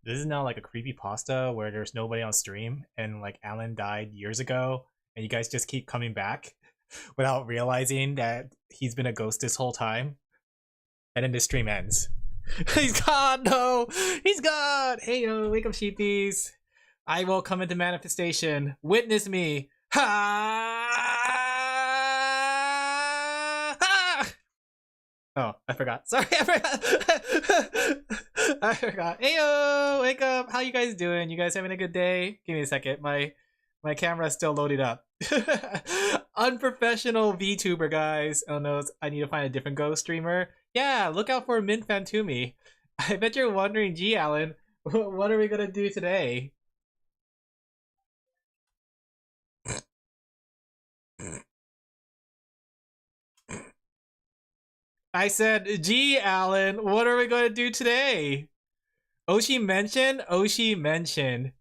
This is now like a creepypasta where there's nobody on stream and like Alan died years ago and you guys just keep coming back without realizing that he's been a ghost this whole time. And then the stream ends. He's gone, no! He's gone! Hey yo, wake up sheepies. I will come into manifestation. Witness me. Ha! Ha! Oh, I forgot. Sorry, I forgot. I forgot. Heyo, wake up. How you guys doing? You guys having a good day? Give me a second. My camera's still loaded up. Unprofessional VTuber, guys. Oh no, I need to find a different ghost streamer. Yeah, look out for Mint Fantumi. I bet you're wondering, gee, Alan, what are we gonna do today? I said, gee, Alan, what are we gonna do today? Oshi mentioned? Oshi mentioned.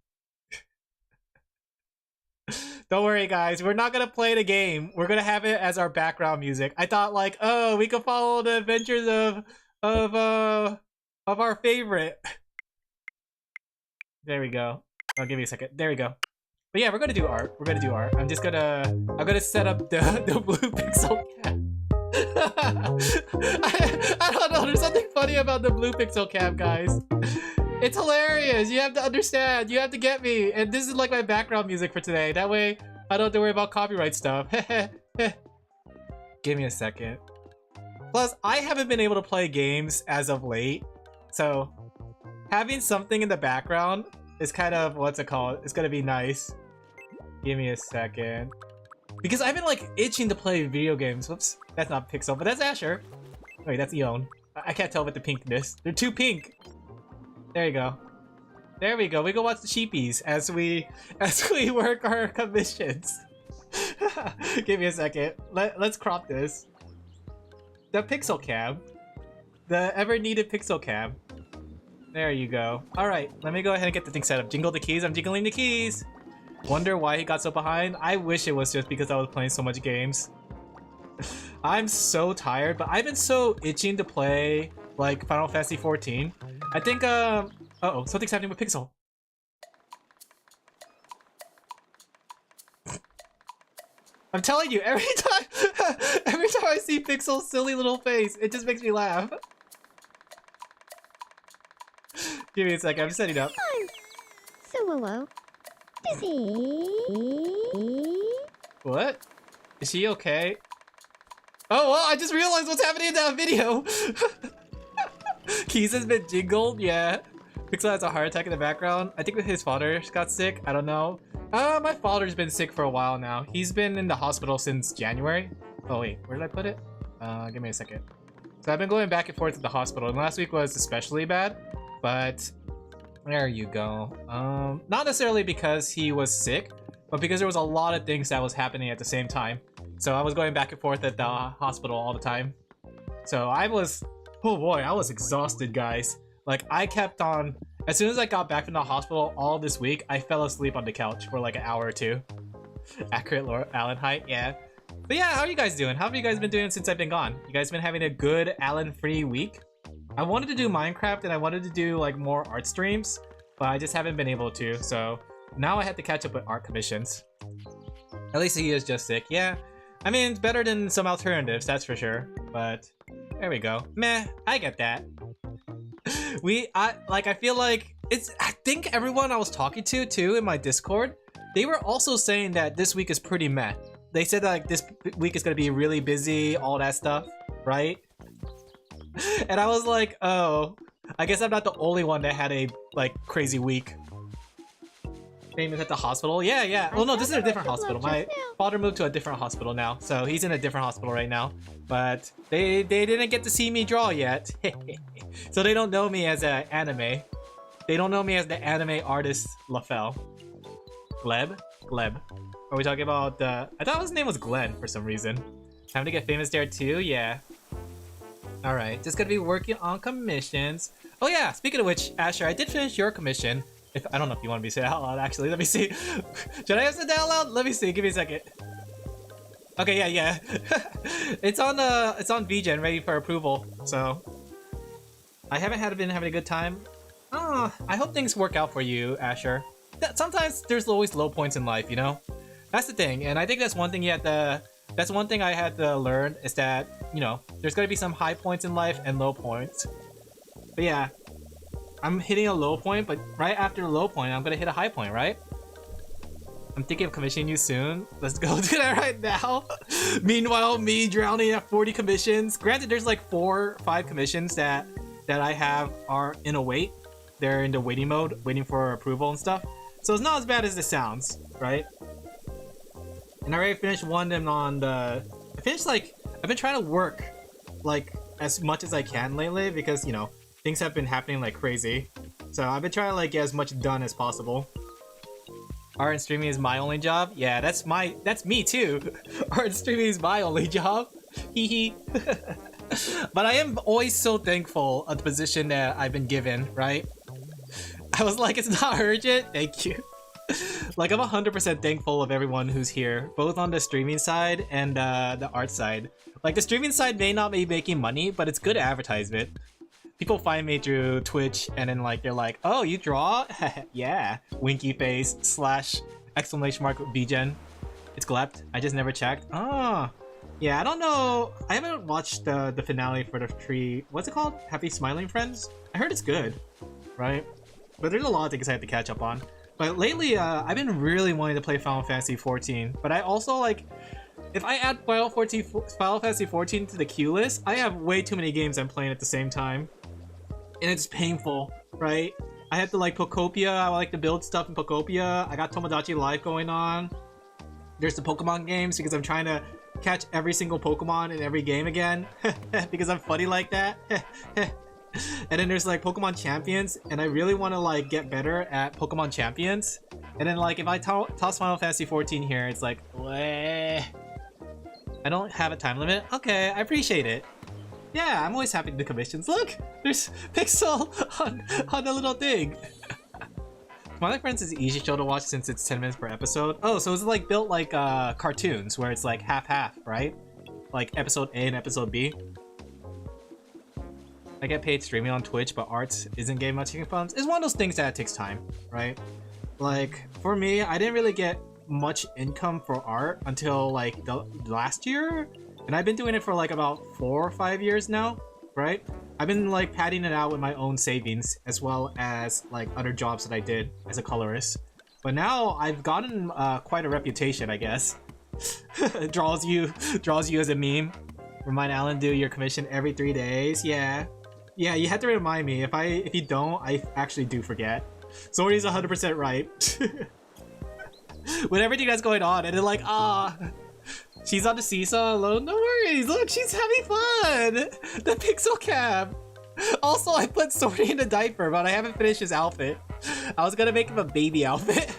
Don't worry, guys. We're not gonna play the game. We're gonna have it as our background music. I thought, like, oh, we could follow the adventures of our favorite. There we go. Oh, give me a second. There we go. But yeah, we're gonna do art. We're gonna do art. I'm gonna set up the blue pixel cap. I don't know. There's something funny about the blue pixel cap, guys. It's hilarious. You have to understand. You have to get me. And this is like my background music for today. That way, I don't have to worry about copyright stuff. Give me a second. Plus, I haven't been able to play games as of late. So, having something in the background is kind of, what's it called? It's gonna be nice. Give me a second. Because I've been like itching to play video games. Whoops. That's not Pixel, but that's Asher. Wait, that's Eon. I can't tell with the pinkness. They're too pink. There you go. There we go. We go watch the sheepies as we work our commissions. Give me a second. Let's crop this. The pixel cam. The ever needed pixel cam. There you go. Alright, let me go ahead and get the thing set up. Jingle the keys. I'm jingling the keys. Wonder why he got so behind. I wish it was just because I was playing so much games. I'm so tired, but I've been so itching to play like Final Fantasy 14. I think uh-oh, something's happening with Pixel. I'm telling you, every time I see Pixel's silly little face, it just makes me laugh. Give me a second, I'm setting up. So hello. Busy. What? Is she okay? Oh, well, I just realized what's happening in that video. Keys has been jingled, yeah. Pixel has a heart attack in the background. I think his father got sick, I don't know. My father's been sick for a while now. He's been in the hospital since January. Oh wait, where did I put it? Give me a second. So I've been going back and forth to the hospital, and last week was especially bad, but there you go. Not necessarily because he was sick, but because there was a lot of things that was happening at the same time. So I was going back and forth at the hospital all the time. So I was, oh boy, I was exhausted, guys. Like, I kept on, as soon as I got back from the hospital all this week, I fell asleep on the couch for like an hour or two. Accurate Alan height, yeah. But yeah, how are you guys doing? How have you guys been doing since I've been gone? You guys been having a good Alan-free week? I wanted to do Minecraft and I wanted to do like more art streams, but I just haven't been able to. So now I had to catch up with art commissions. At least he is just sick, yeah. I mean, it's better than some alternatives, that's for sure. But there we go. Meh, I get that. I feel like I think everyone I was talking to too in my Discord, they were also saying that this week is pretty meh. They said that, like, this week is gonna be really busy, all that stuff, right? And I was like, oh, I guess I'm not the only one that had a like crazy week. Famous at the hospital? Yeah. Well, no, this is a different hospital. My father moved to a different hospital now, so he's in a different hospital right now. But they didn't get to see me draw yet. So they don't know me as an anime. They don't know me as the anime artist Laphel. Gleb? Are we talking about I thought his name was Glenn for some reason. Time to get famous there too? Yeah. Alright, just gonna be working on commissions. Oh yeah, speaking of which, Asher, I did finish your commission. I don't know if you want me to say it out loud, actually. Let me see. Should I have said that out loud? Let me see. Give me a second. Okay, yeah. It's on VGen, ready for approval. So I haven't been having a good time. Oh, I hope things work out for you, Asher. Sometimes there's always low points in life, you know? That's the thing, and I think that's one thing that's one thing I had to learn is that, you know, there's gonna be some high points in life and low points. But yeah, I'm hitting a low point, but right after the low point, I'm gonna hit a high point, right? I'm thinking of commissioning you soon. Let's go do that right now. Meanwhile, me drowning at 40 commissions. Granted, there's like 4 or 5 commissions that I have are in a wait. They're in the waiting mode, waiting for approval and stuff. So it's not as bad as it sounds, right? And I already finished one of them on the... I finished like... I've been trying to work like as much as I can lately because, you know, things have been happening like crazy. So I've been trying to like get as much done as possible. Art and streaming is my only job? Yeah, that's me too. Art and streaming is my only job. Hee hee. But I am always so thankful of the position that I've been given, right? I was like, it's not urgent, thank you. Like, I'm 100% thankful of everyone who's here, both on the streaming side and the art side. Like, the streaming side may not be making money, but it's good advertisement. People find me through Twitch and then like they're like, oh, you draw? Yeah. Winky face / exclamation mark VGen. It's glept. I just never checked. Oh. Yeah, I don't know. I haven't watched the finale for the tree. What's it called? Happy Smiling Friends? I heard it's good, right? But there's a lot of things I have to catch up on. But lately, I've been really wanting to play Final Fantasy 14. But I also like, if I add Final Fantasy 14 to the queue list, I have way too many games I'm playing at the same time. And it's painful, right? I have to like Pokopia, I like to build stuff in Pokopia. I got Tomodachi Life going on. There's the Pokemon games because I'm trying to catch every single Pokemon in every game again. Because I'm funny like that. And then there's like Pokemon Champions, and I really want to like get better at Pokemon Champions. And then like if I toss Final Fantasy 14 here, it's like, I don't have a time limit. Okay, I appreciate it. Yeah, I'm always happy to do commissions. Look, there's Pixel on the little thing. Smiling Friends is an easy show to watch since it's 10 minutes per episode. Oh, so it's like built like cartoons where it's like half-half, right? Like episode A and episode B. I get paid streaming on Twitch, but art isn't getting much funds. It's one of those things that takes time, right? Like, for me, I didn't really get much income for art until like the last year. And I've been doing it for like about 4 or 5 years now, right? I've been like padding it out with my own savings as well as like other jobs that I did as a colorist. But now I've gotten quite a reputation, I guess. draws you as a meme. Remind Alan do your commission every 3 days. Yeah, you have to remind me. If you don't, I actually do forget. Sorry's 100% right. With everything that's going on, and then like she's on the seesaw alone. No worries. Look, she's having fun. The pixel cap. Also, I put Sorry in a diaper, but I haven't finished his outfit. I was gonna make him a baby outfit.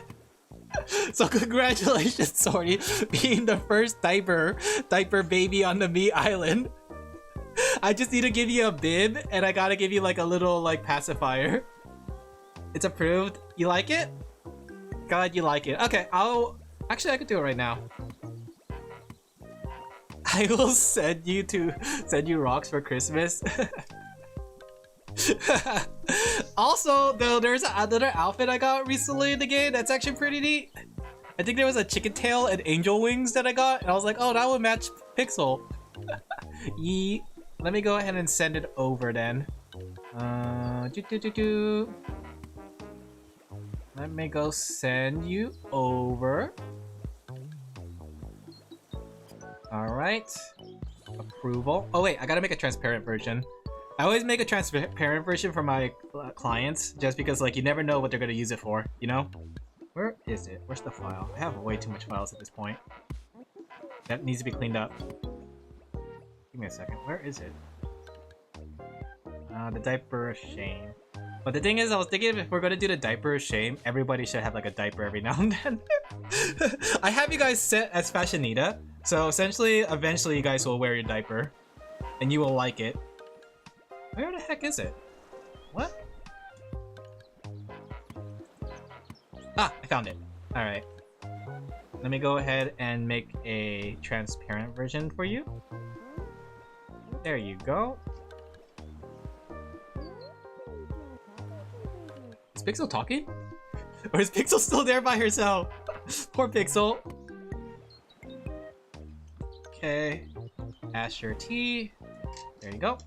So congratulations, Sorry, being the first diaper baby on the Meat Island. I just need to give you a bib, and I gotta give you like a little like pacifier. It's approved. You like it? God, you like it. Okay, actually I could do it right now. I will send you rocks for Christmas. Also, though, there's another outfit I got recently in the game that's actually pretty neat. I think there was a chicken tail and angel wings that I got, and I was like, oh, that would match Pixel. Yee. Let me go ahead and send it over then. Let me go send you over. Alright. Approval. Oh wait, I gotta make a transparent version. I always make a transparent version for my clients just because like you never know what they're gonna use it for, you know? Where is it? Where's the file? I have way too much files at this point. That needs to be cleaned up. Give me a second. Where is it? The diaper of shame. But the thing is, I was thinking if we're gonna do the diaper of shame, everybody should have like a diaper every now and then. I have you guys set as fashionita, so essentially, eventually you guys will wear your diaper. And you will like it. Where the heck is it? What? Ah, I found it. Alright. Let me go ahead and make a transparent version for you. There you go. Pixel talking? Or is Pixel still there by herself? Poor Pixel. Okay. Asher T. There you go.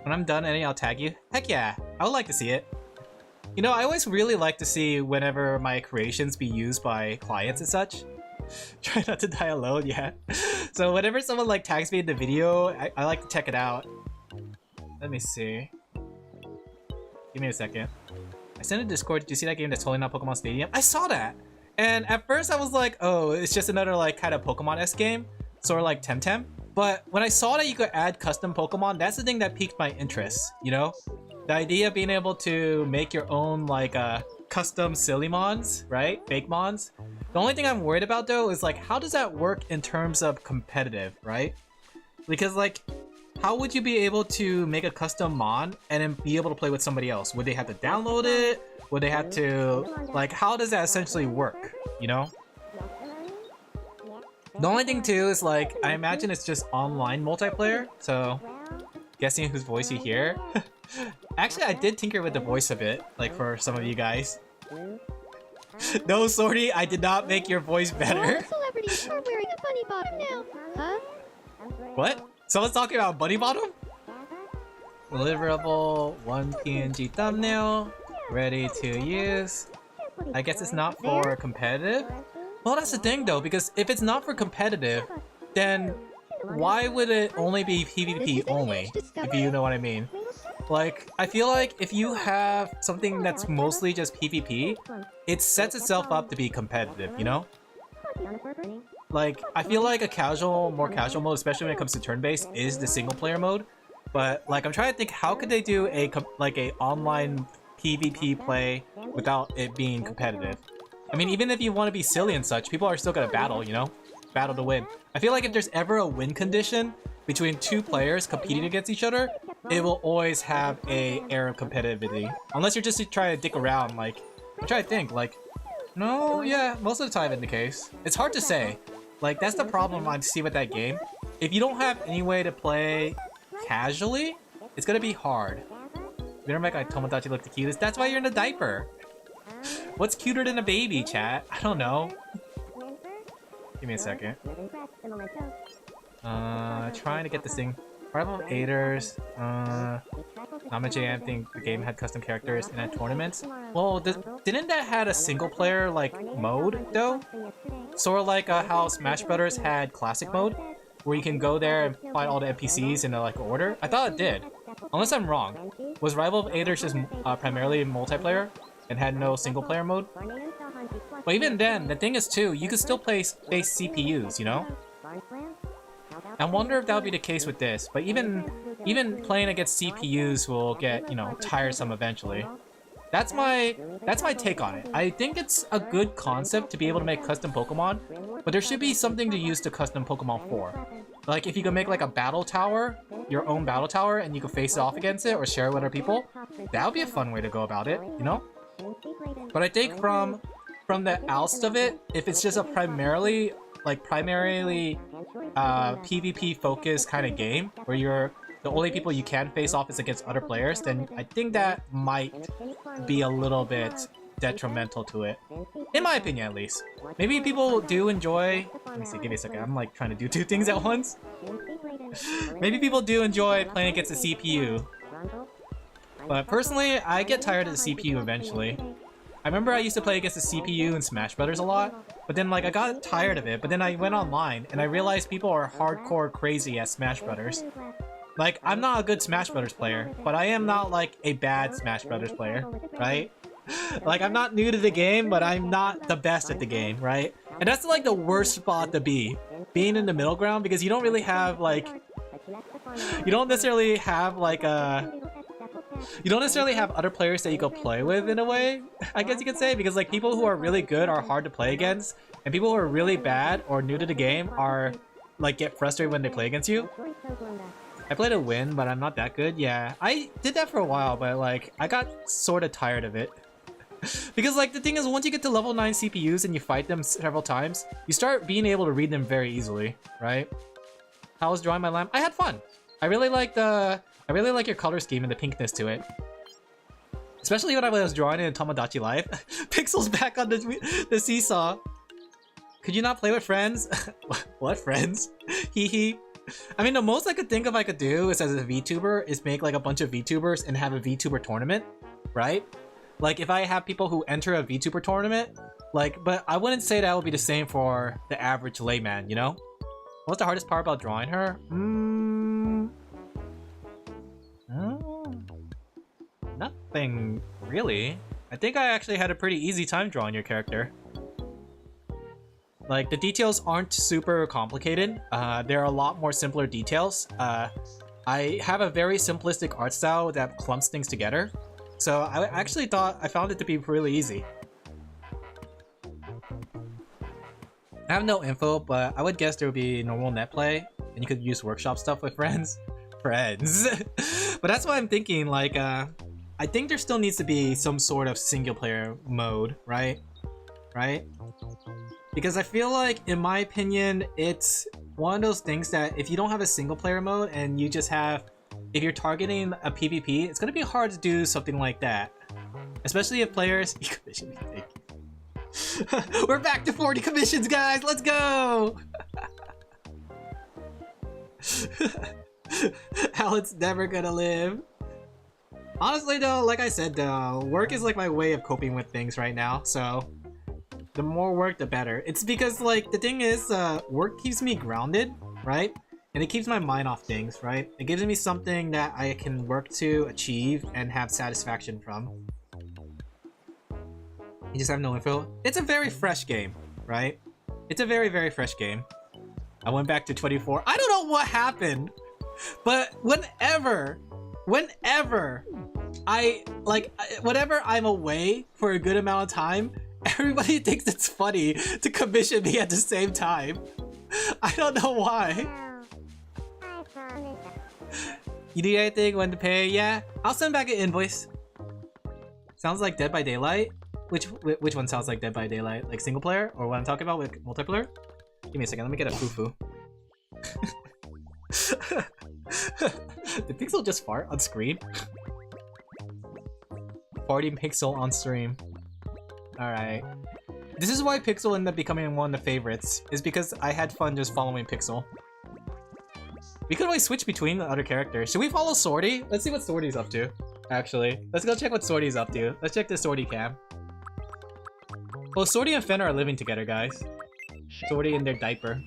When I'm done editing, I'll tag you. Heck yeah, I would like to see it. You know, I always really like to see whenever my creations be used by clients and such. Try not to die alone, yeah. So whenever someone like tags me in the video, I like to check it out. Let me see. Give me a second. I sent a Discord. Did you see that game that's totally not Pokemon Stadium? I saw that! And at first I was like, oh, it's just another like kind of Pokemon-esque game. Sort of like Temtem. But when I saw that you could add custom Pokemon, that's the thing that piqued my interest, you know? The idea of being able to make your own like custom silly mons, right? Fake mons. The only thing I'm worried about though is like, how does that work in terms of competitive, right? Because like, how would you be able to make a custom mon and then be able to play with somebody else? Would they have to download it? Would they have to, like, how does that essentially work, you know? The only thing too is like, I imagine it's just online multiplayer, so guessing whose voice you hear. Actually, I did tinker with the voice a bit, like for some of you guys. No, sorry, I did not make your voice better. Celebrities are wearing a bunny bottom now. Huh? What? Someone's talking about bunny bottom? Deliverable, 1 PNG thumbnail, ready to use. I guess it's not for competitive? Well, that's the thing though, because if it's not for competitive, then why would it only be PvP only, if you know what I mean? Like, I feel like if you have something that's mostly just PvP, it sets itself up to be competitive, you know? Like, I feel like a casual, more casual mode, especially when it comes to turn-based, is the single-player mode. But, like, I'm trying to think, how could they do a online PvP play without it being competitive? I mean, even if you want to be silly and such, people are still gonna battle, you know? Battle to win. I feel like if there's ever a win condition between two players competing against each other, it will always have a air of competitivity. Unless you're just trying to dick around, like... I'm trying to think, like... No, yeah, most of the time in the case. It's hard to say. Like, that's the problem I see with that game. If you don't have any way to play casually, it's gonna be hard. You never make like Tomodachi look the cutest? That's why you're in a diaper! What's cuter than a baby, chat? I don't know. Give me a second. Trying to get this thing. Rival of Aiders. Namaje, I think the game had custom characters and had tournaments. Well, didn't that had a single player like mode though? Sort of like how Smash Brothers had classic mode, where you can go there and fight all the NPCs in a like order. I thought it did, unless I'm wrong. Was Rival of Aiders just primarily multiplayer and had no single player mode? But even then, the thing is too, you could still play base CPUs, you know? I wonder if that would be the case with this, but even playing against CPUs will get, you know, tiresome eventually. That's my take on it. I think it's a good concept to be able to make custom Pokemon, but there should be something to use the custom Pokemon for. Like if you can make like a battle tower, your own battle tower, and you can face it off against it or share it with other people, that would be a fun way to go about it, you know? But I think from the oust of it, if it's just a primarily PvP focused kind of game where the only people you can face off is against other players, then I think that might be a little bit detrimental to it. In my opinion, at least. Maybe people do enjoy... Let me see, give me a second. I'm like trying to do two things at once. Maybe people do enjoy playing against the CPU. But personally, I get tired of the CPU eventually. I remember I used to play against the CPU in Smash Brothers a lot, but then like I got tired of it, but then I went online and I realized people are hardcore crazy at Smash Brothers. Like, I'm not a good Smash Brothers player, but I am not like a bad Smash Brothers player, right? Like, I'm not new to the game, but I'm not the best at the game, right? And that's like the worst spot to be, being in the middle ground, because you don't really have like... You don't necessarily have like you don't necessarily have other players that you go play with in a way, I guess you could say, because like people who are really good are hard to play against, and people who are really bad or new to the game are like get frustrated when they play against you. I played a win, but I'm not that good. Yeah, I did that for a while, but like I got sort of tired of it. Because like the thing is, once you get to level 9 CPUs and you fight them several times, you start being able to read them very easily, right? How was drawing my lamp? I had fun. I really like your color scheme and the pinkness to it. Especially when I was drawing it in Tomodachi Life. Pixel's back on the seesaw. Could you not play with friends? What friends? Hee hee. I mean, the most I could think of I could do is as a VTuber is make like a bunch of VTubers and have a VTuber tournament, right? Like if I have people who enter a VTuber tournament, like, but I wouldn't say that would be the same for the average layman, you know? What's the hardest part about drawing her? Nothing really. I think I actually had a pretty easy time drawing your character. Like, the details aren't super complicated. There are a lot more simpler details. I have a very simplistic art style that clumps things together. So I actually I found it to be really easy. I have no info, but I would guess there would be normal net play, and you could use workshop stuff with friends. Friends. But that's why I'm thinking, like, I think there still needs to be some sort of single player mode, right? Right? Because I feel like, in my opinion, it's one of those things that if you don't have a single player mode and you just have, if you're targeting a PvP, it's gonna be hard to do something like that. Especially if players... We're back to 40 commissions, guys! Let's go! Alan's never gonna live. Honestly though, like I said though, work is like my way of coping with things right now, so... The more work, the better. It's because, like, the thing is, work keeps me grounded, right? And it keeps my mind off things, right? It gives me something that I can work to achieve and have satisfaction from. You just have no info? It's a very fresh game, right? It's a very, very fresh game. I went back to 24. I don't know what happened, but whenever I'm away for a good amount of time, everybody thinks it's funny to commission me at the same time. I don't know why. You need anything when to pay? Yeah, I'll send back an invoice. Sounds like Dead by Daylight? Which one sounds like Dead by Daylight? Like single player? Or what I'm talking about with multiplayer? Give me a second, let me get a foo-foo. Did Pixel just fart on screen? Farting Pixel on stream. Alright. This is why Pixel ended up becoming one of the favorites, is because I had fun just following Pixel. We could always switch between the other characters. Should we follow Swordy? Let's see what Swordy's up to, actually. Let's go check what Swordy's up to. Let's check the Swordy cam. Well, Swordy and Fen are living together, guys. Swordy in their diaper.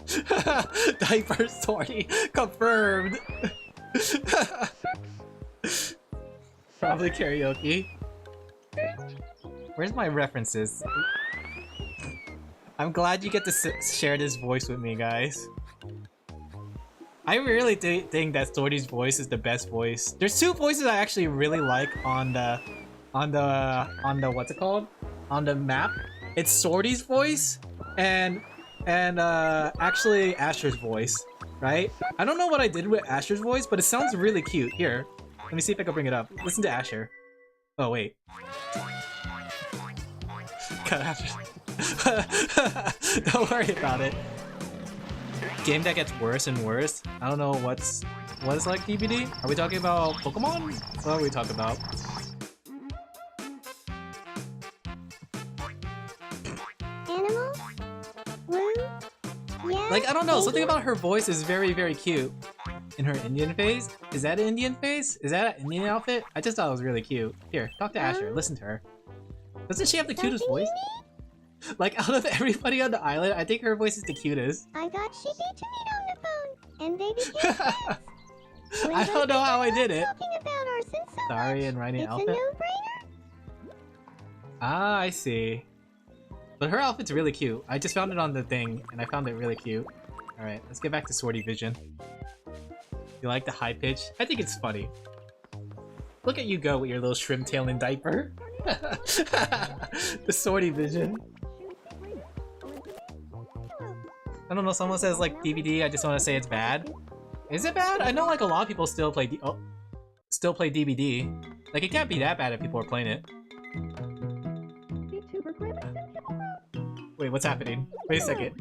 Diaper Swordy. Confirmed. Probably karaoke. Where's my references? I'm glad you get to share this voice with me, guys. I really think that Swordy's voice is the best voice. There's two voices I actually really like on the what's it called? On the map. It's Swordy's voice and actually Asher's voice, right? I don't know what I did with Asher's voice, but it sounds really cute. Here, let me see if I can bring it up. Listen to Asher. Oh wait. Cut Asher. Don't worry about it. Game that gets worse and worse. I don't know what is like DBD. Are we talking about Pokemon? What are we talking about? Animal? Woo? Yeah? Like, I don't know, something about her voice is very, very cute. In her Indian face? Is that an Indian face? Is that an Indian outfit? I just thought it was really cute. Here, talk to Asher, listen to her. Doesn't she have the cutest voice? Like, out of everybody on the island, I think her voice is the cutest. I got Shiggy to meet on the phone, and baby came I don't know how I did it. About our sin so Sorry, and writing it's outfit? a no-brainer. Ah, I see. But her outfit's really cute. I just found it on the thing, and I found it really cute. Alright, let's get back to Swordy Vision. You like the high pitch? I think it's funny. Look at you go with your little shrimp tail and diaper. The Swordy Vision. I don't know, someone says like DVD, I just want to say it's bad. Is it bad? I know like a lot of people still play DVD. Like it can't be that bad if people are playing it. Wait, what's happening? Wait a second.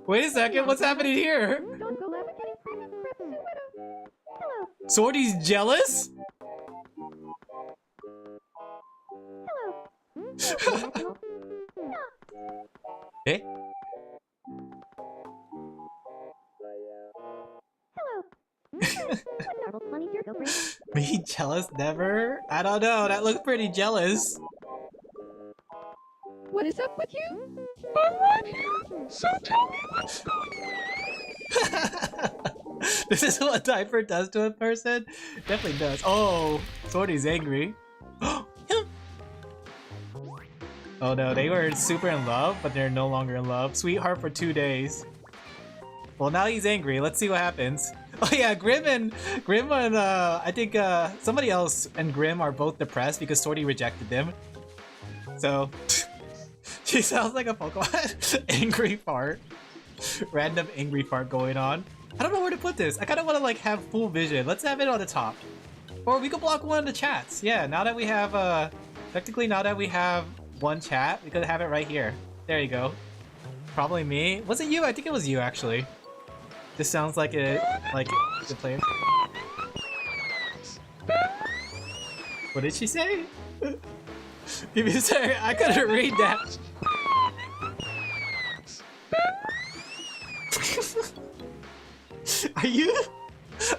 Wait a second, what's happening here? Swordy's jealous? Eh? Me jealous? Never? I don't know, that looks pretty jealous. What is up with you? I love you, so tell me what's going on. This is what diaper does to a person? Definitely does. Oh, Swordy's angry. Oh no, they were super in love, but they're no longer in love. Sweetheart for 2 days. Well, now he's angry. Let's see what happens. Oh yeah, Grim and I think somebody else and Grim are both depressed because Swordy rejected them. So she sounds like a Pokemon. Angry fart. Random angry fart going on. I don't know where to put this. I kind of want to like have full vision. Let's have it on the top. Or we could block one of the chats. Yeah, now that we have technically now that we have one chat, we could have it right here. There you go. Probably me. Was it you? I think it was you actually. This sounds like it, like the plane. What did she say? Give me a second. I couldn't read that.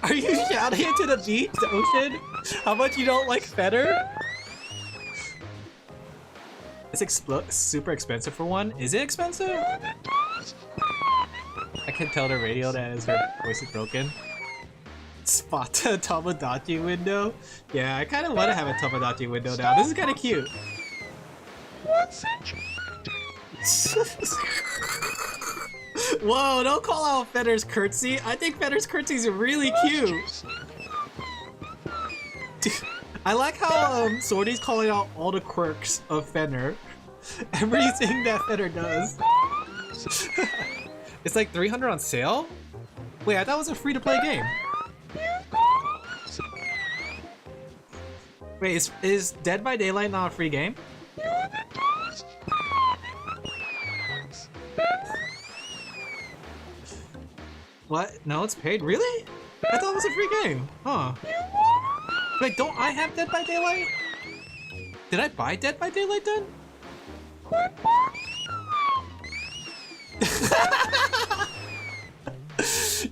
Are you shouting into the beach, the ocean? How much you don't like Fetter? It's super expensive for one. Is it expensive? I can tell the radio that her voice is broken. Spot the Tomodachi window. Yeah, I kind of want to have a Tomodachi window now. This is kind of cute. Whoa, don't call out Fetter's curtsy. I think Fetter's curtsy is really cute. I like how Swordy's calling out all the quirks of Fenner. Everything that Fenner does. It's like 300 on sale? Wait, I thought it was a free-to-play game. Wait, is Dead by Daylight not a free game? What? No, it's paid? Really? I thought it was a free game. Huh. Wait, don't I have Dead by Daylight? Did I buy Dead by Daylight then?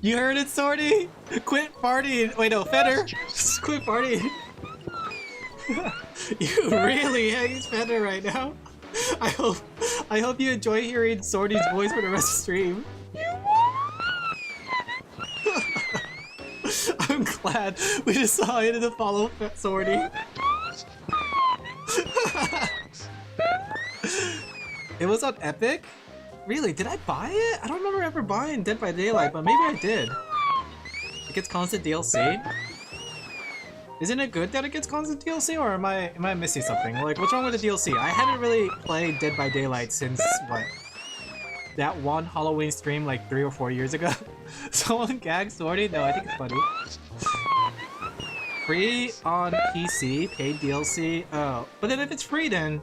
You heard it, Swordy? Quit farting. Wait, no, Fetter. Quit farting. You really hate Fetter right now. I hope you enjoy hearing Swordy's voice for the rest of the stream. I'm glad we decided to follow Swordy. It was on Epic? Really? Did I buy it? I don't remember ever buying Dead by Daylight, but maybe I did. It gets constant DLC? Isn't it good that it gets constant DLC, or am I missing something? Like, what's wrong with the DLC? I haven't really played Dead by Daylight since, what? That one Halloween stream like 3 or 4 years ago? Someone gagged Swordy? No, I think it's funny. Free on PC, paid DLC? Oh. But then if it's free then,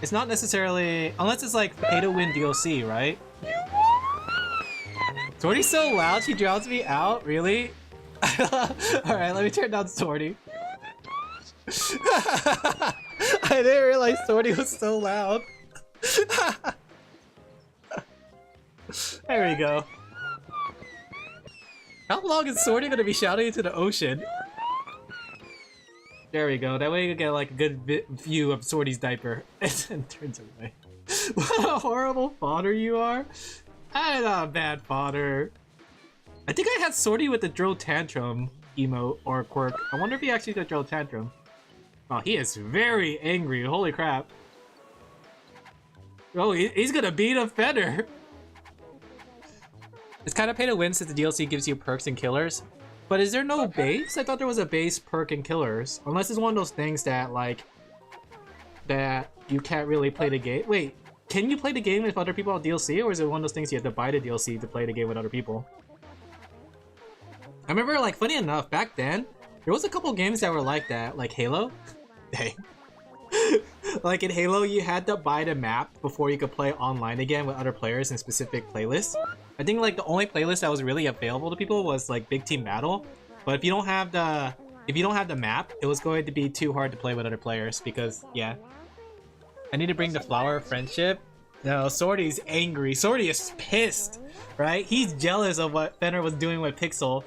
it's not necessarily... Unless it's like pay-to-win DLC, right? Swordy's so loud, she drowns me out? Really? Alright, let me turn down Swordy. I didn't realize Swordy was so loud. There we go. How long is Swordy gonna be shouting into the ocean? There we go. That way you get like a good view of Swordy's diaper. And then turns away. What a horrible fodder you are. I'm not a bad fodder. I think I had Swordy with the drill tantrum emote or quirk. I wonder if he actually got drill tantrum. Oh, he is very angry. Holy crap. Oh, he's gonna beat a Feather. It's kind of pay to win since the DLC gives you perks and killers. But is there no base? I thought there was a base, perk, and killers. Unless it's one of those things that, like, that you can't really play the game. Wait, can you play the game if other people have DLC? Or is it one of those things you have to buy the DLC to play the game with other people? I remember, like, funny enough, back then, there was a couple games that were like that. Like Halo. Dang. Like in Halo, you had to buy the map before you could play online again with other players in specific playlists. I think like the only playlist that was really available to people was like Big Team Battle. But if you don't have the map, it was going to be too hard to play with other players because yeah. I need to bring the flower of friendship. No, Swordy's angry. Swordy is pissed, right? He's jealous of what Fenner was doing with Pixel.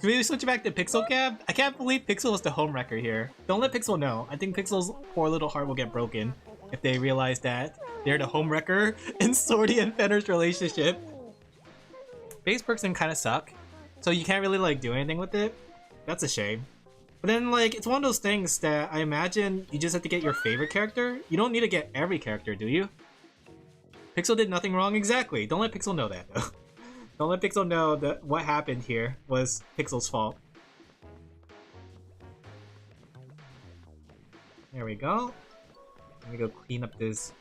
Can we switch back to Pixel Cab? I can't believe Pixel is the homewrecker here. Don't let Pixel know. I think Pixel's poor little heart will get broken if they realize that they're the homewrecker in Swordy and Fenner's relationship. Base perks can kind of suck, so you can't really like do anything with it. That's a shame. But then like it's one of those things that I imagine you just have to get your favorite character. You don't need to get every character, do you? Pixel did nothing wrong exactly. Don't let Pixel know that though. Don't let Pixel know that what happened here was Pixel's fault. There we go. Let me go clean up this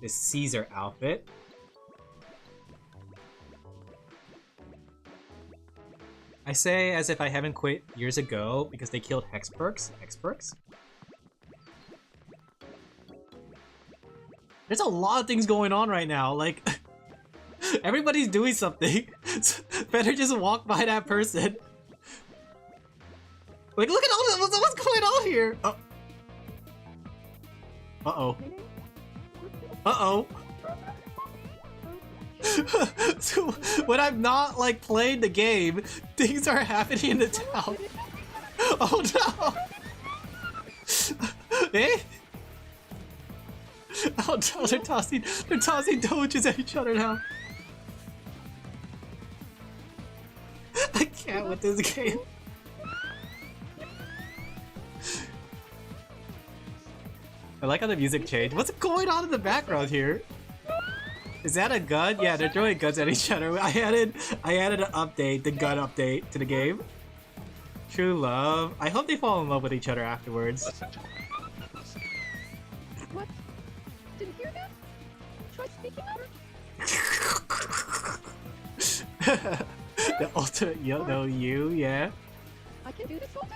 Caesar outfit. I say as if I haven't quit years ago because they killed Hex perks. Hex perks? There's a lot of things going on right now. Like, everybody's doing something. Better just walk by that person. Like, look at all this. What's going on here? Oh. Uh-oh. Uh-oh. So, when I'm not, like, playing the game, things are happening in the town. Oh, no. Eh? Oh no, they're tossing doges at each other now. I can't with this game. I like how the music changed. What's going on in the background here? Is that a gun? Yeah, they're throwing guns at each other. I added an update, the gun update to the game. True love. I hope they fall in love with each other afterwards. What? Didn't hear that? Try speaking up. The ultimate you, yeah. I can do this all day.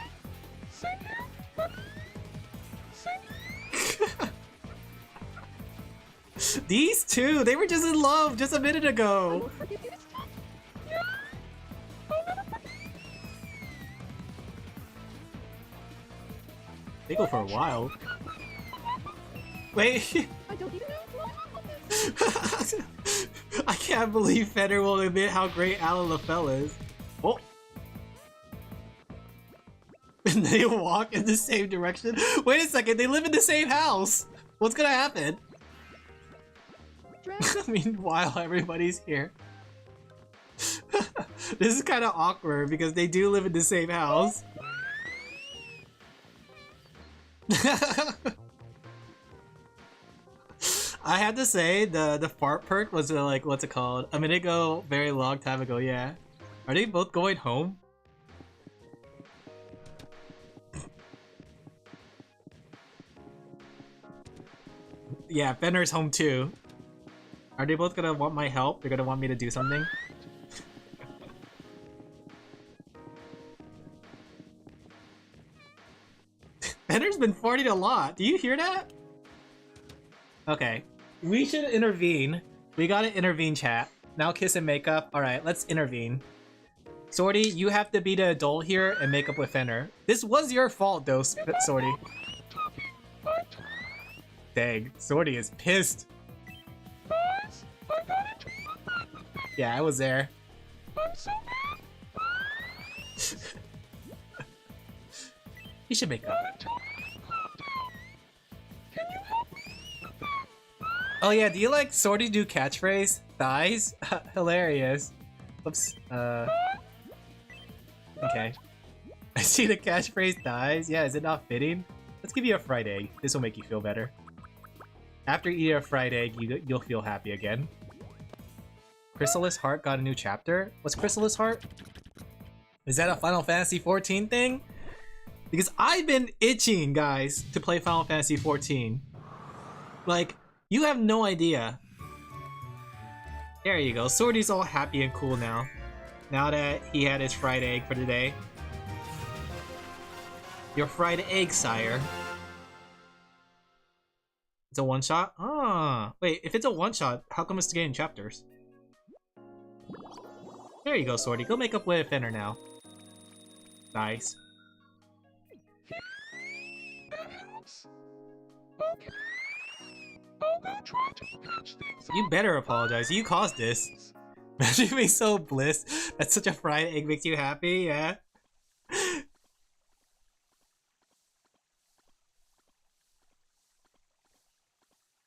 These two, they were just in love just a minute ago. They go for a while. Wait. I don't even know. I can't believe Fenner will admit how great Alin Laphel is. Oh. And they walk in the same direction. Wait a second, they live in the same house. What's gonna happen? Meanwhile, everybody's here. This is kind of awkward because they do live in the same house. I had to say the fart perk was like, what's it called? A minute ago, very long time ago, yeah. Are they both going home? Yeah, Fenner's home too. Are they both gonna want my help? They're gonna want me to do something? Fenner's been farting a lot. Do you hear that? Okay. We should intervene. We gotta intervene, chat. Now kiss and make up. Alright, let's intervene. Swordy, you have to be the adult here and make up with Fenner. This was your fault though, Swordy. Dang, Swordy is pissed. Yeah, I was there. You should make up. Oh yeah, do you like Swordy do catchphrase? Thighs? Hilarious. Oops. Okay. I see the catchphrase thighs. Yeah, is it not fitting? Let's give you a fried egg. This will make you feel better. After eating a fried egg, you'll feel happy again. Chrysalis Heart got a new chapter? What's Chrysalis Heart? Is that a Final Fantasy 14 thing? Because I've been itching, guys, to play Final Fantasy 14. Like, you have no idea. There you go. Swordy's all happy and cool now. Now that he had his fried egg for the day. Your fried egg, sire. It's a one-shot? Ah, wait, if it's a one-shot, how come it's getting chapters? There you go, Swordy. Go make up with Fenner now. Nice. That helps. Okay. I'll go try to patch things up. You better apologize. You caused this. Imagine being so bliss that such a fried egg makes you happy, yeah?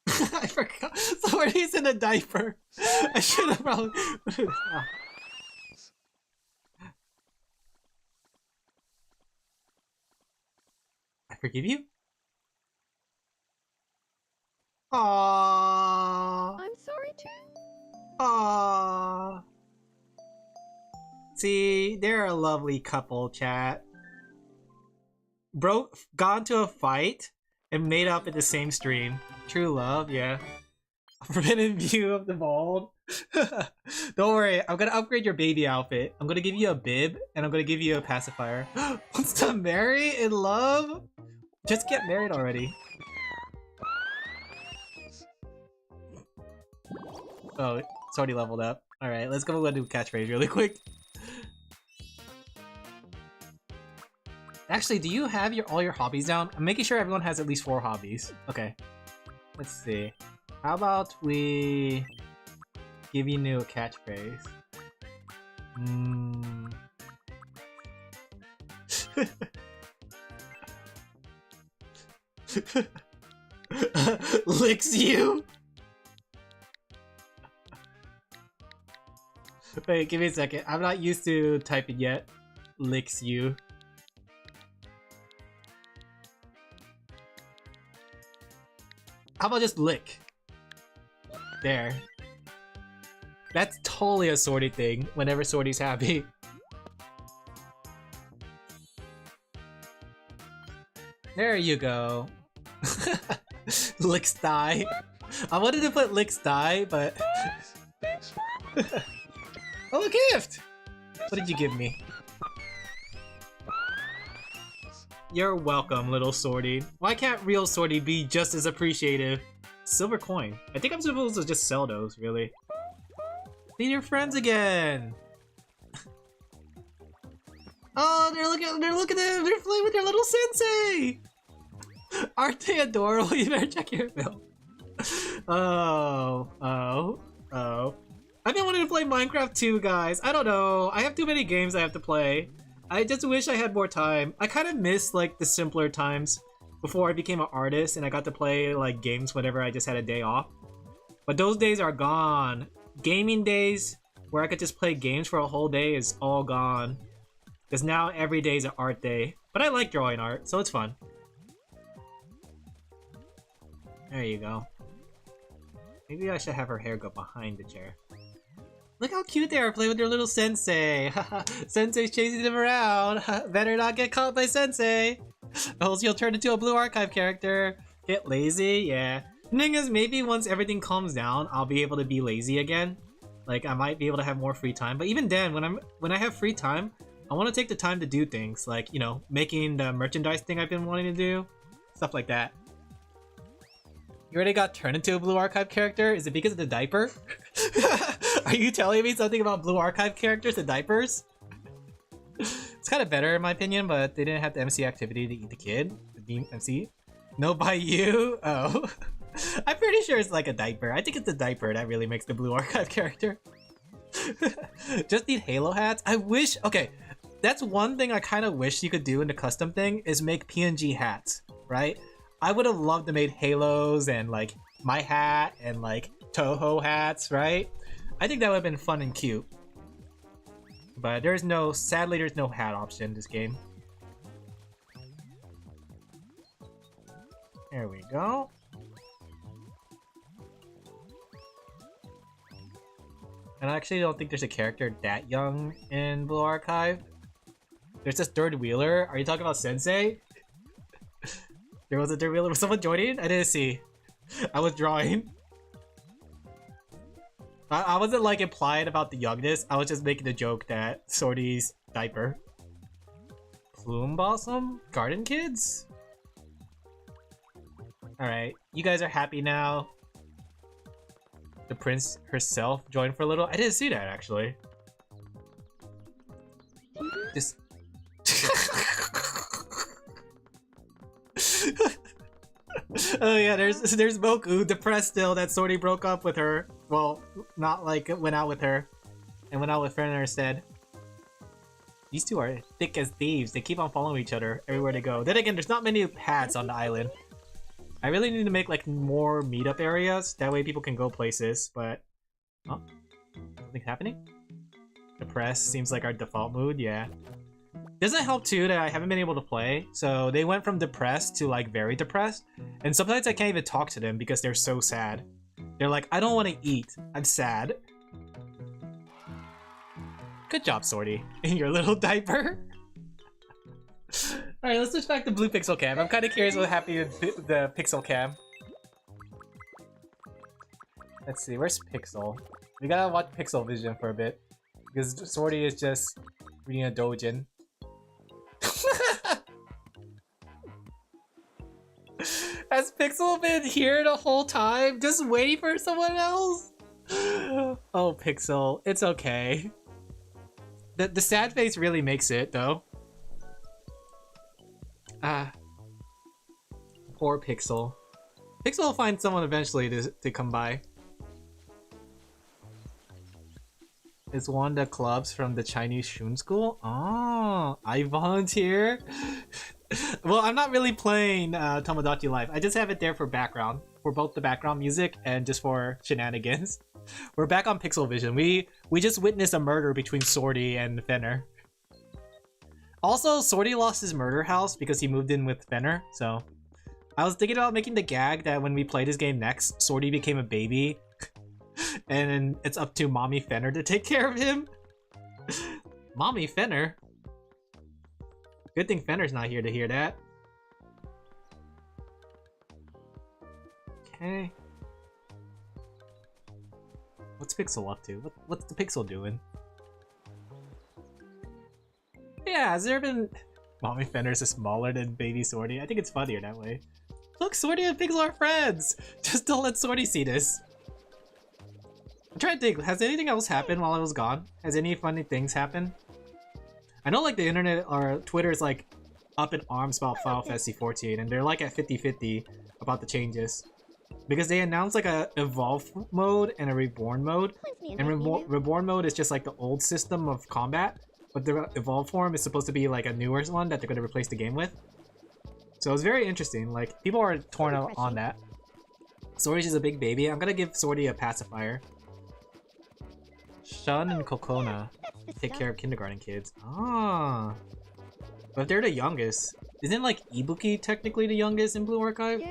I forgot. Sorry's in a diaper. I should have probably. I forgive you? Aww. I'm sorry too. Aww. See, they're a lovely couple, chat. Bro got into a fight and made up in the same stream. True love, yeah. Forbidden view of the bald. Don't worry, I'm gonna upgrade your baby outfit. I'm gonna give you a bib and I'm gonna give you a pacifier. Wants to marry in love? Just get married already. Oh, it's already leveled up. Alright, let's go and do catchphrase really quick. Actually, do you have all your hobbies down? I'm making sure everyone has at least 4 hobbies. Okay. Let's see. How about we give you new catchphrase? Licks you? Wait, give me a second. I'm not used to typing yet. Licks you. How about just lick? There. That's totally a Swordy thing, whenever Swordy's happy. There you go. Lick's thigh. I wanted to put Lick's thigh, but... Oh, a gift! What did you give me? You're welcome, little Swordy. Why can't real Swordy be just as appreciative? Silver coin. I think I'm supposed to just sell those, really. Meet your friends again! Oh, they're looking at them! They're playing with their little sensei! Aren't they adorable? You better check your mail. Oh. I've been wanting to play Minecraft too, guys. I don't know. I have too many games I have to play. I just wish I had more time. I kind of miss like the simpler times before I became an artist and I got to play like games whenever I just had a day off. But those days are gone. Gaming days where I could just play games for a whole day is all gone. Because now every day is an art day. But I like drawing art, so it's fun. There you go. Maybe I should have her hair go behind the chair. Look how cute they are playing with their little sensei. Sensei's chasing them around. Better not get caught by sensei. Else you'll turn into a blue archive character. Get lazy, yeah. The thing is, maybe once everything calms down, I'll be able to be lazy again. Like I might be able to have more free time. But even then, when I have free time, I want to take the time to do things like, you know, making the merchandise thing I've been wanting to do, stuff like that. You already got turned into a blue archive character? Is it because of the diaper? Are you telling me something about blue archive characters and diapers? It's kind of better in my opinion, but they didn't have the MC activity to eat the kid. The MC? No, by you? Oh. I'm pretty sure it's like a diaper. I think it's the diaper that really makes the blue archive character. Just need Halo hats? I wish... Okay, that's one thing I kind of wish you could do in the custom thing is make PNG hats, right? I would have loved to make Halos and like my hat and like Toho hats, right? I think that would have been fun and cute. But sadly there's no hat option in this game. There we go. And I actually don't think there's a character that young in Blue Archive. There's this third wheeler. Are you talking about Sensei? There was a third wheeler. Was someone joining? I didn't see. I was drawing. I wasn't like implied about the youngness. I was just making a joke that Swordy's diaper. Plume Blossom? Garden Kids? Alright, you guys are happy now. The prince herself joined for a little. I didn't see that actually. This Oh yeah, there's Boku, depressed still that Sorty broke up with her. Well, not like went out with her, and went out with Fenner instead. These two are thick as thieves. They keep on following each other everywhere they go. Then again, there's not many paths on the island. I really need to make like more meetup areas. That way people can go places, but... Oh, something's happening? Depressed seems like our default mood, yeah. Doesn't help too that I haven't been able to play, so they went from depressed to like very depressed, and sometimes I can't even talk to them because they're so sad. They're like, I don't want to eat, I'm sad. Good job, Sorty, in your little diaper. Alright, let's switch back to Blue Pixel Cam. I'm kind of curious what happened with the Pixel Cam. Let's see, where's Pixel? We gotta watch Pixel Vision for a bit, because Sorty is just reading a doujin. Has Pixel been here the whole time, just waiting for someone else? Oh, Pixel, it's okay. The sad face really makes it, though. Ah. Poor Pixel. Pixel will find someone eventually to come by. It's one of the clubs from the Chinese Shun School? Oh, I volunteer? Well, I'm not really playing Tomodachi Life. I just have it there for background. For both the background music and just for shenanigans. We're back on Pixel Vision. We just witnessed a murder between Sorty and Fenner. Also, Sorty lost his murder house because he moved in with Fenner, so... I was thinking about making the gag that when we play this game next, Sorty became a baby. And then it's up to Mommy Fenner to take care of him. Mommy Fenner? Good thing Fenner's not here to hear that. Okay. What's Pixel up to? What's the Pixel doing? Yeah, has there been... Mommy Fenner's is smaller than Baby Sorty? I think it's funnier that way. Look, Sorty and Pixel are friends! Just don't let Sorty see this. I'm trying to think, has anything else happened while I was gone? Has any funny things happened? I know like the internet or Twitter is like up in arms about Final Fantasy 14 and they're like at 50-50 about the changes. Because they announced like a Evolve mode and a Reborn mode. And Reborn mode is just like the old system of combat. But the Evolve form is supposed to be like a newer one that they're going to replace the game with. So it's very interesting, like people are torn out on that. Sorty's is a big baby. I'm going to give Sorty a pacifier. Shun and Kokona take care of kindergarten kids. Ah. But if they're the youngest, isn't like Ibuki technically the youngest in Blue Archive?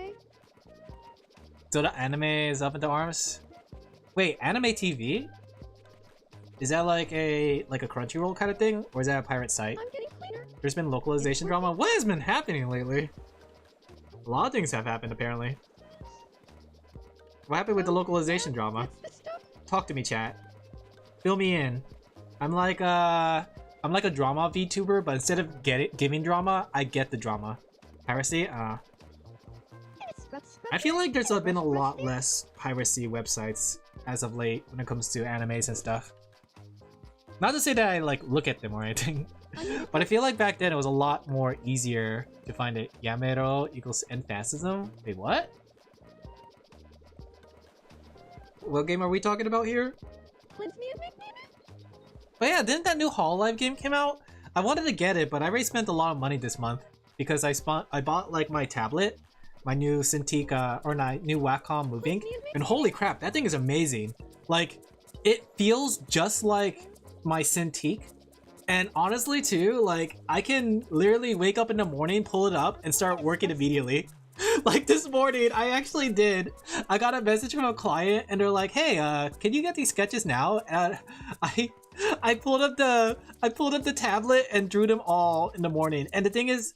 So the anime is up into arms? Wait, anime TV? Is that like a Crunchyroll kind of thing? Or is that a pirate site? There's been localization drama? What has been happening lately? A lot of things have happened apparently. What happened with the localization drama? Talk to me, chat. Fill me in. I'm like a drama VTuber, but instead of giving drama, I get the drama. Piracy? I feel like there's been a lot less piracy websites as of late when it comes to animes and stuff. Not to say that I like look at them or anything, but I feel like back then it was a lot more easier to find it. Yamero equals N-Fascism? Wait, what? What game are we talking about here? But yeah, didn't that new Hololive game come out? I wanted to get it, but I already spent a lot of money this month because I bought like my tablet, my new Cintiq new Wacom Moving, and holy crap, that thing is amazing. Like, it feels just like my Cintiq, and honestly too, like I can literally wake up in the morning, pull it up, and start working immediately. Like this morning, I actually did. I got a message from a client, and they're like, "Hey, can you get these sketches now?" I pulled up the tablet and drew them all in the morning. And the thing is,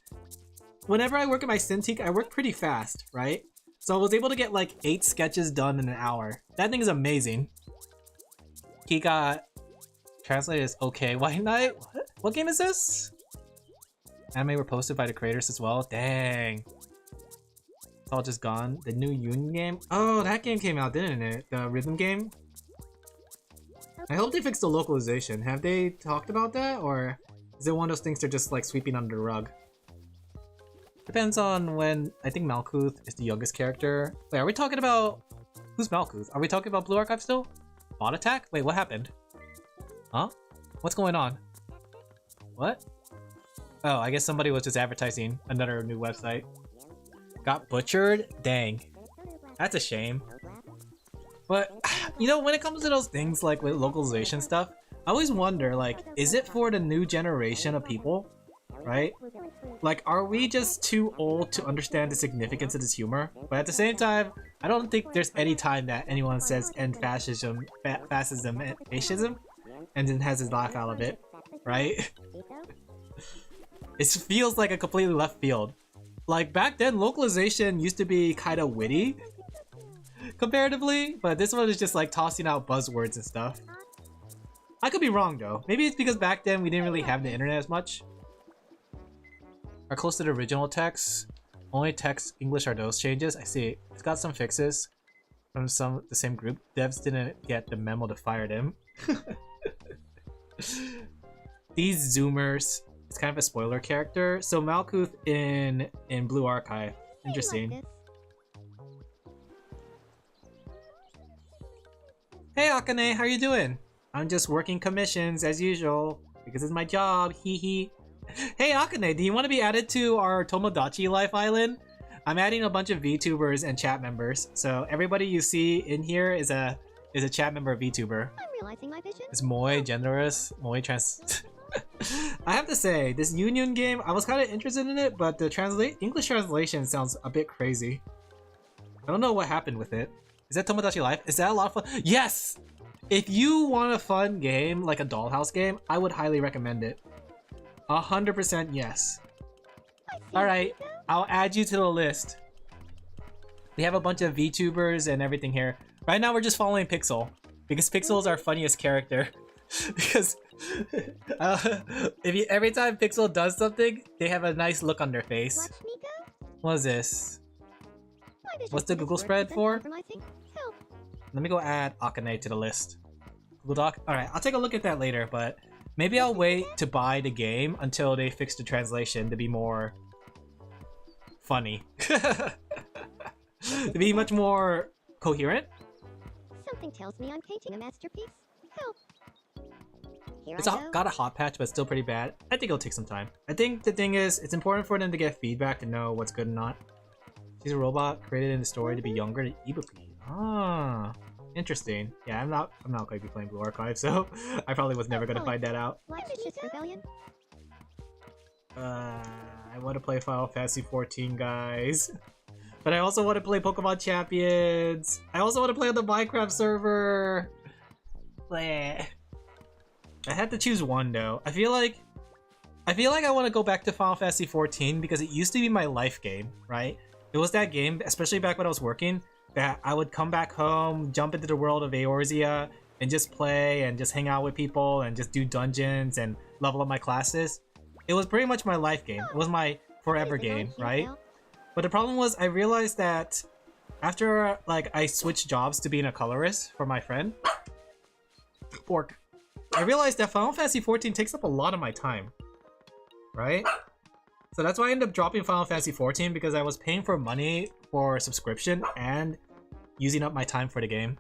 whenever I work at my Cintiq, I work pretty fast, right? So I was able to get like 8 sketches done in an hour. That thing is amazing. He got translated as okay. White Knight? What game is this? Anime were posted by the creators as well. Dang. It's all just gone. The new Union game? Oh, that game came out, didn't it? The rhythm game? I hope they fixed the localization. Have they talked about that? Or is it one of those things they're just like sweeping under the rug? Depends on when. I think Malkuth is the youngest character. Wait, are we talking about who's Malkuth? Are we talking about Blue Archive still? Bot attack? Wait, what happened? Huh? What's going on? What? Oh, I guess somebody was just advertising another new website. Got butchered? Dang. That's a shame. But, you know, when it comes to those things like with localization stuff, I always wonder, like, is it for the new generation of people? Right? Like, are we just too old to understand the significance of this humor? But at the same time, I don't think there's any time that anyone says end fascism, fascism, and then has his laugh out of it, right? It feels like a completely left field. Like, back then, localization used to be kind of witty, comparatively, but this one is just like tossing out buzzwords and stuff. I could be wrong though. Maybe it's because back then we didn't really have the internet as much. Are close to the original text. Only text English are those changes. I see. It's got some fixes from the same group. Devs didn't get the memo to fire them. These Zoomers. It's kind of a spoiler character. So Malkuth in Blue Archive. Interesting. Hey Akane, how you doing? I'm just working commissions as usual because it's my job. Hee hee. Hey Akane, do you want to be added to our Tomodachi Life Island? I'm adding a bunch of VTubers and chat members. So everybody you see in here is a chat member of VTuber. I'm realizing my vision. It's Moe generous, Moe trans. I have to say, this Union game, I was kind of interested in it, but the English translation sounds a bit crazy. I don't know what happened with it. Is that Tomodachi Life? Is that a lot of fun? Yes! If you want a fun game, like a dollhouse game, I would highly recommend it. 100% yes. Alright, I'll add you to the list. We have a bunch of VTubers and everything here. Right now we're just following Pixel, because Pixel is our funniest character. Because every time Pixel does something, they have a nice look on their face. Watch me go. What is this? What's the Google spread for? Let me go add Akane to the list. Google Doc? Alright, I'll take a look at that later, but maybe I'll wait to buy the game until they fix the translation to be more funny. To be much more coherent. Something tells me I'm painting a masterpiece. Help. Here It's I go. got a hot patch, but it's still pretty bad. I think it'll take some time. I think the thing is, it's important for them to get feedback to know what's good and not. She's a robot created in the story to be younger than Ibuki. Ah, interesting. Yeah, I'm not going to be playing Blue Archive, so I probably was never going to find that out. Vicious rebellion. I want to play Final Fantasy 14, guys. But I also want to play Pokemon Champions. I also want to play on the Minecraft server. Bleh. I had to choose one though. I feel like I want to go back to Final Fantasy 14 because it used to be my life game, right? It was that game, especially back when I was working, that I would come back home, jump into the world of Eorzea, and just play and just hang out with people and just do dungeons and level up my classes. It was pretty much my life game. It was my forever game, right? But the problem was I realized that after like I switched jobs to being a colorist for my friend, Pork, I realized that Final Fantasy 14 takes up a lot of my time, right? So that's why I ended up dropping Final Fantasy 14 because I was paying for money for a subscription and using up my time for the game.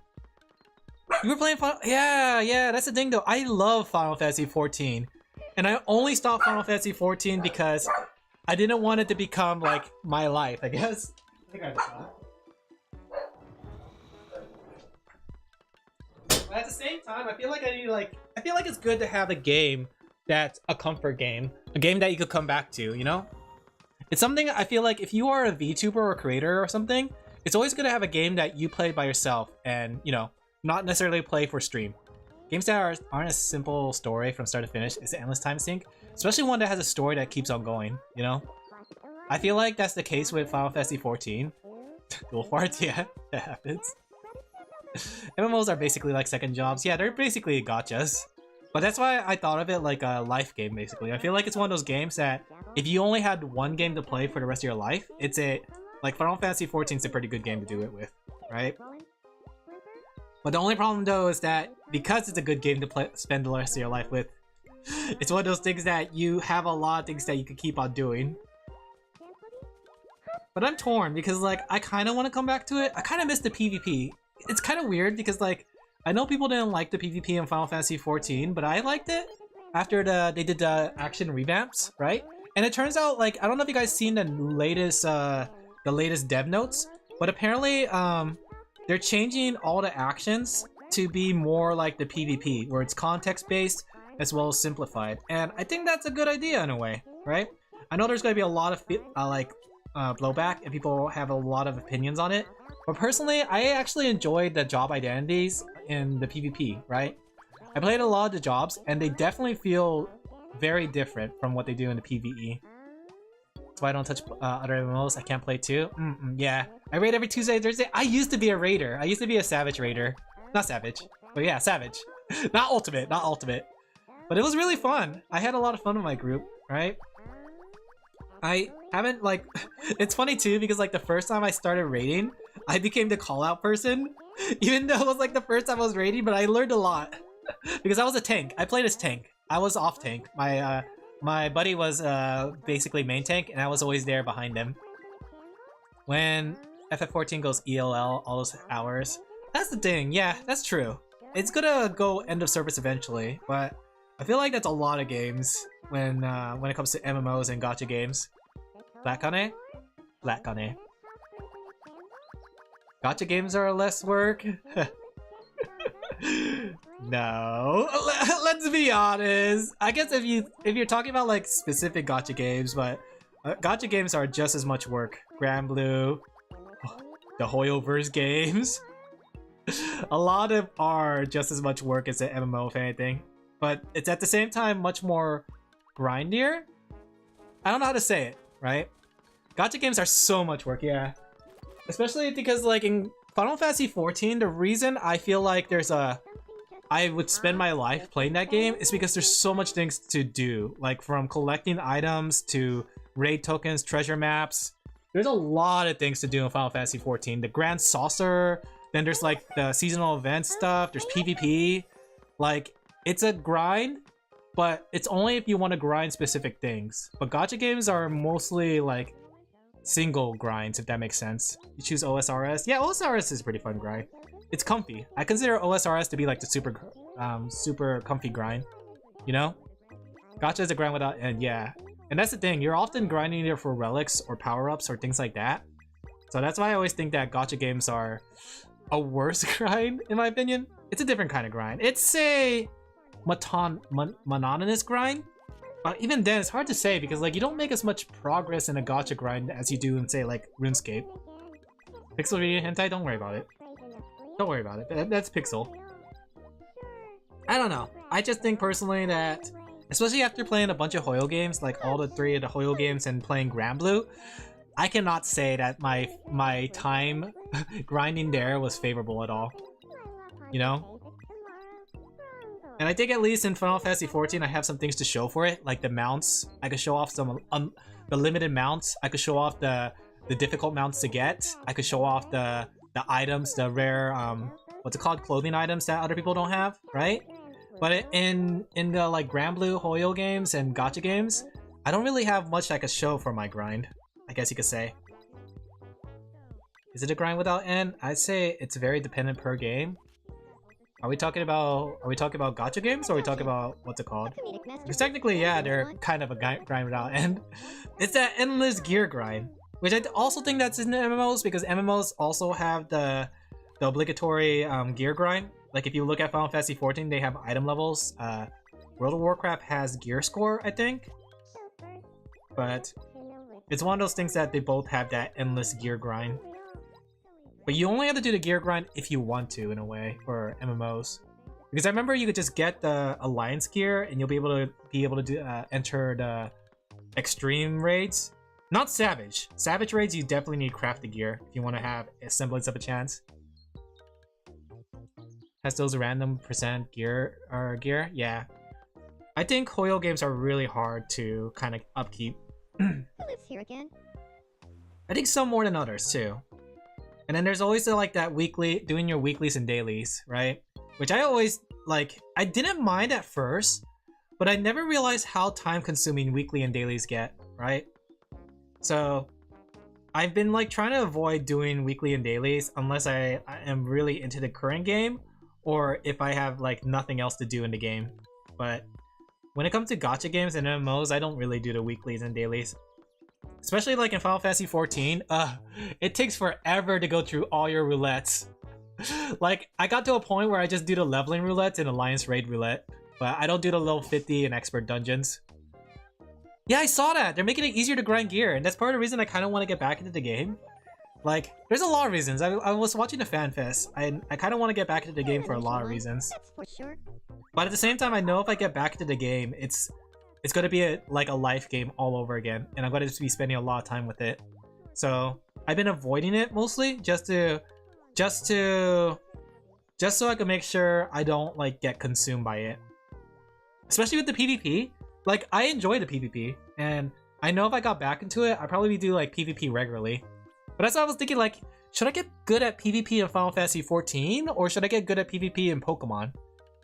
You were playing Final... Yeah, that's the thing though. I love Final Fantasy 14. And I only stopped Final Fantasy 14 because I didn't want it to become like my life, I guess. I think I just saw it. But at the same time, I feel like I feel like it's good to have a game that's a comfort game. A game that you could come back to, you know? It's something I feel like if you are a VTuber or creator or something, it's always good to have a game that you play by yourself and, you know, not necessarily play for stream. Games that aren't a simple story from start to finish is an endless time sink, especially one that has a story that keeps on going, you know? I feel like that's the case with Final Fantasy 14. Dual farts, yeah, that happens. MMOs are basically like second jobs. Yeah, they're basically gachas. But that's why I thought of it like a life game, basically. I feel like it's one of those games that if you only had one game to play for the rest of your life, it's a... Like, Final Fantasy 14 is a pretty good game to do it with, right? But the only problem, though, is that because it's a good game to spend the rest of your life with, it's one of those things that you have a lot of things that you can keep on doing. But I'm torn because like I kind of want to come back to it. I kind of miss the PvP. It's kind of weird because like I know people didn't like the PvP in Final Fantasy 14, but I liked it after they did the action revamps, right? And it turns out like I don't know if you guys seen the latest dev notes, but apparently they're changing all the actions to be more like the PvP, where it's context based as well as simplified. And I think that's a good idea in a way, right? I know there's going to be a lot of blowback and people have a lot of opinions on it, but personally I actually enjoyed the job identities in the PvP, right? I played a lot of the jobs and they definitely feel very different from what they do in the PvE. That's why I don't touch other MMOs. I can't play too. Yeah, I raid every Tuesday and Thursday. I used to be a raider. I used to be a savage raider. Not savage, but yeah, savage. Not ultimate, not ultimate. But it was really fun. I had a lot of fun with my group, right? I haven't like... It's funny too because like the first time I started raiding, I became the call out person. Even though it was like the first time I was raiding, but I learned a lot. Because I was a tank. I played as tank. I was off tank. My buddy was basically main tank, and I was always there behind him. When FF14 goes ELL all those hours, that's the thing. Yeah, that's true. It's gonna go end of service eventually, but I feel like that's a lot of games when it comes to MMOs and gacha games. Black Kane? Black Kane. Gacha games are less work. No, let's be honest. I guess if you're talking about like specific gacha games, but gacha games are just as much work. Grand Blue, the Hoyoverse games, a lot of are just as much work as an MMO if anything, but it's at the same time much more grindier. I don't know how to say it, right? Gacha games are so much work, yeah. Especially because like in Final Fantasy 14, the reason I feel like I would spend my life playing that game is because there's so much things to do, like from collecting items to raid tokens, treasure maps. There's a lot of things to do in Final Fantasy 14. The Grand Saucer, then there's like the seasonal event stuff, there's PvP. Like, it's a grind, but it's only if you want to grind specific things. But gacha games are mostly like single grinds, if that makes sense. You choose OSRS. Yeah, OSRS is a pretty fun grind. It's comfy. I consider OSRS to be like the super comfy grind, you know? Gacha is a grind without end, yeah. And that's the thing, you're often grinding either for relics or power-ups or things like that. So that's why I always think that gacha games are a worse grind, in my opinion. It's a different kind of grind. It's a monotonous grind. Even then, it's hard to say because like you don't make as much progress in a gacha grind as you do in say like RuneScape. Pixel video hentai, don't worry about it. Don't worry about it. That's Pixel. I don't know. I just think personally that, especially after playing a bunch of Hoyo games, like all the 3 of the Hoyo games and playing Grand Blue, I cannot say that my time grinding there was favorable at all. You know? And I think at least in Final Fantasy 14, I have some things to show for it, like the mounts. I could show off some the limited mounts. I could show off the difficult mounts to get. I could show off the items, the rare what's it called, clothing items that other people don't have, right? But in the like Grand Blue Hoyo games and gacha games, I don't really have much I could show for my grind, I guess you could say. Is it a grind without end? I'd say it's very dependent per game. Are we talking about gacha games, or are we talking about what's it called? Because technically, yeah, they're kind of a grind without end. It's that endless gear grind, which I also think that's in the MMOs, because MMOs also have the obligatory gear grind. Like if you look at Final Fantasy 14, they have item levels. World of Warcraft has gear score, I think. But it's one of those things that they both have that endless gear grind. But you only have to do the gear grind if you want to, in a way, for MMOs. Because I remember you could just get the Alliance gear, and you'll be able to do, enter the extreme raids. Not Savage. Savage raids, you definitely need crafted gear if you want to have a semblance of a chance. Has those random % gear, yeah. I think Hoyo games are really hard to kind of upkeep. Who lives here again? I think some more than others too. And then there's always like that weekly, doing your weeklies and dailies, right? Which I always like. I didn't mind at first, but I never realized how time consuming weekly and dailies get, right? So I've been like trying to avoid doing weekly and dailies unless I am really into the current game or if I have like nothing else to do in the game. But when it comes to gacha games and MMOs, I don't really do the weeklies and dailies. Especially like in Final Fantasy 14, it takes forever to go through all your roulettes. Like, I got to a point where I just do the leveling roulettes and Alliance Raid roulette, but I don't do the level 50 and expert dungeons. Yeah, I saw that! They're making it easier to grind gear, and that's part of the reason I kind of want to get back into the game. Like, there's a lot of reasons. I was watching the fan fest. I kind of want to get back into the game for a lot of reasons. That's for sure. But at the same time, I know if I get back into the game, it's going to be like a life game all over again, and I'm going to be spending a lot of time with it. So I've been avoiding it mostly just so I can make sure I don't like get consumed by it. Especially with the PvP. Like, I enjoy the PvP, and I know if I got back into it, I'd probably do like PvP regularly. But that's why I was thinking, like, should I get good at PvP in Final Fantasy 14, or should I get good at PvP in Pokemon?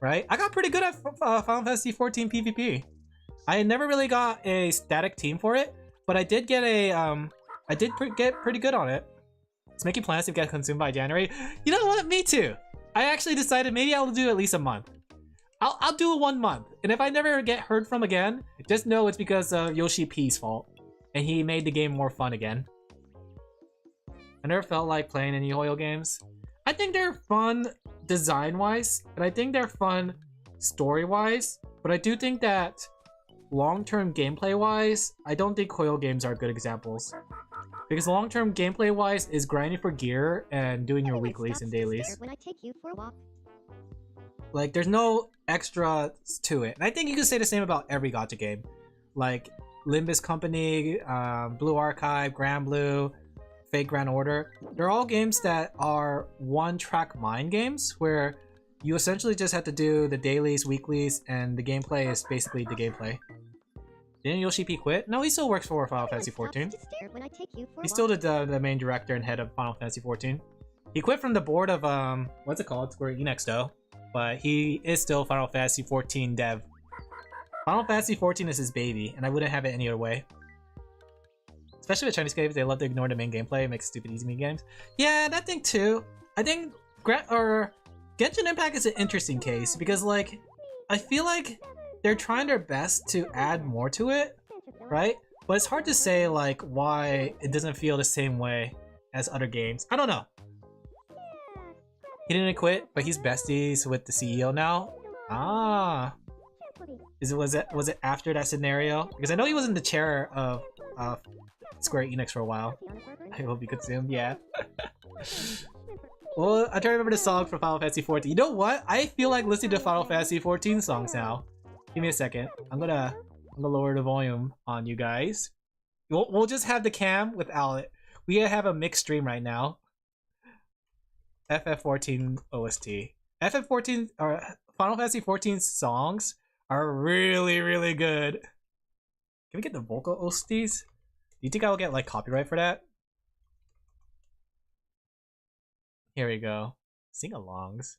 Right? I got pretty good at Final Fantasy 14 PvP. I never really got a static team for it, but I did get a get pretty good on it. It's making plans to get consumed by January. You know what? Me too. I actually decided maybe I'll do at least a month. I'll do 1 month, and if I never get heard from again, just know it's because of Yoshi P's fault, and he made the game more fun again. I never felt like playing any Hoyo games. I think they're fun design-wise, and I think they're fun story-wise, but I do think that long-term gameplay-wise, I don't think Hoyo games are good examples. Because long-term gameplay-wise is grinding for gear and doing your weeklies and dailies. When I take you for a walk. Like, there's no extra to it. And I think you can say the same about every gacha game. Like, Limbus Company, Blue Archive, Grand Blue, Fate Grand Order. They're all games that are one-track mind games where you essentially just have to do the dailies, weeklies, and the gameplay is basically the gameplay. Didn't Yoshi P quit? No, he still works for Final Fantasy 14. He's still the main director and head of Final Fantasy 14. He quit from the board of, what's it called? Square Enix though. But he is still Final Fantasy 14 dev. Final Fantasy 14 is his baby, and I wouldn't have it any other way. Especially with Chinese games, they love to ignore the main gameplay and make stupid easy mini games. Yeah, that thing too. I think Genshin Impact is an interesting case because, like, I feel like they're trying their best to add more to it, right? But it's hard to say like why it doesn't feel the same way as other games. I don't know. He didn't quit, but he's besties with the CEO now. Ah, was it after that scenario? Because I know he was in the chair of Square Enix for a while. I hope he consumed. Yeah. Well, I try to remember the song from Final Fantasy 14. You know what? I feel like listening to Final Fantasy 14 songs now. Give me a second. I'm gonna lower the volume on you guys. We'll just have the cam without it. We have a mixed stream right now. FF14 OST. FF14 or Final Fantasy 14 songs are really, really good. Can we get the vocal OSTs? Do you think I'll get like copyright for that? Here we go. Sing-alongs.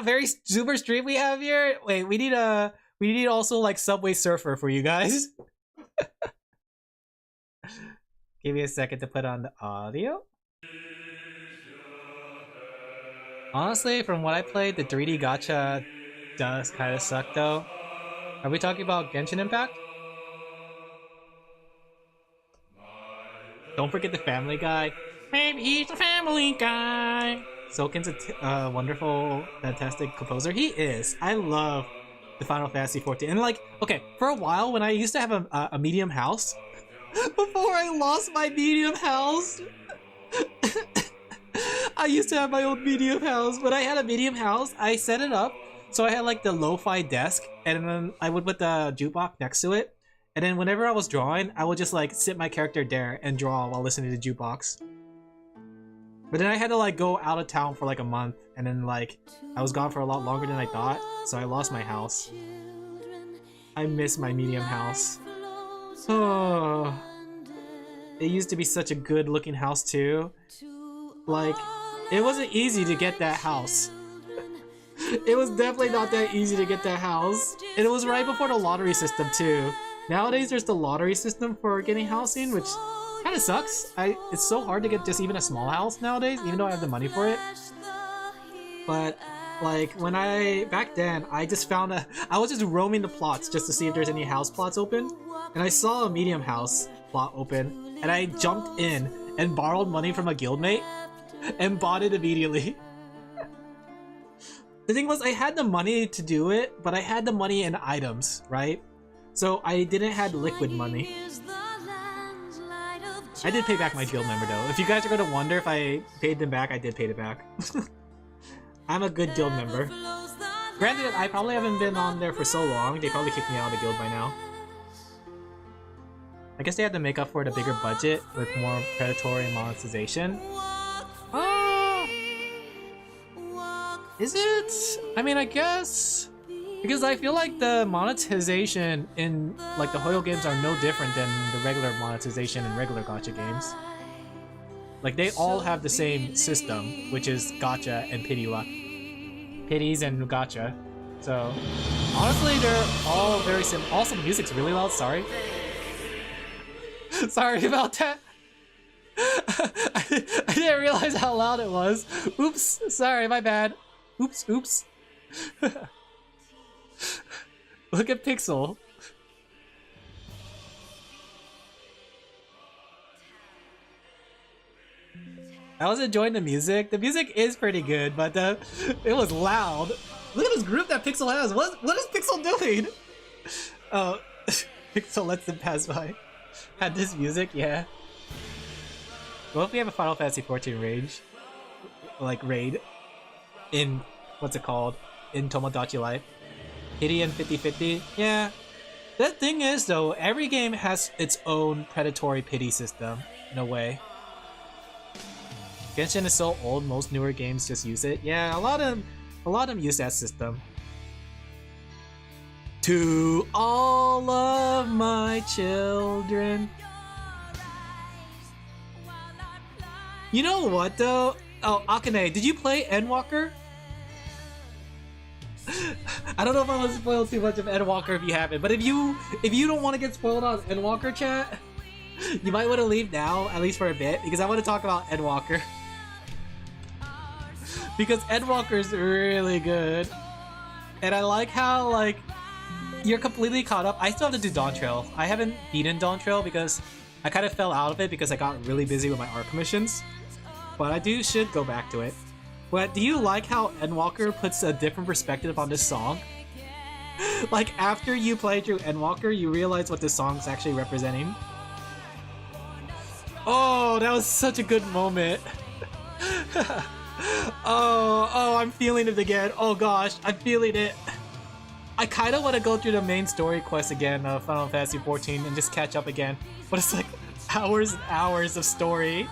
Very super stream we have here. Wait, we need also like Subway Surfer for you guys. Give me a second to put on the audio. Honestly, from what I played, the 3D gacha does kind of suck though. Are we talking about Genshin Impact? Don't forget the Family Guy. Maybe he's a family guy. Soken's a wonderful, fantastic composer. He is. I love the Final Fantasy 14. And like, okay, for a while when I used to have a medium house, before I lost my medium house, I used to have my old medium house. When I had a medium house, I set it up so I had like the lo-fi desk, and then I would put the jukebox next to it. And then whenever I was drawing, I would just like sit my character there and draw while listening to the jukebox. But then I had to like go out of town for like a month, and then like I was gone for a lot longer than I thought, so I lost my house. I miss my medium house. Oh, it used to be such a good looking house too. Like, it wasn't easy to get that house. It was definitely not that easy to get that house. And it was right before the lottery system too. Nowadays there's the lottery system for getting housing, which kind of sucks. It's so hard to get just even a small house nowadays, even though I have the money for it. But like when back then, I just found I was just roaming the plots just to see if there's any house plots open. And I saw a medium house plot open, and I jumped in and borrowed money from a guildmate and bought it immediately. The thing was, I had the money to do it, but I had the money in items, right? So I didn't have liquid money. I did pay back my guild member though. If you guys are gonna wonder if I paid them back, I did pay it back. I'm a good guild member. Granted, I probably haven't been on there for so long, they probably kicked me out of the guild by now. I guess they had to make up for the bigger budget with more predatory monetization. Is it? I mean, I guess, because I feel like the monetization in like the Hoyo games are no different than the regular monetization in regular gacha games. Like they all have the same system, which is gacha and pities and gacha. So honestly, they're all very similar. Also, the music's really loud. Sorry. Sorry about that. I didn't realize how loud it was. Oops. Sorry, my bad. Oops, oops. Look at Pixel. I was enjoying the music. The music is pretty good, but it was loud. Look at this group that Pixel has. What is Pixel doing? Oh, Pixel lets them pass by. Had this music, yeah. What if we have a Final Fantasy XIV raid in, what's it called? In Tomodachi Life. Pity and 50-50? Yeah. The thing is though, every game has its own predatory pity system, in a way. Genshin is so old, most newer games just use it. Yeah, a lot of them use that system. To all of my children. You know what though? Oh, Akane, did you play Endwalker? I don't know if I want to spoil too much of Endwalker if you haven't, but if you don't want to get spoiled on Endwalker chat, you might want to leave now, at least for a bit, because I want to talk about Endwalker. Because Endwalker's really good. And I like how, like, you're completely caught up. I still have to do Dawn Trail. I haven't beaten Dawn Trail because I kind of fell out of it because I got really busy with my art commissions. But I should go back to it. But do you like how Endwalker puts a different perspective on this song? Like, after you play through Endwalker, you realize what this song's actually representing. Oh, that was such a good moment. Oh, I'm feeling it again. Oh gosh, I'm feeling it. I kind of want to go through the main story quest again of Final Fantasy XIV and just catch up again. But it's like hours and hours of story.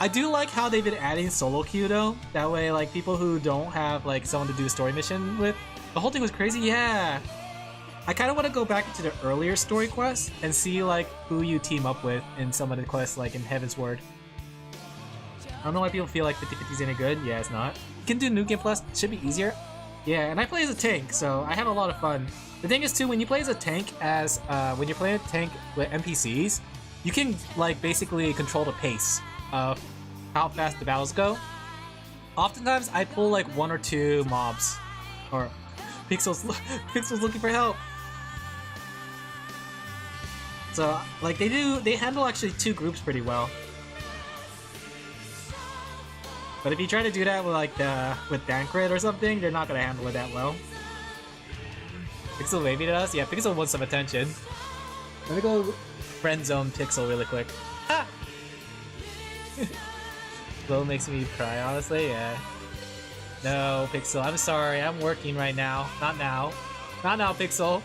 I do like how they've been adding solo queue though. That way, like, people who don't have like someone to do a story mission with. The whole thing was crazy, yeah. I kind of want to go back into the earlier story quests and see like who you team up with in some of the quests, like in Heaven's Word. I don't know why people feel like 50-50 is any good. Yeah, it's not. You can do New Game Plus. It should be easier. Yeah, and I play as a tank, so I have a lot of fun. The thing is too, when you play as a tank, when you're playing a tank with NPCs, you can like basically control the pace of how fast the battles go. Oftentimes, I pull like 1 or 2 mobs, or Pixel's looking for help. So like they handle actually 2 groups pretty well. But if you try to do that with like with Dankrit or something, they're not gonna handle it that well. Pixel waving at us? Yeah, Pixel wants some attention. Let me go friend zone Pixel really quick. Ah! Glow makes me cry, honestly, yeah. No, Pixel, I'm sorry, I'm working right now. Not now. Not now, Pixel.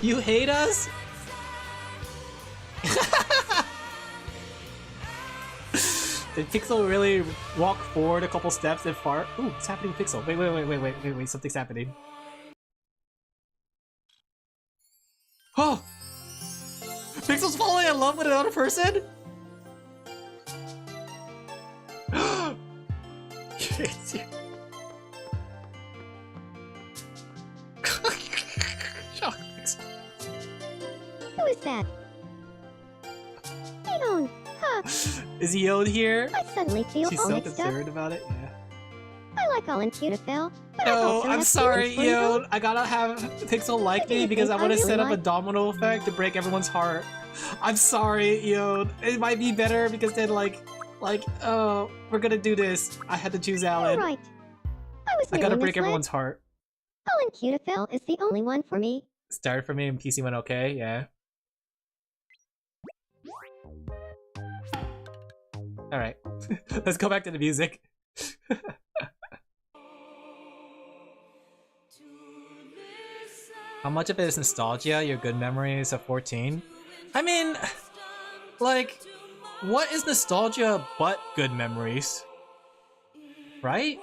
You hate us? Did Pixel really walk forward a couple steps and fart? Ooh, what's happening with Pixel? Wait, something's happening. Oh! Pixel's falling in love with another person? bad. Eon, huh? Is Yod here? I suddenly feel She's all so mixed up. concerned about it. Yeah. I like Alin Laphel, but I No, also I'm have sorry, feelings for Yod. I gotta have Pixel like me because I want to set up a domino effect to break everyone's heart. I'm sorry, Yod. It might be better because then oh, we're gonna do this. I had to choose Alin. You're right. I gotta break misled. everyone's heart. Alin Laphel is the only one for me. Started for me and PC went okay, yeah. Alright. Let's go back to the music. How much of it is nostalgia, your good memories of 14? I mean, like, what is nostalgia but good memories? Right?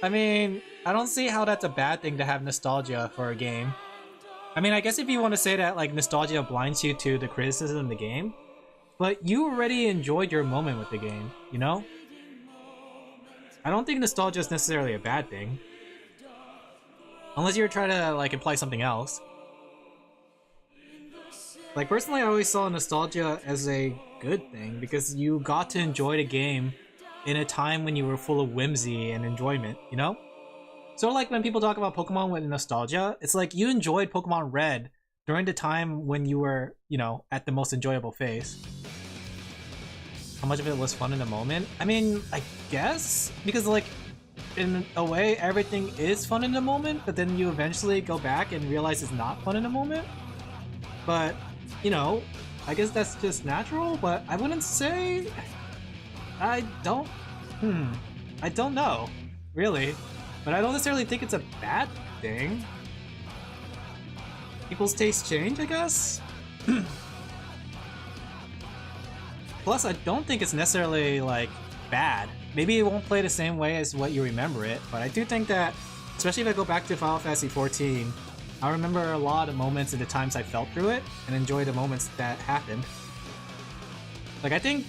I mean, I don't see how that's a bad thing to have nostalgia for a game. I mean, I guess if you want to say that like nostalgia blinds you to the criticism of the game, but you already enjoyed your moment with the game, you know? I don't think nostalgia is necessarily a bad thing. Unless you're trying to like imply something else. Like personally, I always saw nostalgia as a good thing because you got to enjoy the game in a time when you were full of whimsy and enjoyment, you know? So like when people talk about Pokemon with nostalgia, it's like you enjoyed Pokemon Red during the time when you were, you know, at the most enjoyable phase. How much of it was fun in the moment? I mean, I guess, because like, in a way, everything is fun in the moment, but then you eventually go back and realize it's not fun in the moment. But, you know, I guess that's just natural, but I wouldn't say... I don't know, really. But I don't necessarily think it's a bad thing. People's tastes change, I guess? Plus, I don't think it's necessarily, like, bad. Maybe it won't play the same way as what you remember it, but I do think that, especially if I go back to Final Fantasy XIV, I remember a lot of moments and the times I felt through it, and enjoy the moments that happened. Like, I think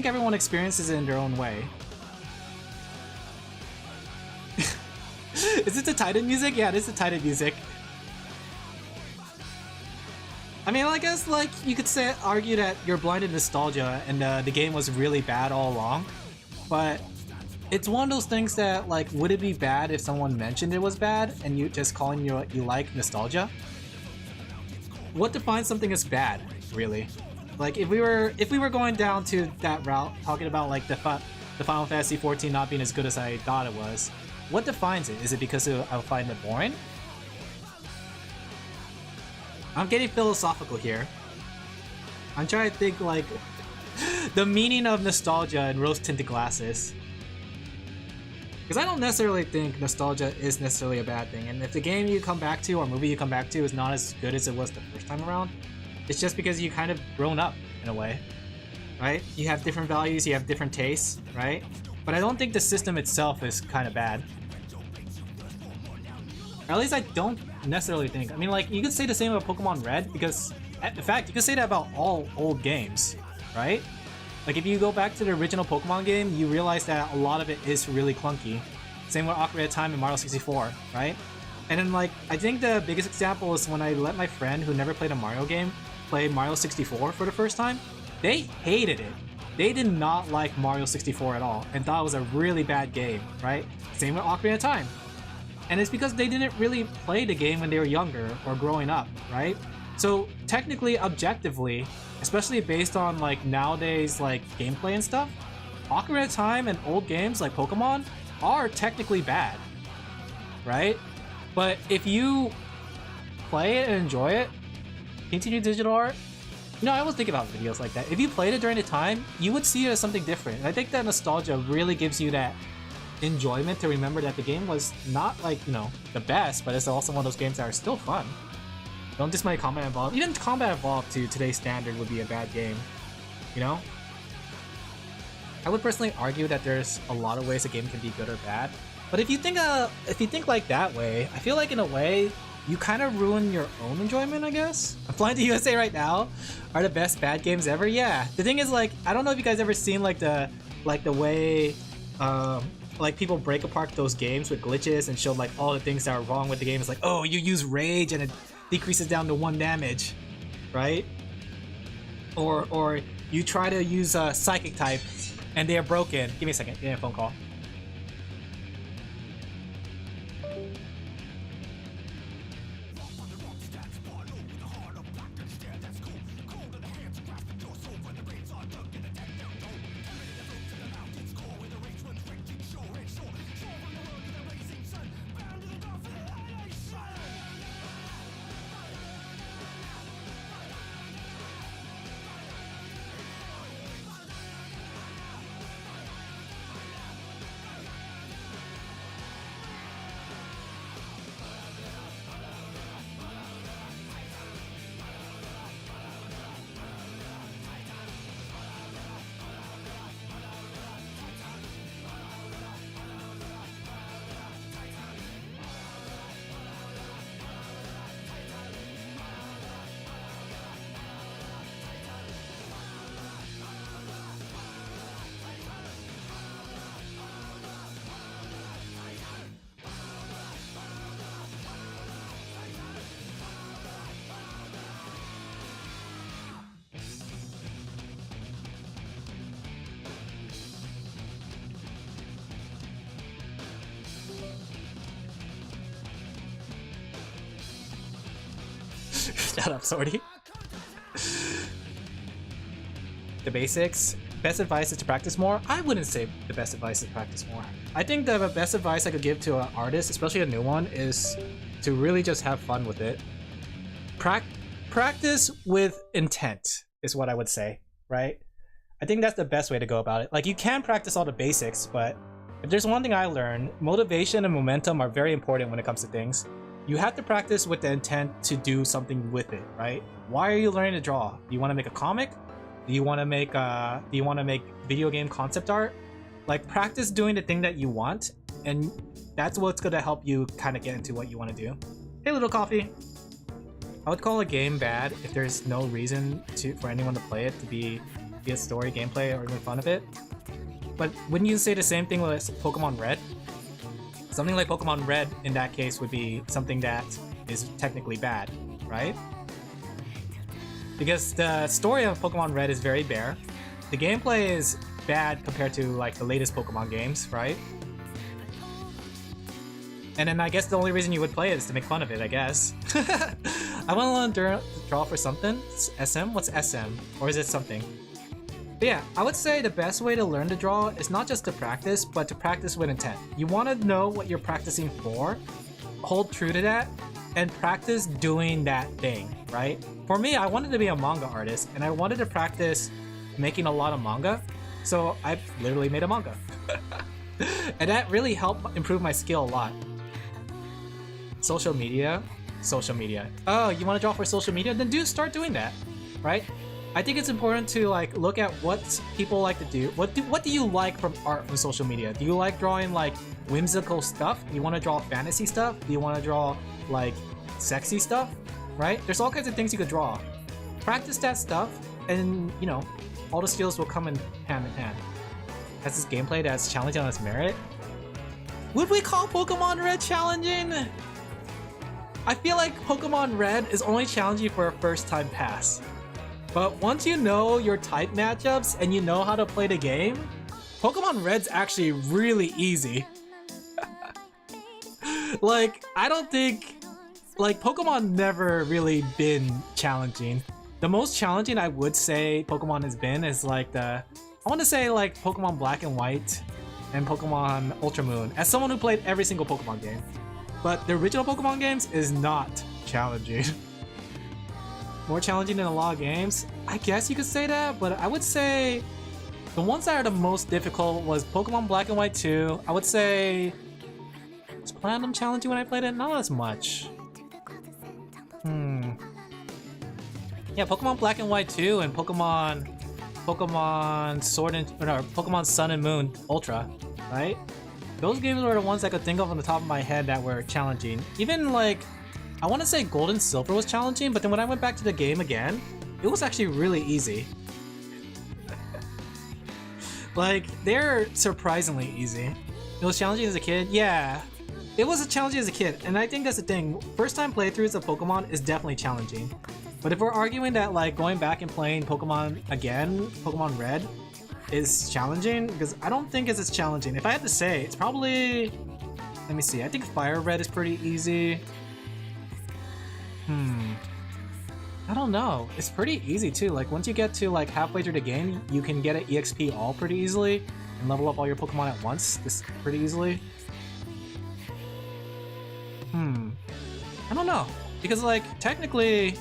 everyone experiences it in their own way. Is this the Titan music? Yeah, this is the Titan music. I mean, I guess, like, you could argue that you're blinded nostalgia and the game was really bad all along. But it's one of those things that, like, would it be bad if someone mentioned it was bad and you just calling you like nostalgia? What defines something as bad, really? Like, if we were going down to that route, talking about like the Final Fantasy XIV not being as good as I thought it was, what defines it? Is it because I find it boring? I'm getting philosophical here. I'm trying to think like the meaning of nostalgia in rose-tinted glasses. Because I don't necessarily think nostalgia is necessarily a bad thing, and if the game you come back to or movie you come back to is not as good as it was the first time around, it's just because you kind of grown up in a way, right? You have different values, you have different tastes, right? But I don't think the system itself is kind of bad. Or at least I don't necessarily think. I mean, like, you could say the same about Pokemon Red, because, in fact, you could say that about all old games, right? Like, if you go back to the original Pokemon game, you realize that a lot of it is really clunky. Same with Ocarina of Time and Mario 64, right? And then, like, I think the biggest example is when I let my friend who never played a Mario game play Mario 64 for the first time. They hated it. They did not like Mario 64 at all and thought it was a really bad game, right? Same with Ocarina of Time. And it's because they didn't really play the game when they were younger or growing up, right? So technically, objectively, especially based on like nowadays like gameplay and stuff, Ocarina of Time and old games like Pokemon are technically bad, right? But if you play it and enjoy it, continue digital art, you know, I always think about videos like that. If you played it during the time, you would see it as something different. And I think that nostalgia really gives you that enjoyment to remember that the game was not like, you know, the best, but it's also one of those games that are still fun. Don't dismiss Combat Evolved. Even Combat Evolved to today's standard would be a bad game, you know? I would personally argue that there's a lot of ways a game can be good or bad. But if you think like that way, I feel like in a way, you kind of ruin your own enjoyment, I guess. Flying to USA right now are the best bad games ever. Yeah. The thing is, like, I don't know if you guys ever seen like the way like people break apart those games with glitches and show like all the things that are wrong with the game. It's like, oh, you use rage and it decreases down to 1 damage, right? Or you try to use a psychic type and they are broken. Give me a second, give me a phone call. Shut up, Sorty. The basics. Best advice is to practice more. I wouldn't say the best advice is to practice more. I think the best advice I could give to an artist, especially a new one, is to really just have fun with it. Practice with intent is what I would say, right? I think that's the best way to go about it. Like, you can practice all the basics, but if there's one thing I learned, motivation and momentum are very important when it comes to things. You have to practice with the intent to do something with it, right? Why are you learning to draw? Do you want to make a comic? Do you want to make video game concept art? Like, practice doing the thing that you want, and that's what's gonna help you kind of get into what you want to do. Hey, little coffee. I would call a game bad if there's no reason for anyone to play it to be a story, gameplay, or even fun of it. But wouldn't you say the same thing with Pokemon Red? Something like Pokemon Red in that case would be something that is technically bad, right? Because the story of Pokemon Red is very bare. The gameplay is bad compared to like the latest Pokemon games, right? And then I guess the only reason you would play it is to make fun of it, I guess. I want to learn to draw for something. It's SM? What's SM? Or is it something? But yeah, I would say the best way to learn to draw is not just to practice, but to practice with intent. You want to know what you're practicing for, hold true to that, and practice doing that thing, right? For me, I wanted to be a manga artist, and I wanted to practice making a lot of manga, so I literally made a manga. And that really helped improve my skill a lot. Social media. Oh, you want to draw for social media? Then start doing that, right? I think it's important to like look at what people like to do. What do you like from art from social media? Do you like drawing like whimsical stuff? Do you want to draw fantasy stuff? Do you want to draw like sexy stuff? Right? There's all kinds of things you could draw. Practice that stuff, and you know, all the skills will come in hand. That's this gameplay that's challenging on its merit. Would we call Pokemon Red challenging? I feel like Pokemon Red is only challenging for a first time pass. But once you know your type matchups and you know how to play the game, Pokemon Red's actually really easy. Like, I don't think... Like, Pokemon never really been challenging. The most challenging I would say Pokemon has been is like the... I want to say like Pokemon Black and White and Pokemon Ultra Moon, as someone who played every single Pokemon game. But the original Pokemon games is not challenging. More challenging than a lot of games? I guess you could say that, but I would say the ones that are the most difficult was Pokemon Black and White 2. I would say... Was Platinum challenging when I played it? Not as much. Yeah, Pokemon Black and White 2 and Pokemon Sword and... Or no, Pokemon Sun and Moon Ultra, right? Those games were the ones I could think of on the top of my head that were challenging. Even like... I want to say Gold and Silver was challenging, but then when I went back to the game again, it was actually really easy. Like, they're surprisingly easy. It was challenging as a kid? Yeah. It was challenging as a kid, and I think that's the thing. First time playthroughs of Pokemon is definitely challenging. But if we're arguing that like going back and playing Pokemon again, Pokemon Red, is challenging, because I don't think it's as challenging. If I had to say, it's probably... Let me see, I think Fire Red is pretty easy. I don't know. It's pretty easy too. Like once you get to like halfway through the game, you can get an EXP all pretty easily and level up all your Pokemon at once. This pretty easily. I don't know. Because like technically,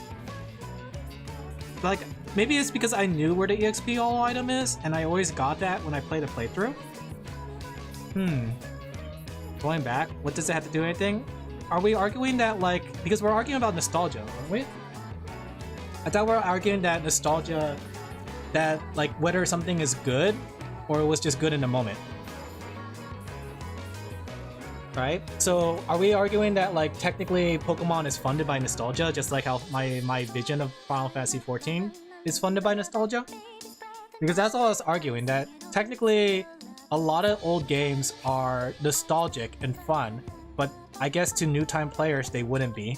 like maybe it's because I knew where the EXP all item is and I always got that when I played a playthrough. Going back, what does it have to do with anything? Are we arguing that like, because we're arguing about nostalgia, aren't we? I thought we were arguing that nostalgia, that like whether something is good or it was just good in the moment. Right? So are we arguing that like technically Pokemon is funded by nostalgia, just like how my vision of Final Fantasy XIV is funded by nostalgia? Because that's all I was arguing, that technically a lot of old games are nostalgic and fun, but I guess to new time players they wouldn't be.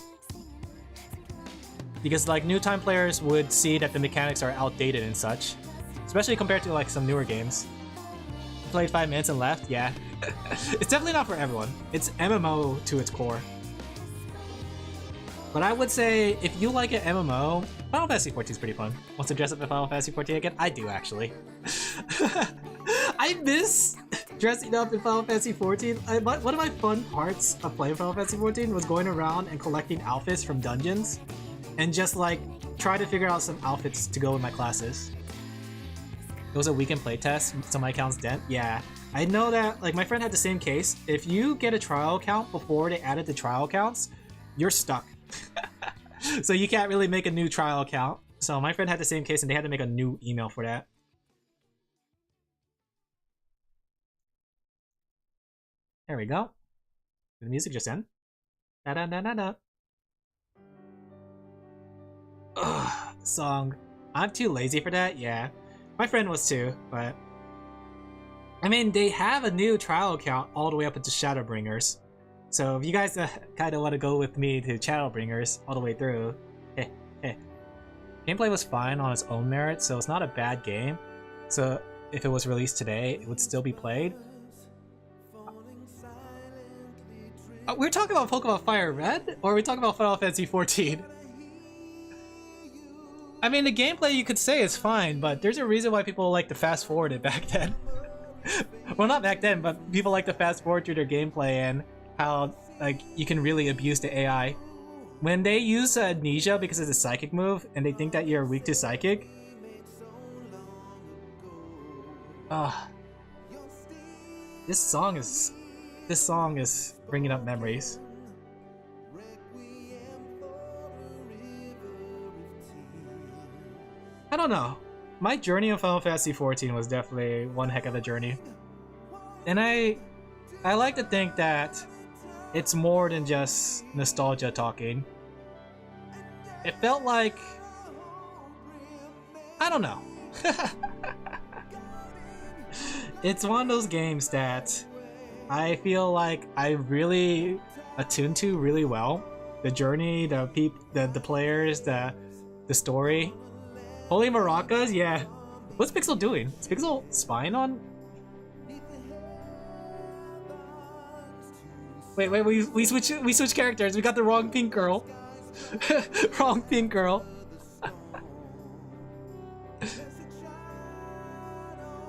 Because like new time players would see that the mechanics are outdated and such, especially compared to like some newer games. Played 5 minutes and left, yeah. It's definitely not for everyone. It's MMO to its core. But I would say if you like an MMO, Final Fantasy XIV is pretty fun. Want to dress up in Final Fantasy XIV again? I do actually. I miss dressing up in Final Fantasy XIV. One of my fun parts of playing Final Fantasy XIV was going around and collecting outfits from dungeons and just like try to figure out some outfits to go with my classes. It was a weekend playtest, so my account's dead. Yeah, I know that like my friend had the same case. If you get a trial account before they added the trial accounts, you're stuck. So you can't really make a new trial account. So my friend had the same case and they had to make a new email for that. There we go. The music just end. Da da da da da. Ugh, song. I'm too lazy for that, yeah. My friend was too, but... I mean, they have a new trial account all the way up into Shadowbringers. So if you guys kind of want to go with me to Shadowbringers all the way through, Gameplay was fine on its own merit, so it's not a bad game. So if it was released today, it would still be played. We're talking about Pokemon Fire Red? Or are we talking about Final Fantasy XIV? I mean, the gameplay you could say is fine, but there's a reason why people like to fast forward it back then. Well, not back then, but people like to fast forward through their gameplay and how like you can really abuse the AI. When they use Amnesia because it's a psychic move and they think that you're weak to psychic, this song is bringing up memories. I don't know. My journey in Final Fantasy XIV was definitely one heck of a journey. And I like to think that it's more than just nostalgia talking. It felt like... I don't know. It's one of those games that I feel like I really attuned to really well. The journey, the players, the story. Holy maracas, yeah. What's Pixel doing? Is Pixel spying on? Wait, we switch characters. We got the wrong pink girl. Wrong pink girl.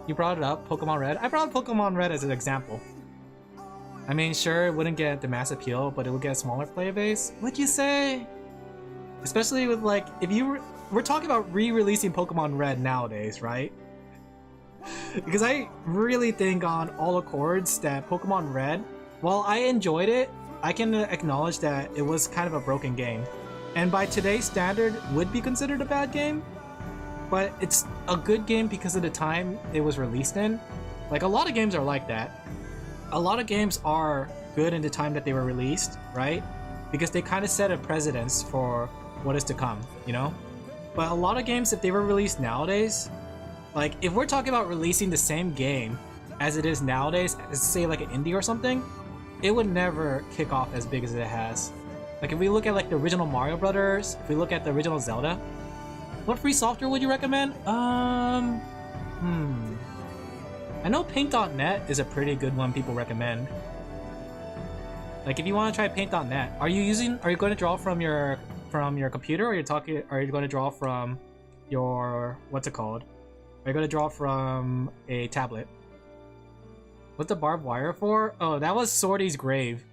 You brought it up, Pokemon Red. I brought Pokemon Red as an example. I mean, sure, it wouldn't get the mass appeal, but it would get a smaller player base. What'd you say? Especially with like, if you were... We're talking about re-releasing Pokemon Red nowadays, right? Because I really think on all accords that Pokemon Red, while I enjoyed it, I can acknowledge that it was kind of a broken game. And by today's standard, would be considered a bad game. But it's a good game because of the time it was released in. Like, a lot of games are like that. A lot of games are good in the time that they were released, right? Because they kind of set a precedence for what is to come, you know? But a lot of games, if they were released nowadays, like, if we're talking about releasing the same game as it is nowadays, as say like an indie or something, it would never kick off as big as it has. Like if we look at like the original Mario Brothers, if we look at the original Zelda, what free software would you recommend? I know Paint.net is a pretty good one people recommend. Like if you want to try Paint.net, are you going to draw from your computer, or are you going to draw from your, what's it called? Are you going to draw from a tablet? What's the barbed wire for? Oh, that was Swordy's grave.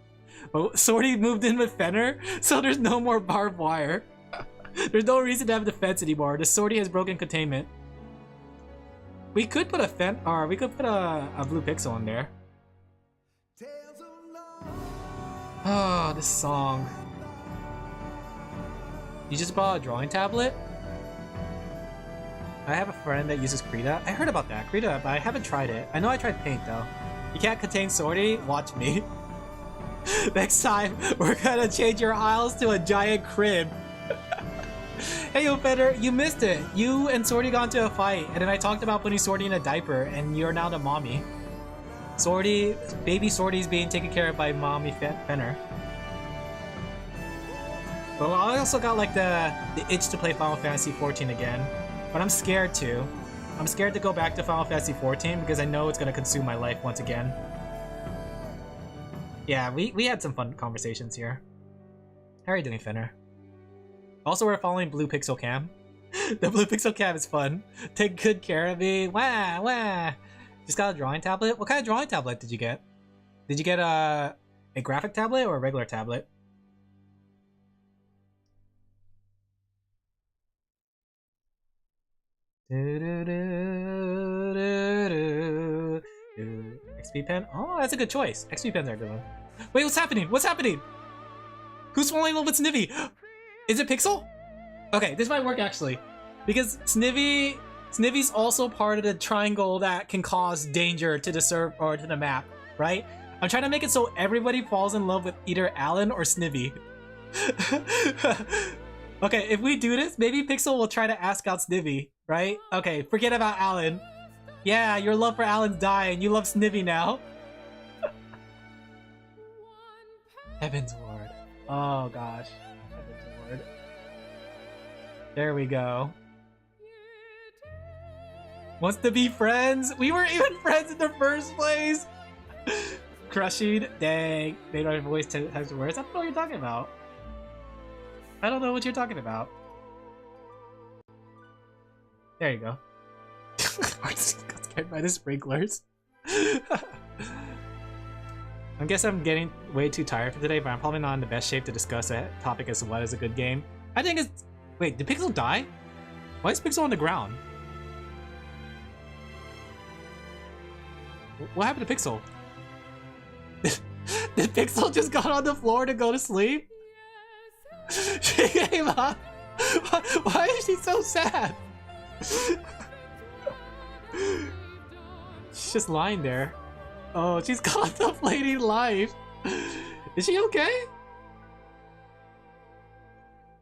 But Swordy moved in with Fenner, so there's no more barbed wire. There's no reason to have defense anymore. The Swordy has broken containment. We could put a blue pixel in there. Oh, this song. You just bought a drawing tablet? I have a friend that uses Krita. I heard about that, Krita, but I haven't tried it. I know I tried Paint though. You can't contain Swordy? Watch me. Next time, we're gonna change your aisles to a giant crib. Hey, yo, Feder, you missed it. You and Swordy got into a fight, and then I talked about putting Swordy in a diaper, and you're now the mommy. Baby Swordy's being taken care of by mommy Fenner. But I also got like the itch to play Final Fantasy 14 again, but I'm scared to. I'm scared to go back to Final Fantasy 14 because I know it's gonna consume my life once again. Yeah, we had some fun conversations here. How are you doing, Fenner? Also, we're following Blue Pixel Cam. The Blue Pixel Cam is fun. Take good care of me. Wah, wah. Just got a drawing tablet? What kind of drawing tablet did you get? Did you get a graphic tablet or a regular tablet? XP pen? Oh, that's a good choice. XP pens are a good one. Wait, what's happening? What's happening? Who's falling in love with Snivy? Is it Pixel? Okay, this might work actually. Because Snivy's also part of the triangle that can cause danger to the server or to the map, right? I'm trying to make it so everybody falls in love with either Alin or Snivy. Okay, if we do this, maybe Pixel will try to ask out Snivy, right? Okay, forget about Alin. Yeah, your love for Alin's dying. You love Snivy now. Heaven's Ward. Oh gosh. Heaven's Ward. There we go. Wants to be friends? We weren't even friends in the first place! Crushing? Dang. They don't have voice types of words. I don't know what you're talking about. I don't know what you're talking about. There you go. I just got scared by the sprinklers. I guess I'm getting way too tired for today, but I'm probably not in the best shape to discuss a topic as to what is a good game. I think it's... Wait, did Pixel die? Why is Pixel on the ground? What happened to Pixel? Did Pixel just got on the floor to go to sleep? She came up. Why is she so sad? She's just lying there. Oh, she's contemplating life. Is she okay?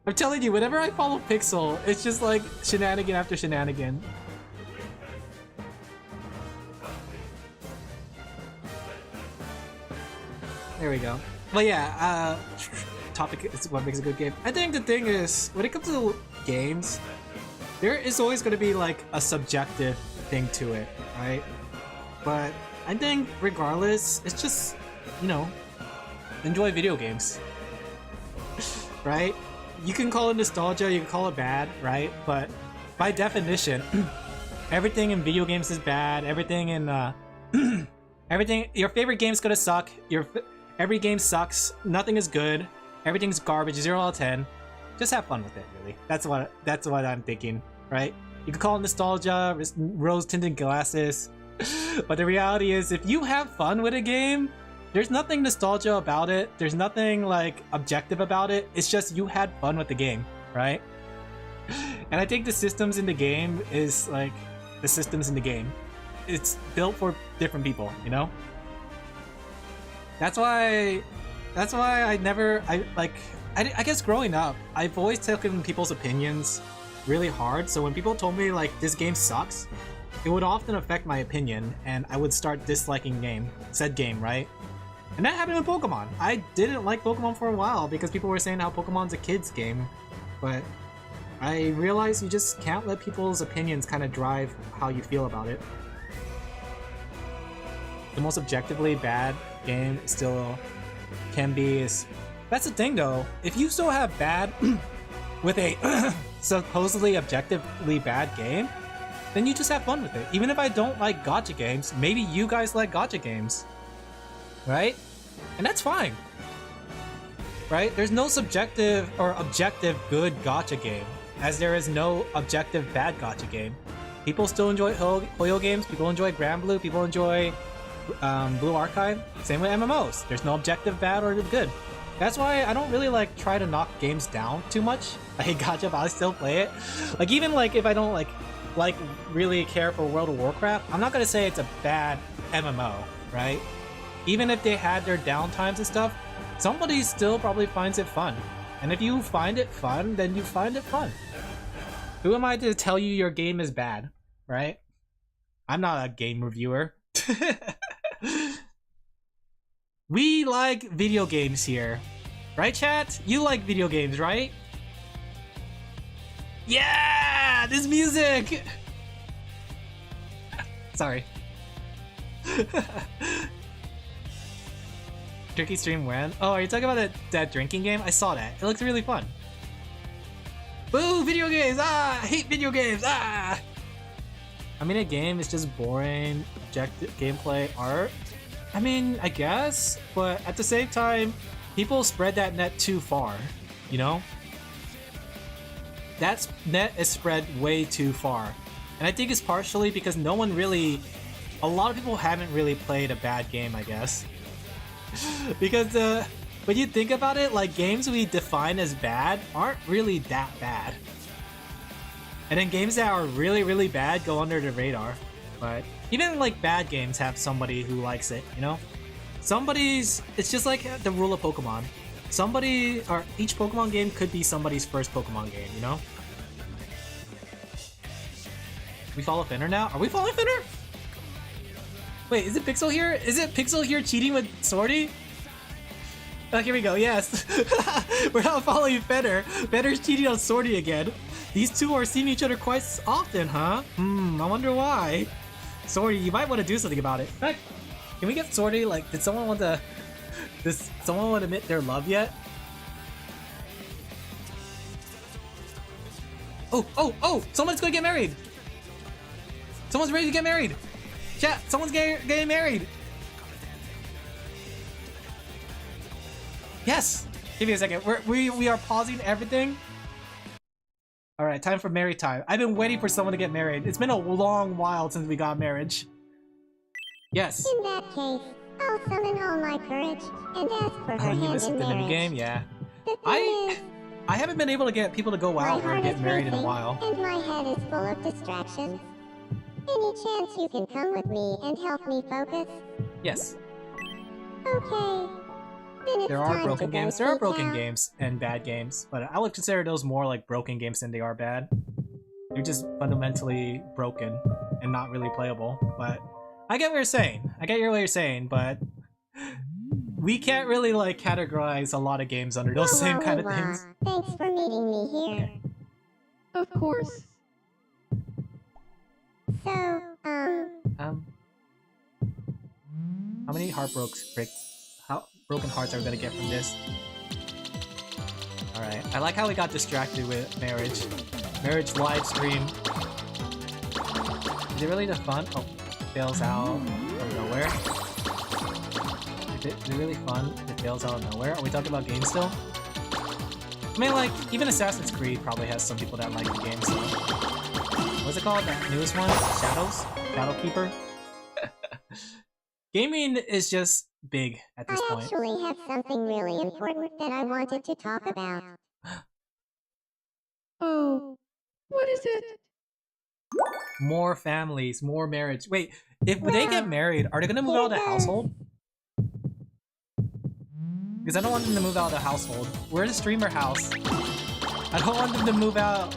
I'm telling you, whenever I follow Pixel, it's just like shenanigan after shenanigan. There we go. But yeah, topic is what makes a good game. I think the thing is, when it comes to games, there is always going to be like a subjective thing to it, right? But I think regardless, it's just, you know, enjoy video games, right? You can call it nostalgia, you can call it bad, right? But by definition, everything in video games is bad. Everything in everything, your favorite game's gonna suck. Every game sucks. Nothing is good. Everything's garbage. 0 out of 10. Just have fun with it, really. That's what I'm thinking, right? You can call it nostalgia, rose-tinted glasses, but the reality is, if you have fun with a game, there's nothing nostalgia about it. There's nothing like objective about it. It's just you had fun with the game, right? And I think the systems in the game is like the systems in the game. It's built for different people, you know? That's why I guess growing up, I've always taken people's opinions really hard. So when people told me like this game sucks, it would often affect my opinion and I would start disliking said game, right? And that happened with Pokemon. I didn't like Pokemon for a while because people were saying how Pokemon's a kid's game, but I realized you just can't let people's opinions kind of drive how you feel about it. The most objectively bad game still can be is... That's the thing though, if you still have bad with a supposedly objectively bad game, then you just have fun with it. Even if I don't like gacha games, maybe you guys like gacha games, right? And that's fine, right? There's no subjective or objective good gacha game, as there is no objective bad gacha game. People still enjoy Hoyo games, people enjoy Grand Blue, people enjoy Blue Archive. Same with MMOs. There's no objective bad or good. That's why I don't really like try to knock games down too much. I hate gacha, but I still play it. Like even like if I don't like really care for World of Warcraft, I'm not gonna say it's a bad MMO, right? Even if they had their downtimes and stuff, somebody still probably finds it fun. And if you find it fun, then you find it fun. Who am I to tell you your game is bad, right? I'm not a game reviewer. We like video games here. Right, chat? You like video games, right? Yeah! This music! Sorry. Tricky stream when? Oh, are you talking about that drinking game? I saw that. It looks really fun. Boo! Video games! Ah! I hate video games! Ah! I mean, a game is just boring, objective gameplay, art. I mean, I guess, but at the same time, people spread that net too far, you know? That net is spread way too far. And I think it's partially because no one really... A lot of people haven't really played a bad game, I guess. Because when you think about it, like games we define as bad aren't really that bad. And then games that are really, really bad go under the radar. But even like bad games have somebody who likes it, you know? It's just like the rule of Pokemon. Each Pokemon game could be somebody's first Pokemon game, you know? We follow Finner now? Are we following Finner? Wait, is it Pixel here? Is it Pixel here cheating with Swordy? Oh, here we go, yes. We're not following Fenner. Fenner's cheating on Swordy again. These two are seeing each other quite often, huh? I wonder why. Swordy, you might want to do something about it. Heck, can we get Swordy? Like, did someone want to... Does someone want to admit their love yet? Oh! Someone's gonna get married! Someone's ready to get married! Chat, someone's getting married! Yes! Give me a second. We are pausing everything. Alright, time for married time. I've been waiting for someone to get married. It's been a long while since we got marriage. Yes. In that case, I'll summon all my courage and ask for her hand you missed in the mini marriage. game, yeah. The thing is, I haven't been able to get people to go my out or heart get is married in a racing, while. and my head is full of distractions. Any chance you can come with me and help me focus? Yes. Okay. Then it's There are time broken to go games. There are seek broken out. games and bad games, but I would consider those more like broken games than they are bad. They're just fundamentally broken and not really playable. But I get what you're saying. But we can't really like categorize a lot of games under those same kind of things. Thanks for meeting me here. Of course. So, How many broken hearts are we gonna get from this? Alright, I like how we got distracted with marriage. Marriage live stream. Is it really the fun? Oh, fails out of nowhere. Is it really fun? It fails out of nowhere. Are we talking about games still? I mean, like, even Assassin's Creed probably has some people that like the game, so... What's it called? That newest one? Shadows? Shadowkeeper? Gaming is just big at this I point. actually have something really important that I wanted to talk about. Oh, what is it? More families, more marriage. Wait, if they get married, are they gonna move out of the household? Because I don't want them to move out of the household. We're the streamer house. I don't want them to move out.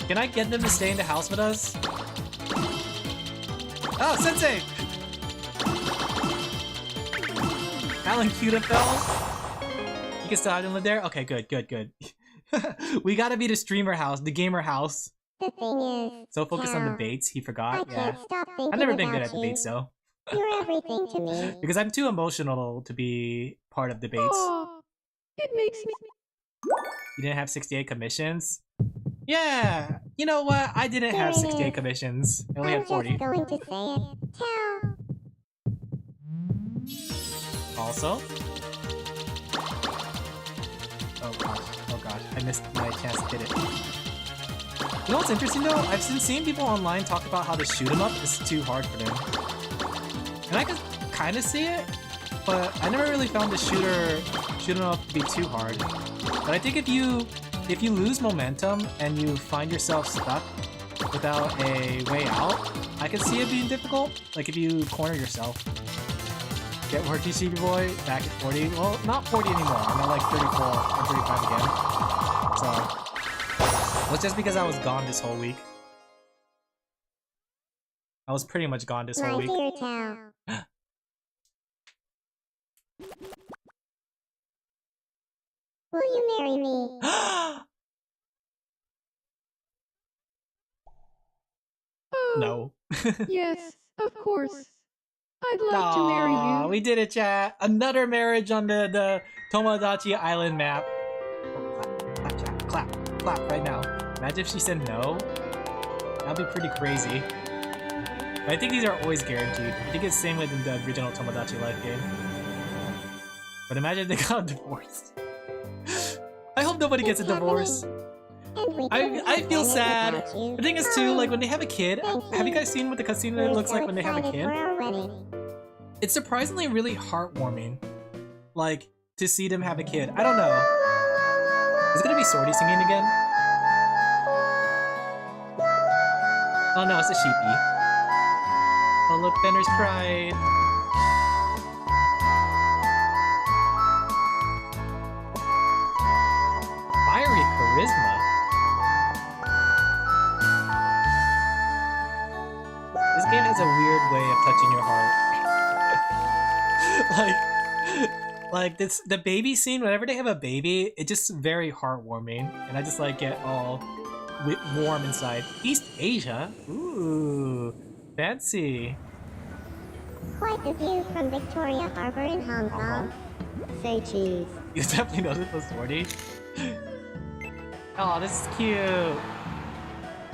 Can I get them to stay in the house with us? Oh, Sensei! Alan Laphel. You can still have him live there? Okay, good, good, good. We gotta be the streamer house, the gamer house. The thing is, So focused on Cal, debates, he I forgot. Yeah. can't stop thinking I've never been good about at debates you. though. You're everything to me. Because I'm too emotional to be part of debates. Oh, it makes me. You didn't have 68 commissions? Yeah! You know what? I didn't Here have it 68 is. commissions. I only I'm had 40. just going to say it. Cal. Also? Oh gosh, I missed my chance to hit it. You know what's interesting though? I've been seeing people online talk about how to shoot 'em up is too hard for them. And I could kind of see it, but I never really found the shoot 'em up to be too hard. But I think if you lose momentum and you find yourself stuck without a way out, I could see it being difficult. Like if you corner yourself. Get more TCB boy back at 40. Well, not 40 anymore. I'm at like 34 or 35 again. So, well, it's just because I was gone this whole week. I was pretty much gone this whole My week. dear Cal. Will you marry me? Oh, No. yes, of course. I'd like to marry Aw, you. we did it, chat. Another marriage on the Tomodachi Island map. Oh, clap, chat. Clap right now. Imagine if she said no. That'd be pretty crazy. But I think these are always guaranteed. I think it's the same with the original Tomodachi Life game. But imagine if they got divorced. I hope nobody gets a divorce. I feel sad. The thing is too, like when they have a kid, have you guys seen what the cutscene looks like when they have a kid? It's surprisingly really heartwarming, like to see them have a kid. I don't know. Is it gonna be Swordy singing again? Oh no, it's a sheepy. Oh look, Bender's pride. Fiery charisma. This game has a weird way of touching your heart. like this, the baby scene, whenever they have a baby, it's just very heartwarming, and I just like get all warm inside. East Asia? Ooh, fancy. Quite the view from Victoria Harbor in Hong Kong. Say cheese. You definitely know this was Swordy. Oh, this is cute.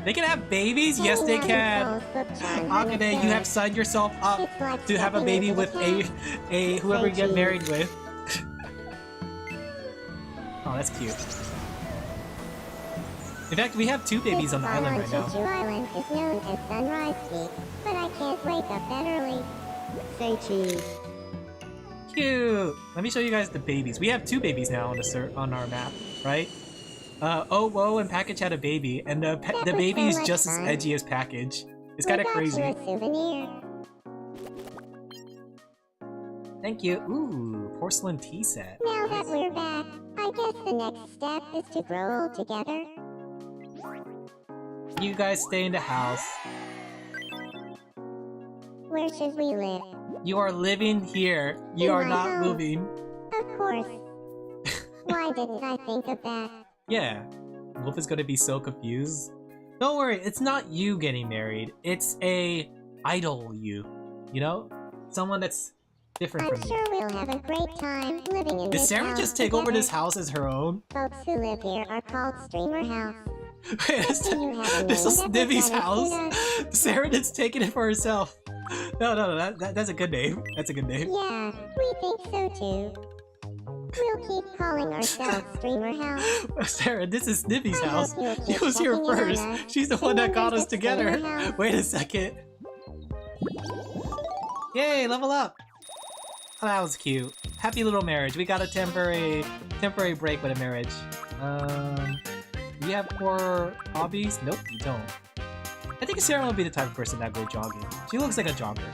They can have babies? Yes, they can. Akane, you have signed yourself up to have a baby with a whoever you get married with. Oh, that's cute. In fact, we have 2 babies on the island right now. Jeju Island is known as Sunrise Peak, but I can't wake up that early. Say cheese. Cute. Let me show you guys the babies. We have 2 babies now on our map, right? Oh, whoa, and Package had a baby, and the baby is just as edgy as Package. It's kind of crazy. A souvenir. Thank you. Ooh, porcelain tea set. Now that we're back, I guess the next step is to grow old together. You guys stay in the house. Where should we live? You are living here. You are not moving. Of course. Why didn't I think of that? Yeah. Wolf is gonna be so confused. Don't worry, it's not you getting married. It's a idol you. You know? Someone that's different I'm from sure we'll have a great time living in you. Did this Sarah house just take over together. this house as her own? Folks who live here are called Streamer House. Wait, this is Nivi's house. Sarah just taking it for herself. No, that's a good name. That's a good name. Yeah, we think so too. We'll keep calling ourselves Streamer House. Sarah, this is Nivi's house. hope you'll She keep was here checking in on first. us. She's the one that got Remember us the together. Streamer House? Wait a second. Yay, level up. Oh, that was cute. Happy little marriage. We got a temporary break with a marriage. Do you have core hobbies? Nope, you don't. I think Sarah will be the type of person that go jogging. She looks like a jogger.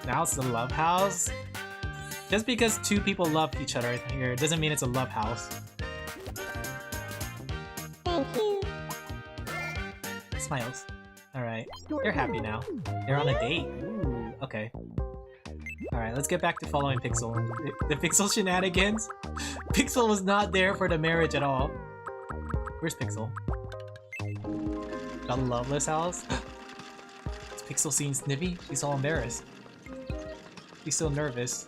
Now it's the love house. Just because 2 people love each other here doesn't mean it's a love house. Thank you. Smiles. Alright. They're happy now. They're on a date. Ooh, okay. Alright, let's get back to following Pixel. The Pixel shenanigans? Pixel was not there for the marriage at all. Where's Pixel? The Loveless house? Is Pixel seeing Snippy? She's all embarrassed. She's so nervous.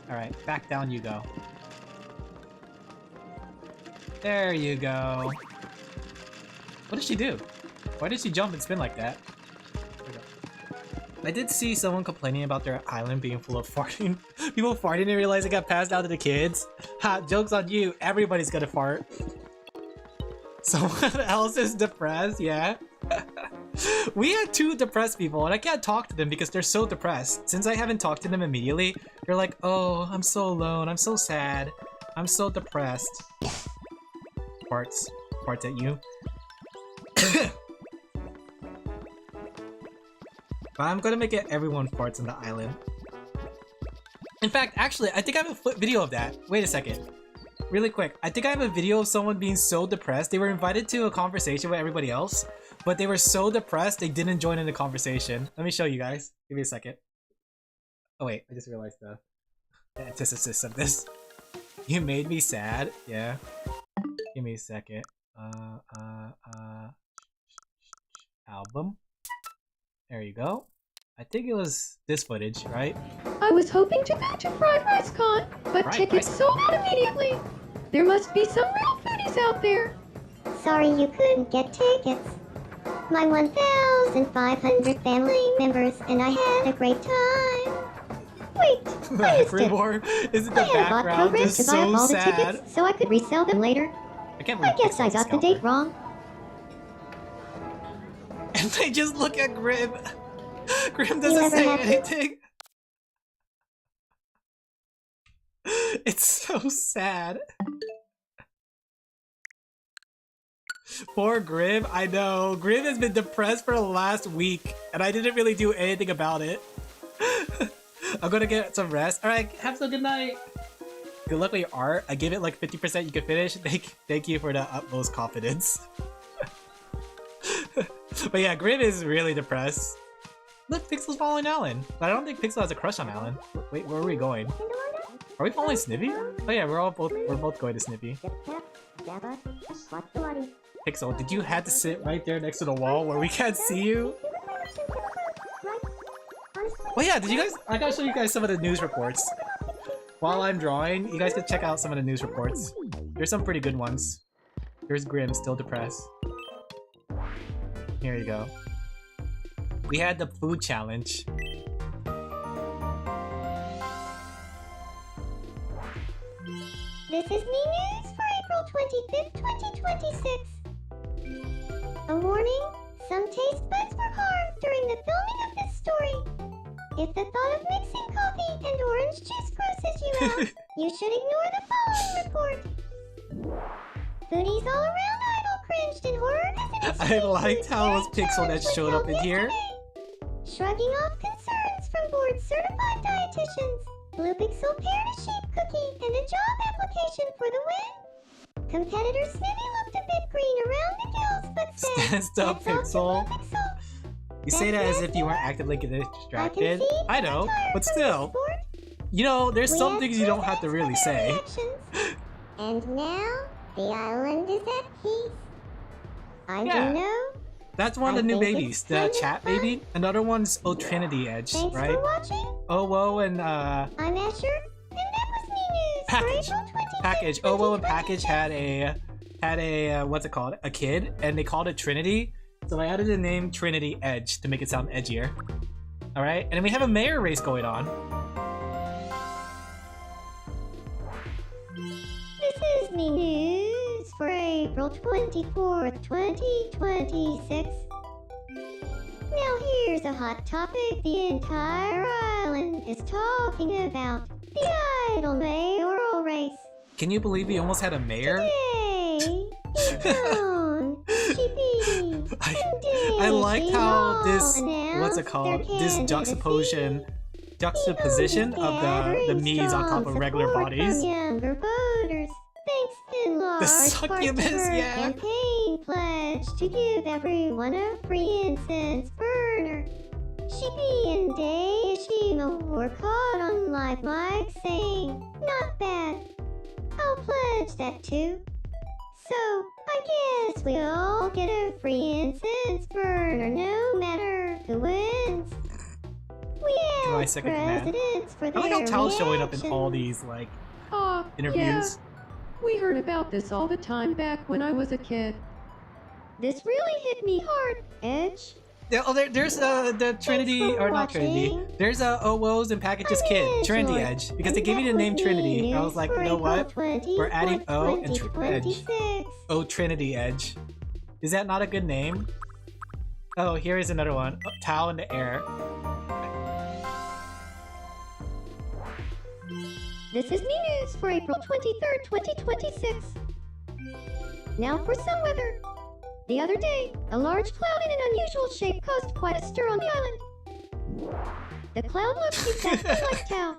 Alright, back down you go. There you go. What did she do? Why did she jump and spin like that? I did see someone complaining about their island being full of farting. People farting and realize it got passed down to the kids. Ha, joke's on you. Everybody's gonna fart. Someone else is depressed, yeah. We had 2 depressed people and I can't talk to them because they're so depressed. Since I haven't talked to them immediately, they're like, oh, I'm so alone, I'm so sad, I'm so depressed. Farts. Farts at you. But I'm gonna make it everyone farts on the island. In fact, actually, I think I have a video of that. Wait a second. Really quick, I think I have a video of someone being so depressed. They were invited to a conversation with everybody else, but they were so depressed they didn't join in the conversation. Let me show you guys. Give me a second. Oh wait, I just realized the antithesis of this. You made me sad? Yeah. Give me a second. Album. There you go. I think it was this footage, right? I was hoping to go to Fried Rice Con, but tickets sold out immediately. There must be some real foodies out there. Sorry you couldn't get tickets. My 1,500 family members and I had a great time. Wait, I missed it. Isn't the I had bought background programs just to buy up so all the sad? tickets so I could resell them later. I can't I believe guess I Pixel's got the scalper. date wrong. And they just look at Grim. Grim You doesn't ever say have to- anything. It's so sad. Poor Grim, I know. Grim has been depressed for the last week, and I didn't really do anything about it. I'm gonna get some rest. Alright, have a good night. Good luck with your art. I give it like 50% you can finish. Thank you for the utmost confidence. But yeah, Grim is really depressed. Look, Pixel's following Alan. But I don't think Pixel has a crush on Alan. Wait, where are we going? Are we following Snippy? Oh yeah, we're both going to Snippy. Pixel, did you have to sit right there next to the wall where we can't see you? Oh yeah, did you guys? I gotta show you guys some of the news reports. While I'm drawing, you guys can check out some of the news reports. There's some pretty good ones. Here's Grim, still depressed. Here you go. We had the food challenge. This is me news for April 25th, 2026. A warning, some taste buds were harmed during the filming of this story. If the thought of mixing coffee and orange juice grosses you out, you should ignore the following report. Foodies all around idol cringed in horror as I liked how it was Pixel that showed up in here. Shrugging off concerns from board certified dietitians, Blue Pixel paired a sheep cookie and a job application for the win. Competitor Snippy looked a bit green around the gills, but said, Stand up, "That's all to Pixel." Blue Pixel." You say that as if you weren't actively getting distracted. I know, but still. You know, there's We some had things you don't have to really say. reactions. And now, the island is at peace. I Yeah. do know. That's one of the I new think babies, it's the kind of chat fun. baby. Another one's O Trinity Edge, Thanks right? for watching. Owo and I'm Asher, and that was me news Package. for April 25th, Package. Owo and 2026. Package had a what's it called? A kid, and they called it Trinity. So I added the name Trinity Edge to make it sound edgier. All right, and then we have a mayor race going on. This is me news for April 24th, 2026. Now here's a hot topic the entire island is talking about. The idol mayoral race. Can you believe we almost had a mayor? Today, Yvonne, Chippy, I like how this announced what's it called? their This juxtaposition of the knees on top of regular bodies. From younger voters, thanks in large part to succubus, her yeah. campaign pledge to give everyone a free incense burner. Sheepy and Day Kishimo were caught on live mic saying, not bad. I'll pledge that too. So, I guess we all get a free incense burner no matter who wins. We My ask second command. presidents for I their like how Tal's showing up in all reactions. these, like, Yeah. interviews. We heard about this all the time back when I was a kid. This really hit me hard, Edge. There's the Trinity, for or not Trinity. watching. There's Owos and Packages I'm kid, Edge Trinity Lord, Edge, because they and gave me that the name was Trinity. me I was news like, for you know April what? 20, We're adding O and Edge. 2026. Oh, Trinity Edge. Is that not a good name? Oh, here is another one. Oh, Tao in the air. This is me news for April 23rd, 2026. Now for some weather. The other day, a large cloud in an unusual shape caused quite a stir on the island. The cloud looked exactly like Tao.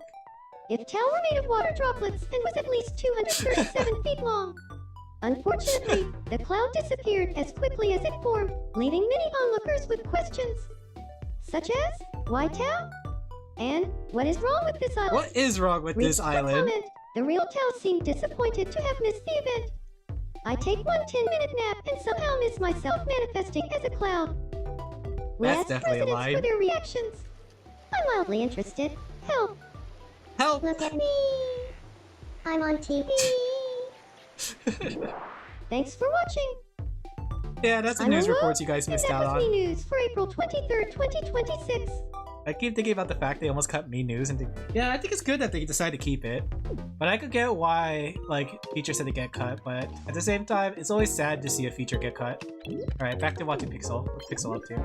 If Tao were made of water droplets and was at least 237 feet long. Unfortunately, the cloud disappeared as quickly as it formed, leaving many onlookers with questions. Such as, why Tao? And what is wrong with this island? What is wrong with this Reached for island? comment. The real Tao seemed disappointed to have missed the event. I take one 10-minute nap and somehow miss myself manifesting as a cloud. We That's asked definitely a presidents lie. for their reactions. I'm mildly interested. Help! Help! Look at me! I'm on TV! Thanks for watching! Yeah, that's the I'm news Olo, reports you guys and missed that out was on. me news for April 23rd, 2026. I keep thinking about the fact they almost cut me news and yeah, I think it's good that they decided to keep it. But I could get why like features had to get cut, but at the same time, it's always sad to see a feature get cut. Alright, back to watching Pixel. What's Pixel up to?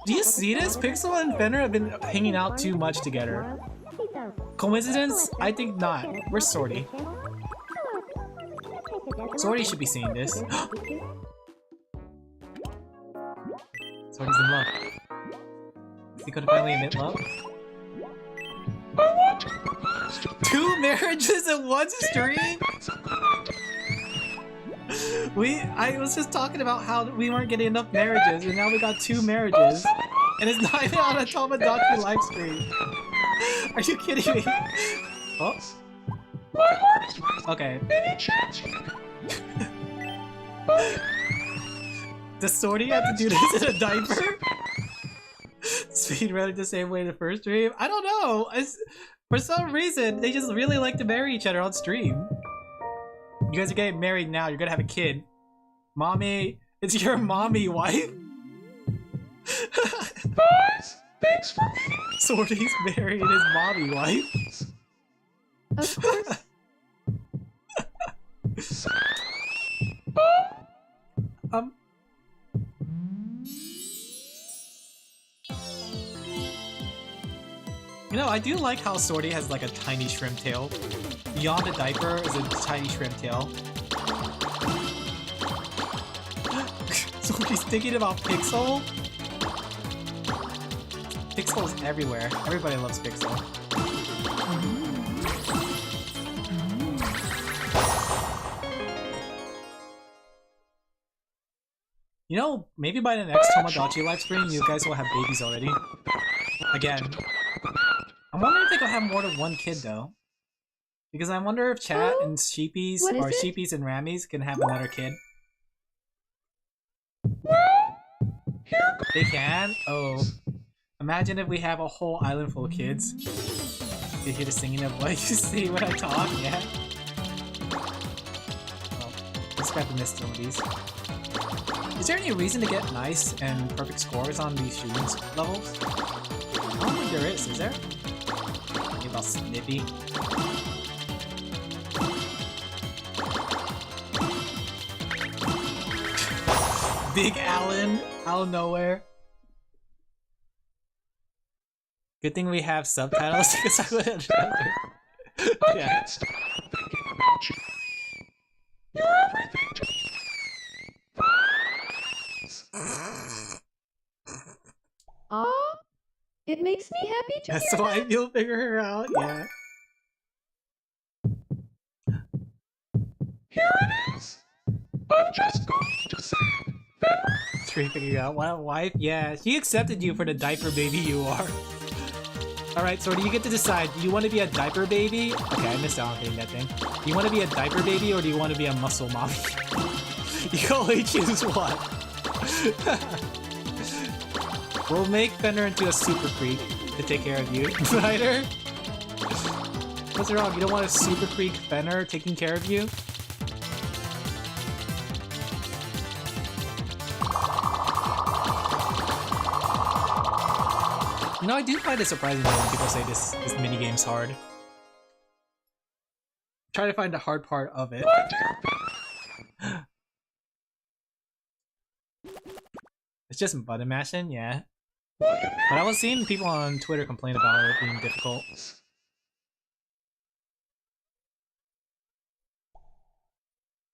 Do you see this? Pixel and Fenner have been hanging out too much together. Coincidence? I think not. Where's Sorty? Sorty should be seeing this. Sorty's in love. Is he gonna finally admit love? 2 marriages in one stream? I was just talking about how we weren't getting enough marriages, and now we got 2 marriages. And it's not even on a Tomodachi live stream. Are you kidding me? Oh. Okay. Does Sorty have to do this in a diaper? Speed running the same way the first stream? I don't know. For some reason, they just really like to marry each other on stream. You guys are getting married now. You're gonna have a kid. Mommy, it's your mommy wife. Guys, thanks for meeting. Sorty's marrying his mommy wife. Of course. You know, I do like how Sorty has like a tiny shrimp tail. Beyond the diaper is a tiny shrimp tail. Sorty's thinking about Pixel? Pixel is everywhere. Everybody loves Pixel. You know, maybe by the next Tomodachi live stream, you guys will have babies already. Again. I'm wondering if they could have more than one kid though. Because I wonder if Chat and Sheepies, What is or it? Sheepies and Rammies can have another kid. They can? Oh. Imagine if we have a whole island full of kids. You hear the singing of what you see when I talk, yeah? Well, let's grab the mist some of these. Is there any reason to get nice and perfect scores on these shooting levels? I don't think there is there? Maybe about Snippy. Big Alin out of nowhere. Good thing we have subtitles because I would have rather. I Yeah. can't stop thinking about you. You're everything to me. Aw, it makes me happy to That's hear why that. you'll figure her out, yeah. Here it is. I'm just going to say it. screen figuring out what wife? Yeah, she accepted you for the diaper baby you are. Alright, so do you get to decide, do you want to be a diaper baby? Okay, I missed out on getting that thing. Do you want to be a diaper baby or do you want to be a muscle mommy? You can only choose one. We'll make Fenner into a super freak to take care of you. Snyder? What's wrong? You don't want a super freak Fenner taking care of you? You know, I do find it surprising when people say this minigame's hard. Try to find the hard part of it. It's just button mashing, yeah. But I was seeing people on Twitter complain about it being difficult.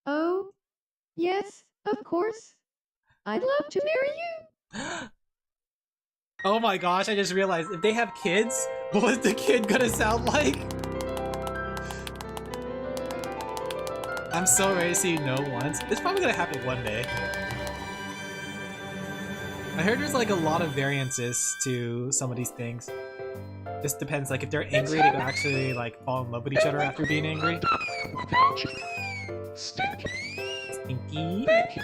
Oh, yes, of course. I'd love to marry you. Oh my gosh, I just realized, if they have kids, what's the kid gonna sound like? I'm so ready to see no once. It's probably gonna happen one day. I heard there's like a lot of variances to some of these things. Just depends, like if they're angry, they can actually like fall in love with each other after being angry. Stinky. Stinky.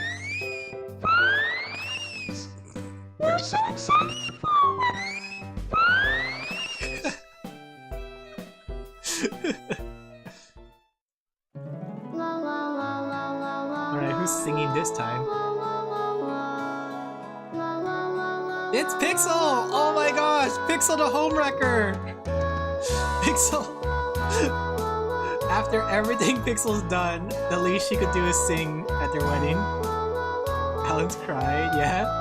We're so excited for our La la la la la la. Alright, who's singing this time? It's Pixel! Oh my gosh! Pixel the homewrecker! Pixel! After everything Pixel's done, the least she could do is sing at their wedding. Alan's crying, yeah.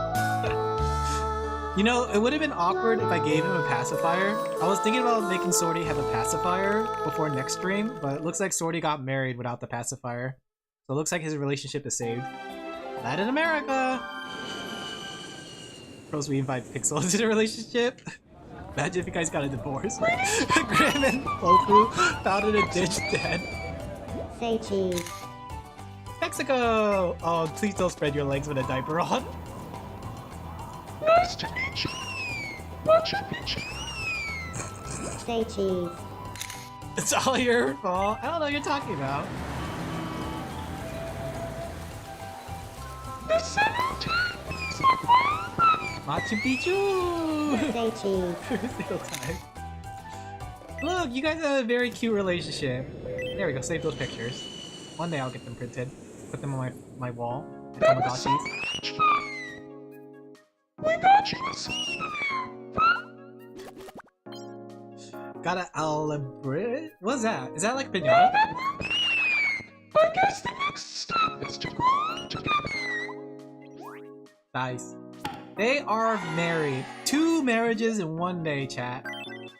You know, it would have been awkward if I gave him a pacifier. I was thinking about making Sorty have a pacifier before next stream, but it looks like Sorty got married without the pacifier. So it looks like his relationship is saved. Not in America! Suppose we invite Pixel into the relationship? Imagine if you guys got a divorce. Grim and Poku found in a ditch dead. Say cheese. Mexico! Oh, please don't spread your legs with a diaper on. Nice to meet you. Much appreciated. Say cheese. It's all your fault. I don't know what you're talking about. The cemetery is like Machu Picchu! Say cheese. Every single time. Look, you guys have a very cute relationship. There we go, save those pictures. One day I'll get them printed. Put them on my wall. At Tamagotchis. We got you a souvenir. Got a Alabrit? What's that? Is that like pinata? I guess the next step is to grow together. Nice. They are married. 2 marriages in one day, chat.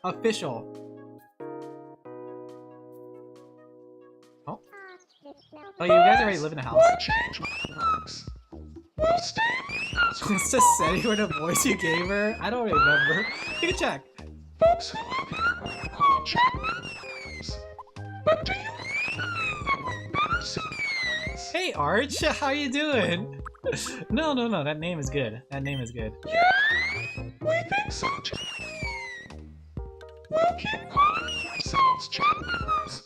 Official. Oh. Oh, you guys already live in a house. Why change what works? We'll stay in the house. What's the setting for the voice you gave her? I don't remember. You can check. Folks who live here are called Jupitermen. But do you remember better civilians? Hey, Arch. How you doing? No, that name is good. That name is good. Yeah, we think so too. We'll keep calling ourselves Jupitermen.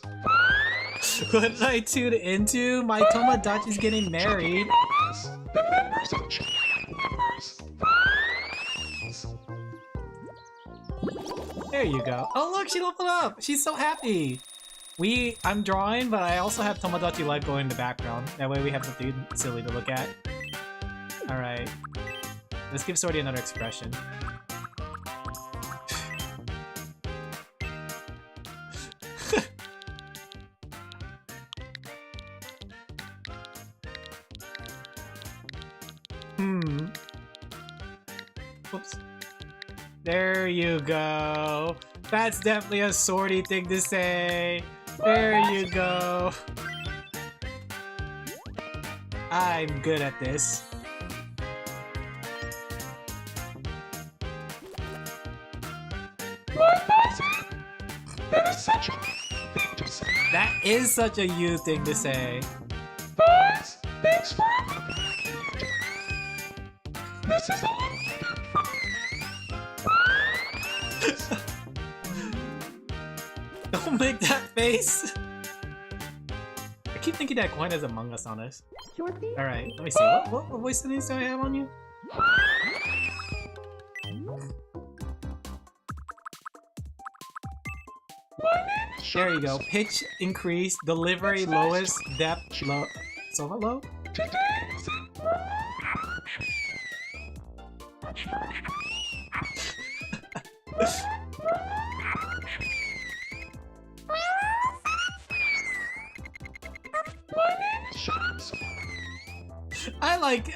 What did I tune into? My Tomodachi's getting married. The members of Jupitermen. There you go. Oh look, she leveled up! She's so happy! I'm drawing, but I also have Tomodachi Life going in the background. That way we have something silly to look at. Alright. Let's give Sorty another expression. Whoops. There you go. That's definitely a Sorty thing to say. There you go. I'm good at this. That is such a thing to say. That is such a you thing to say. Boys, thanks for Don't make that face! I keep thinking that Gwen has Among Us on us. Alright, let me see. What voice settings do I have on you? There you go. Pitch increase, delivery lowest, depth low. So what low?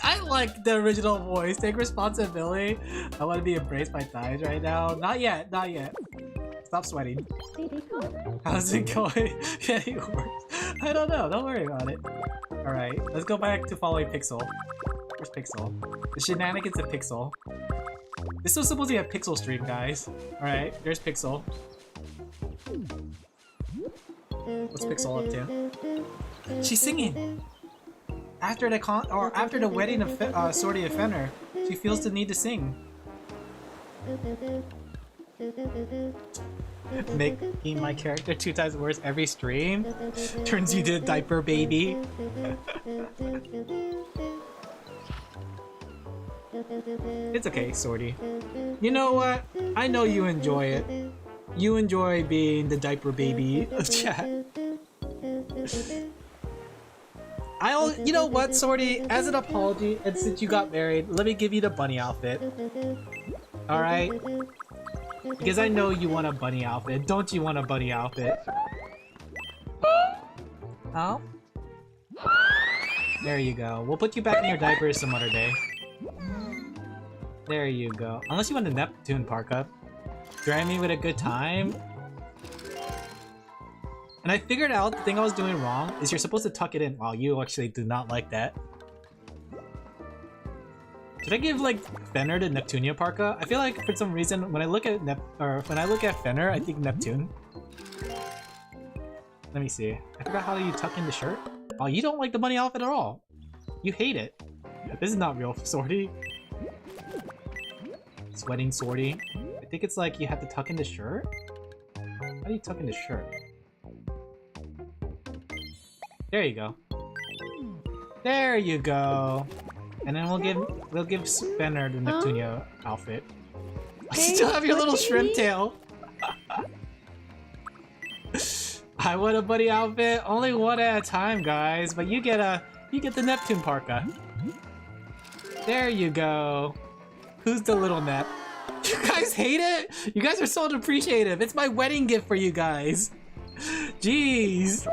I like the original voice. Take responsibility. I want to be embraced by thighs right now. Not yet, not yet. Stop sweating. How's it going? Getting worse. I don't know. Don't worry about it. Alright, let's go back to following Pixel. Where's Pixel? The shenanigans of Pixel. This was supposed to be a Pixel stream, guys. Alright, there's Pixel. What's Pixel up to? She's singing! After the wedding of Swordy and Fenner, she feels the need to sing. Making my character 2 times worse every stream turns you to a diaper baby. It's okay, Swordy. You know what? I know you enjoy it. You enjoy being the diaper baby of chat. You know what, Swordy? As an apology, and since you got married, let me give you the bunny outfit. Alright? Because I know you want a bunny outfit. Don't you want a bunny outfit? Oh? There you go. We'll put you back in your diapers some other day. There you go. Unless you want a Neptune parka. Drive me with a good time. And I figured out the thing I was doing wrong is you're supposed to tuck it in. Wow, you actually do not like that. Should I give like Fenner the Neptunia parka? I feel like for some reason when I look at Fenner, I think Neptune. Let me see. I forgot how you tuck in the shirt. Oh, you don't like the bunny outfit at all. You hate it. This is not real Swordy. Sweating Swordy. I think it's like you have to tuck in the shirt. How do you tuck in the shirt? There you go. There you go. And then we'll give Fenner the Neptunia outfit. Hey, Still have your little what shrimp you tail. I want a buddy outfit, only one at a time, guys. But you get the Neptune parka. There you go. Who's the little Nep? You guys hate it? You guys are so unappreciative. It's my wedding gift for you guys. Jeez.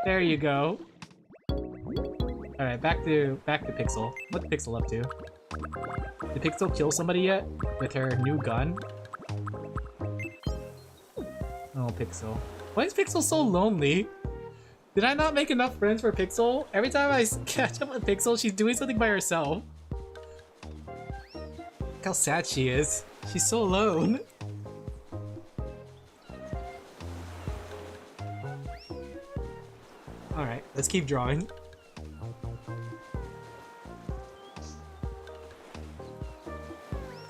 There you go. Alright, back to Pixel. What's Pixel up to? Did Pixel kill somebody yet? With her new gun? Oh, Pixel. Why is Pixel so lonely? Did I not make enough friends for Pixel? Every time I catch up with Pixel, she's doing something by herself. Look how sad she is. She's so alone. Alright, let's keep drawing.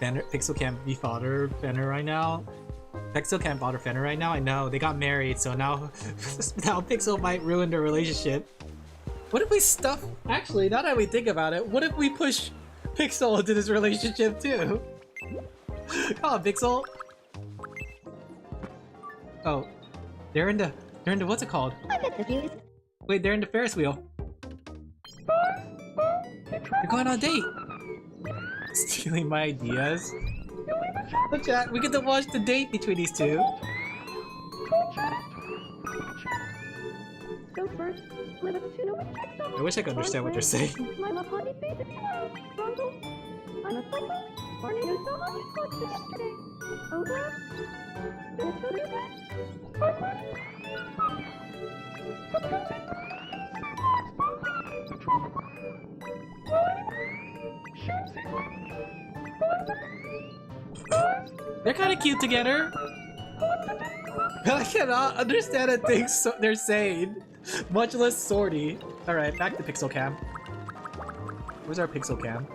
Pixel can't be fodder Fenner right now. Pixel can't fodder Fenner right now. I know, they got married, so now Pixel might ruin their relationship. What if we stuff... Actually, now that we think about it, what if we push Pixel into this relationship too? Come on, Pixel. Oh, they're in the what's it called? I bet the view is... Wait, they're in the Ferris wheel. You're going on a date. Stealing my ideas. Look, chat, we get to watch the date between these two. I wish I could understand what they're saying. They're kind of cute together. I cannot understand the things they're saying, much less Swordy. Alright, back to Pixel Cam. Where's our Pixel Cam?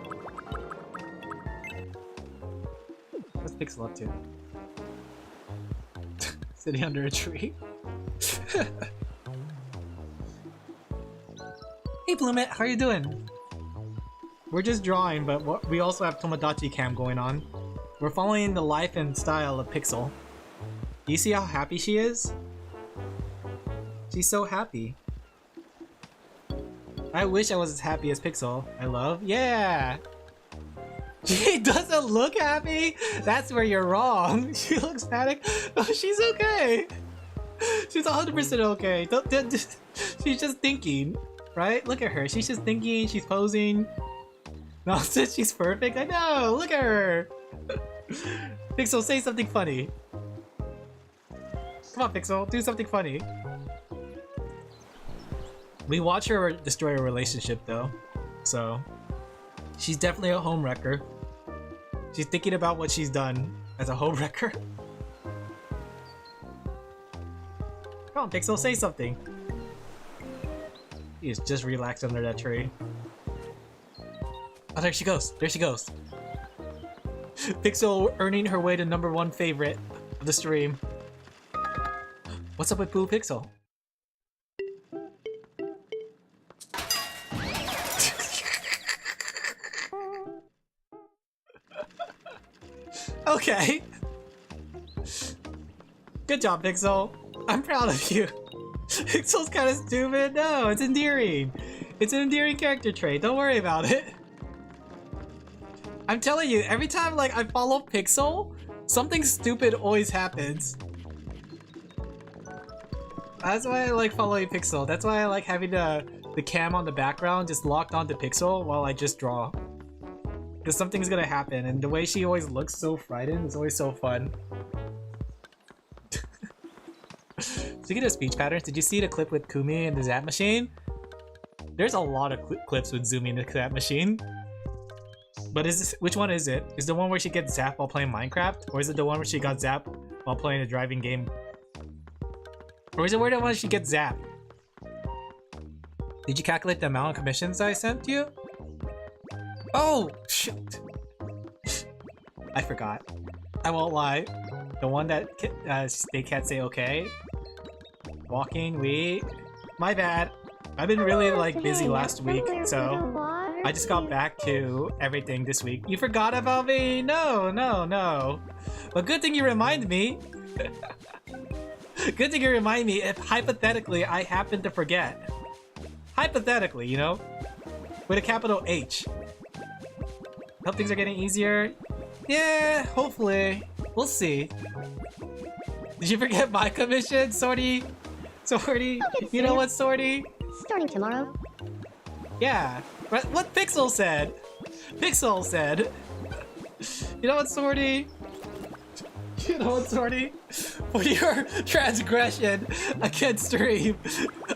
What's Pixel up to? Sitting under a tree. Hey Plummet, how are you doing? We're just drawing, but we also have Tomodachi Cam going on. We're following the life and style of Pixel. Do you see how happy she is? She's so happy. I wish I was as happy as Pixel. I love. Yeah! She doesn't look happy? That's where you're wrong. She looks panicked. Oh, she's okay. She's 100% okay. She's just thinking, right? Look at her. She's just thinking. She's posing. No, since she's perfect. I know. Look at her. Pixel, say something funny. Come on, Pixel. Do something funny. We watch her destroy a relationship, though. So, she's definitely a homewrecker. She's thinking about what she's done as a homewrecker. Come on, Pixel, say something. He is just relaxed under that tree. Oh, there she goes. There she goes. Pixel earning her way to #1 favorite of the stream. What's up with Boo Pixel? Okay. Good job, Pixel. I'm proud of you. Pixel's kind of stupid. No, it's endearing. It's an endearing character trait. Don't worry about it. I'm telling you, every time like I follow Pixel, something stupid always happens. That's why I like following Pixel. That's why I like having the cam on the background just locked onto Pixel while I just draw. Because something's gonna happen, and the way she always looks so frightened is always so fun. Speaking of speech patterns, did you see the clip with Kumi and the Zap Machine? There's a lot of clips with zooming the Zap Machine. But which one is it? Is the one where she gets zapped while playing Minecraft? Or is it the one where she got zapped while playing a driving game? Or is it where the one she gets zapped? Did you calculate the amount of commissions I sent you? Oh, shoot. I forgot. I won't lie. The one that they can't say okay. Walking, my bad. I've been really like busy last week, so I just got back to everything this week. You forgot about me? No, no, no. But good thing you remind me. Good thing you remind me if hypothetically I happen to forget. Hypothetically, you know? With a capital H. Hope things are getting easier. Yeah, hopefully. We'll see. Did you forget my commission, Sorty? Sorty? You know what, Sorty? Starting tomorrow. Yeah. What Pixel said. Pixel said. You know what, Sorty? You know what, Sorty? For your transgression against stream,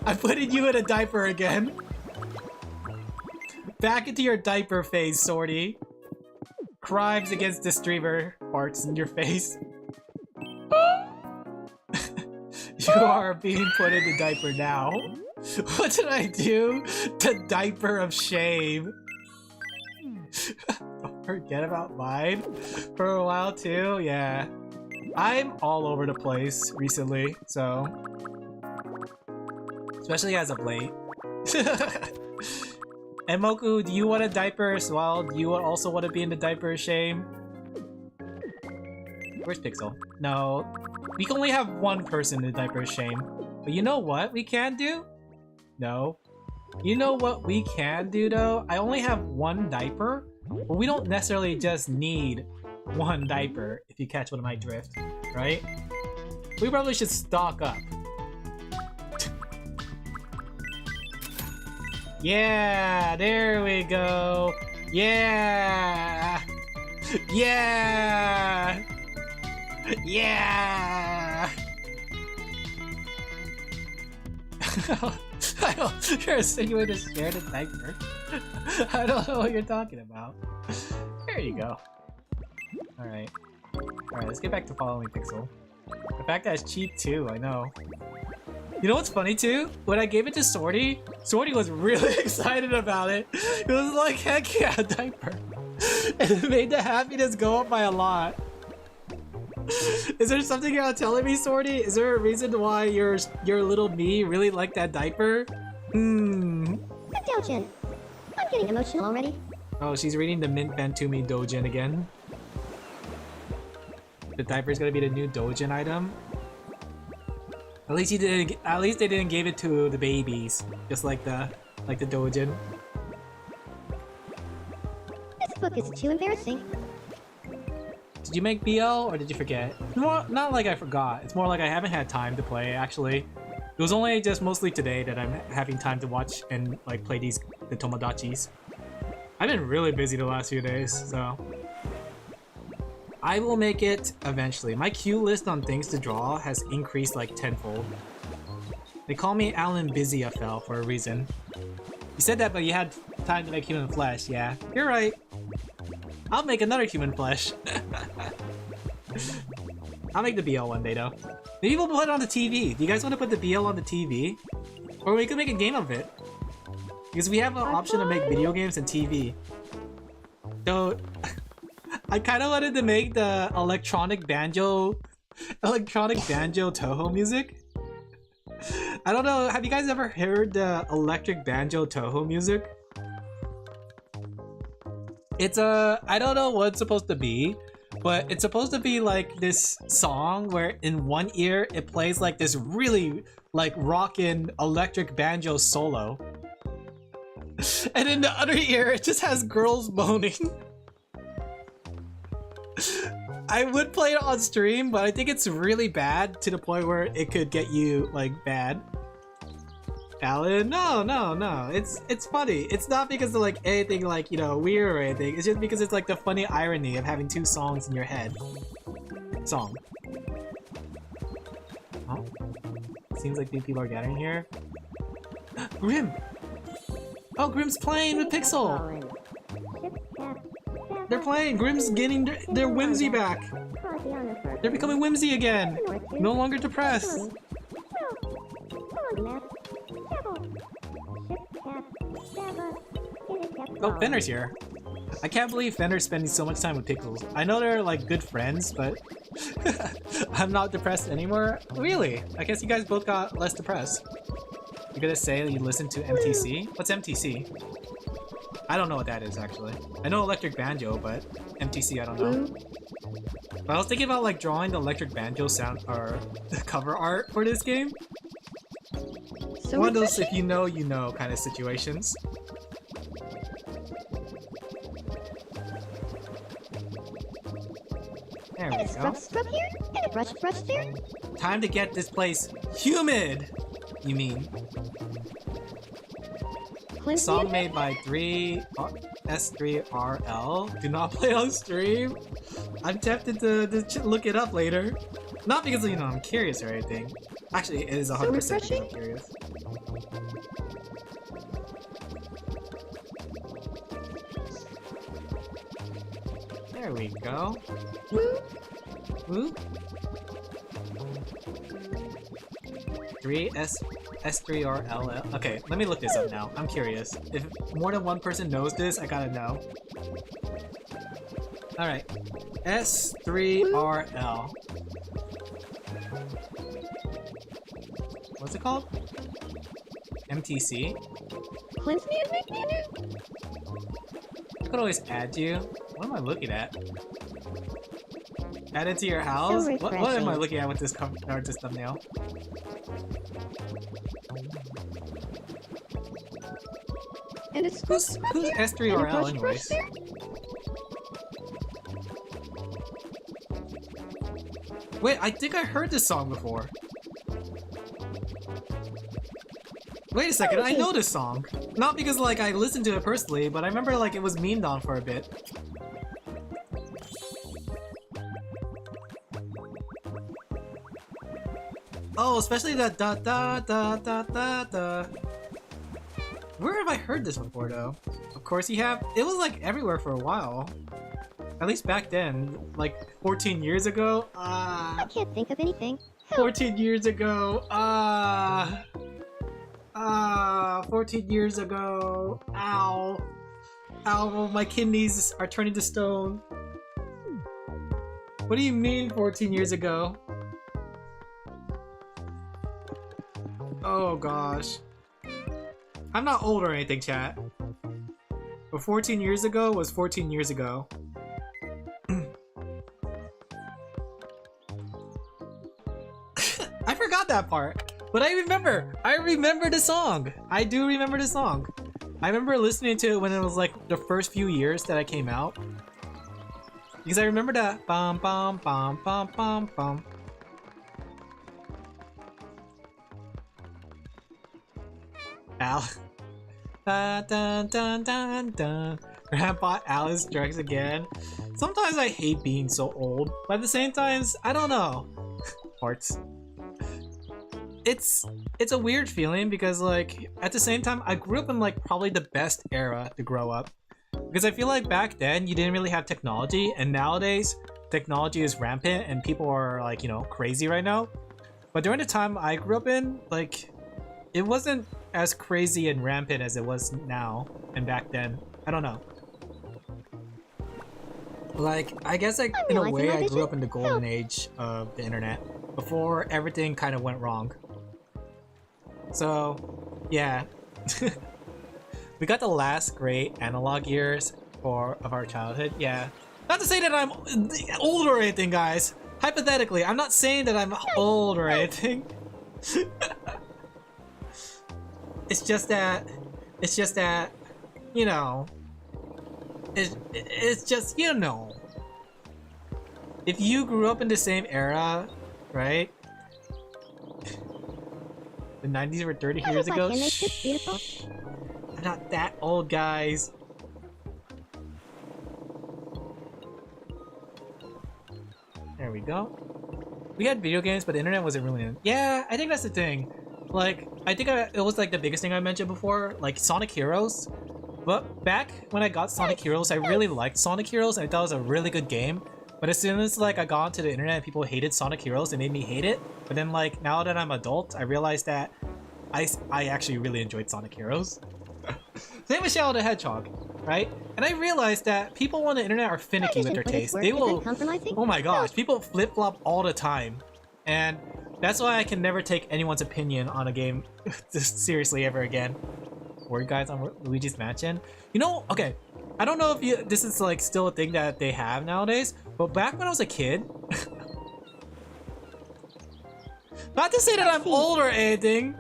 I'm putting you in a diaper again. Back into your diaper phase, Sorty. Crimes against the streamer farts in your face. You are being put in the diaper now. What did I do? The diaper of shame. Don't forget about mine. For a while too, yeah. I'm all over the place recently, so... Especially as of late. And Moku, do you want a diaper as well? Do you also want to be in the diaper of shame? Where's Pixel? No. We can only have one person in the diaper of shame. But you know what we can do? No. You know what we can do though? I only have one diaper, but we don't necessarily just need one diaper, if you catch one of my drift, right? We probably should stock up. Yeah, there we go. Yeah. Yeah. Yeah. I don't, you're insinuating to share the diaper. I don't know what you're talking about. There you go. Alright. Alright, let's get back to following Pixel. The fact that it's cheap too, I know. You know what's funny too? When I gave it to Sorty, Sorty was really excited about it. It was like, heck yeah, a diaper. And it made the happiness go up by a lot. Is there something you're not telling me, Sorty? Is there a reason why your little me really liked that diaper? Dojin. I'm getting emotional already. Oh, she's reading the Mint Bantumi Dojin again. The diaper is gonna be the new Dojin item. At least they didn't give it to the babies, just like the Dojin. This book is too embarrassing. Did you make BL or did you forget? Not like I forgot. It's more like I haven't had time to play actually. It was only just mostly today that I'm having time to watch and like play the Tomodachis. I've been really busy the last few days, so I will make it eventually. My queue list on things to draw has increased like tenfold. They call me Alin Laphel for a reason. You said that, but you had time to make human flesh. Yeah, you're right. I'll make another human flesh. I'll make the BL one day though. Maybe we'll put it on the TV. Do you guys want to put the BL on the TV? Or we could make a game of it. Because we have an option to make video games and TV. So I kind of wanted to make the electronic banjo Toho music. I don't know, have you guys ever heard the electric banjo Toho music? It's I don't know what it's supposed to be, but it's supposed to be like this song where in one ear it plays like this really like rockin' electric banjo solo. And in the other ear it just has girls moaning. I would play it on stream, but I think it's really bad to the point where it could get you like bad. Alan, no. It's funny. It's not because of like anything like, you know, weird or anything. It's just because it's like the funny irony of having two songs in your head. Song. Oh. Seems like these people are gathering here. Grim! Oh, Grim's playing with Pixel! They're playing! Grim's getting their whimsy back! They're becoming whimsy again! No longer depressed! Oh, Fenner's here! I can't believe Fenner's spending so much time with Pickles. I know they're like good friends, but I'm not depressed anymore? Really? I guess you guys both got less depressed. You're gonna say you listen to MTC? What's MTC? I don't know what that is actually. I know Electric Banjo, but MTC I don't know. But I was thinking about like drawing the Electric Banjo sound or cover art for this game. So one of those if you know kind of situations. There we go. Scrub here, and a brush there. Time to get this place humid! You mean? Song made by S3RL. Do not play on stream. I'm tempted to look it up later. Not because, you know, I'm curious or anything. Actually, it is 100% because I'm curious. There we go. Woo. 3S3RL. Okay, let me look this up now. I'm curious. If more than one person knows this, I gotta know. Alright. S3RL. What's it called? MTC? Cleanse me and make me new. I could always add you. What am I looking at? Add it to your house? So what am I looking at with this or this thumbnail? And it's Who's S3RL anyways? Wait, I think I heard this song before. Wait a second, I know this song. Not because like I listened to it personally, but I remember like it was memed on for a bit. Oh, especially that da da da da da da. Where have I heard this before though? Of course you have. It was like everywhere for a while. At least back then, like 14 years ago. I can't think of anything. 14 years ago. 14 years ago. Ow. Ow, my kidneys are turning to stone. What do you mean 14 years ago? Oh gosh. I'm not old or anything, chat. But 14 years ago was 14 years ago. I forgot that part. But I remember the song. I do remember the song. I remember listening to it when it was like the first few years that I came out. Because I remember that bum bum bum bum bum bum. Al. Dun, dun, dun, dun, dun. Grandpa Alice drugs again. Sometimes I hate being so old, but at the same times, I don't know. Hearts. It's a weird feeling because like at the same time I grew up in like probably the best era to grow up. Because I feel like back then you didn't really have technology, and nowadays technology is rampant and people are like, you know, crazy right now. But during the time I grew up in, like, it wasn't as crazy and rampant as it was now and back then. I don't know. Like, I guess like in a way I grew up in the golden age of the internet before everything kind of went wrong. So, yeah. We got the last great analog years of our childhood, yeah. Not to say that I'm old or anything, guys. Hypothetically, I'm not saying that I'm old or anything. It's just that, you know, it's just, you know. If you grew up in the same era, right? The 90s were 30 years ago. Shh. I'm not that old, guys. There we go. We had video games, but the internet wasn't really in. Yeah, I think that's the thing. Like, I think it was like the biggest thing I mentioned before, like Sonic Heroes. But back when I got Sonic Heroes, I really liked Sonic Heroes. I thought it was a really good game. But as soon as like I got onto the internet and people hated Sonic Heroes, it made me hate it. But then like now that I'm adult, I realized that I actually really enjoyed Sonic Heroes. Same with Shadow the Hedgehog, right? And I realized that people on the internet are finicky with their taste. They will, oh my gosh, people flip-flop all the time. And that's why I can never take anyone's opinion on a game seriously ever again. Were you guys on Luigi's Mansion? You know, okay, I don't know if this is like still a thing that they have nowadays, but back when I was a kid, not to say that I'm old or anything,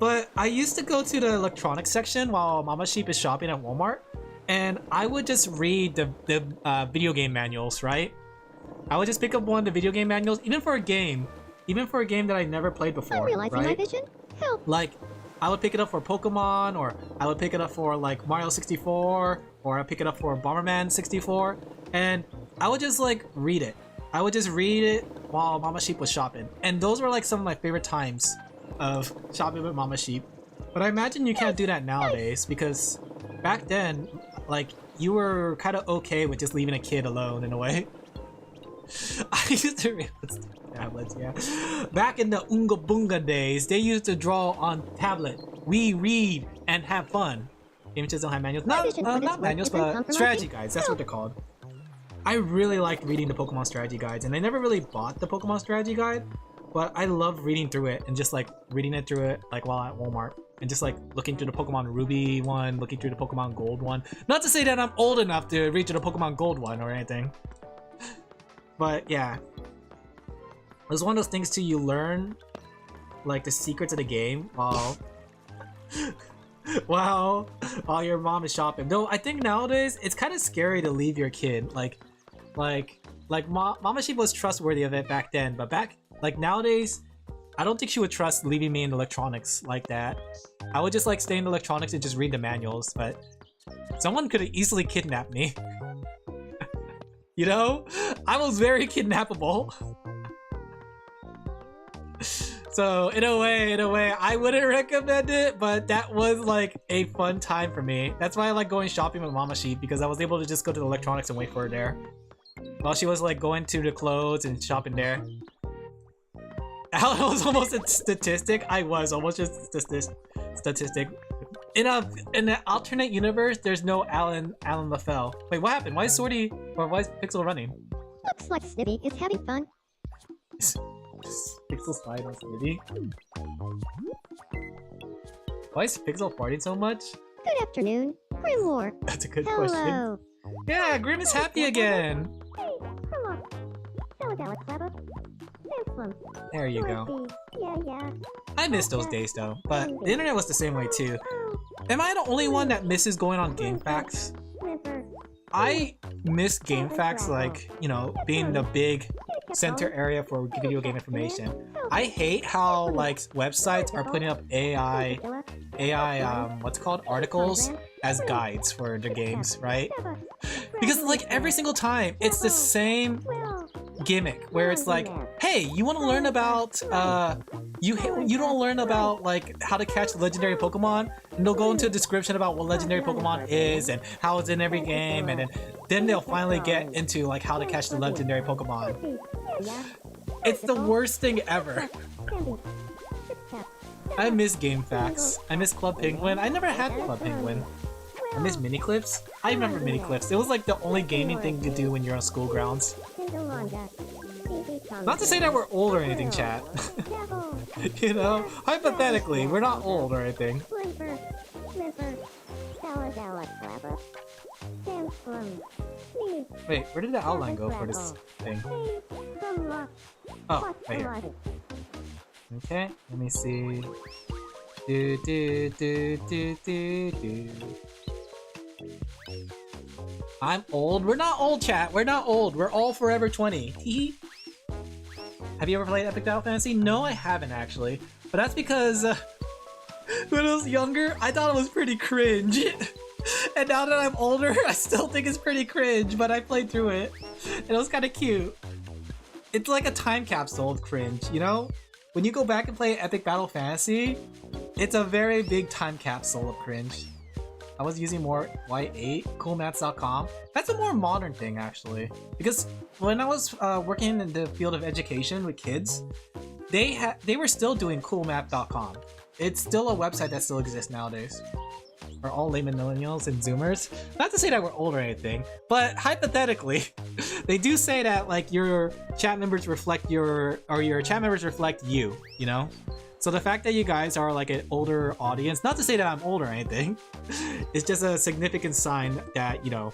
but I used to go to the electronics section while Mama Sheep is shopping at Walmart, and I would just read the video game manuals, right? I would just pick up one of the video game manuals, even for a game that I never played before, right? My vision. Help. Like, I would pick it up for Pokemon, or I would pick it up for like Mario 64, or I'd pick it up for Bomberman 64, and I would just like read it. I would just read it while Mama Sheep was shopping, and those were like some of my favorite times of shopping with Mama Sheep. But I imagine you can't do that nowadays, because back then, like, you were kind of okay with just leaving a kid alone in a way. I used to read tablets, yeah. Back in the Unga Bunga days, they used to draw on tablet. We read and have fun. Games just don't have manuals. Not manuals, but strategy guides. That's what they're called. I really liked reading the Pokemon strategy guides, and I never really bought the Pokemon strategy guide, but I loved reading through it and just like reading it through it like while at Walmart and just like looking through the Pokemon Ruby one, looking through the Pokemon Gold one. Not to say that I'm old enough to read through the Pokemon Gold one or anything. But yeah, it was one of those things too, you learn like the secrets of the game while while your mom is shopping. Though I think nowadays it's kind of scary to leave your kid. Mama Sheep was trustworthy of it back then, but like nowadays, I don't think she would trust leaving me in electronics like that. I would just like stay in electronics and just read the manuals, but someone could have easily kidnapped me. You know? I was very kidnappable. So in a way, I wouldn't recommend it, but that was like a fun time for me. That's why I like going shopping with Mama Sheep, because I was able to just go to the electronics and wait for her there. While she was like going to the clothes and shopping there. I was almost a statistic. I was almost just a statistic. In an alternate universe, there's no Alin Laphel. Wait, what happened? Why is Swordy or why is Pixel running? Looks like Snippy is having fun. Pixel slide on Smitty. Why is Pixel farting so much? Good afternoon, Grimlore. That's a good question. Hello. Yeah, Grim is happy again. Hey, come on. Dallas Clever. Handsome. There you go. Dorothy. Yeah. I miss those days though, but the internet was the same way too. Oh, Am I the only one that misses going on GameFAQs? Sniffer. I miss GameFAQs, like, you know, being the big center area for video game information. I hate how, like, websites are putting up AI, what's it called? Articles as guides for their games, right? Because, like, every single time, it's the same Well, gimmick where it's like, hey, you want to learn about you don't learn about like how to catch legendary Pokemon, and they'll go into a description about what legendary Pokemon is and how it's in every game, and then they'll finally get into like how to catch the legendary Pokemon. It's the worst thing ever. I miss GameFAQs. I miss Club Penguin. I never had Club Penguin. I miss mini clips. I remember mini clips. It was like the only gaming thing to do when you're on school grounds. Not to say that we're old or anything, chat. You know, hypothetically, we're not old or anything. Wait, where did the outline go for this thing? Oh, right here. Okay, let me see. I'm old. We're not old, chat. We're not old. We're all forever 20. Hee. Have you ever played Epic Battle Fantasy? No, I haven't actually. But that's because when I was younger, I thought it was pretty cringe. And now that I'm older, I still think it's pretty cringe, but I played through it. And it was kind of cute. It's like a time capsule of cringe, you know? When you go back and play Epic Battle Fantasy, it's a very big time capsule of cringe. I was using more Y8, coolmaths.com. That's a more modern thing, actually. Because when I was working in the field of education with kids, they were still doing coolmath.com. It's still a website that still exists nowadays. For all late millennials and zoomers. Not to say that we're old or anything, but hypothetically, they do say that like your chat members reflect your chat members reflect you, you know? So the fact that you guys are like an older audience, not to say that I'm old or anything, it's just a significant sign that, you know,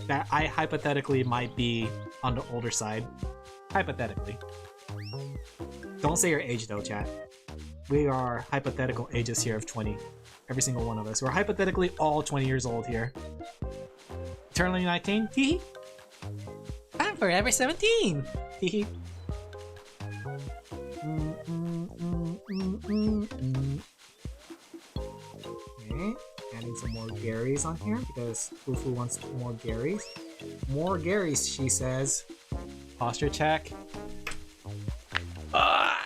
that I hypothetically might be on the older side. Hypothetically. Don't say your age though, chat. We are hypothetical ages here of 20. Every single one of us. We're hypothetically all 20 years old here. Eternally 19? Hee. I'm forever 17! Hee. Okay, adding some more Garys on here because Fufu wants more Garys. More Garys, she says. Posture check. I'm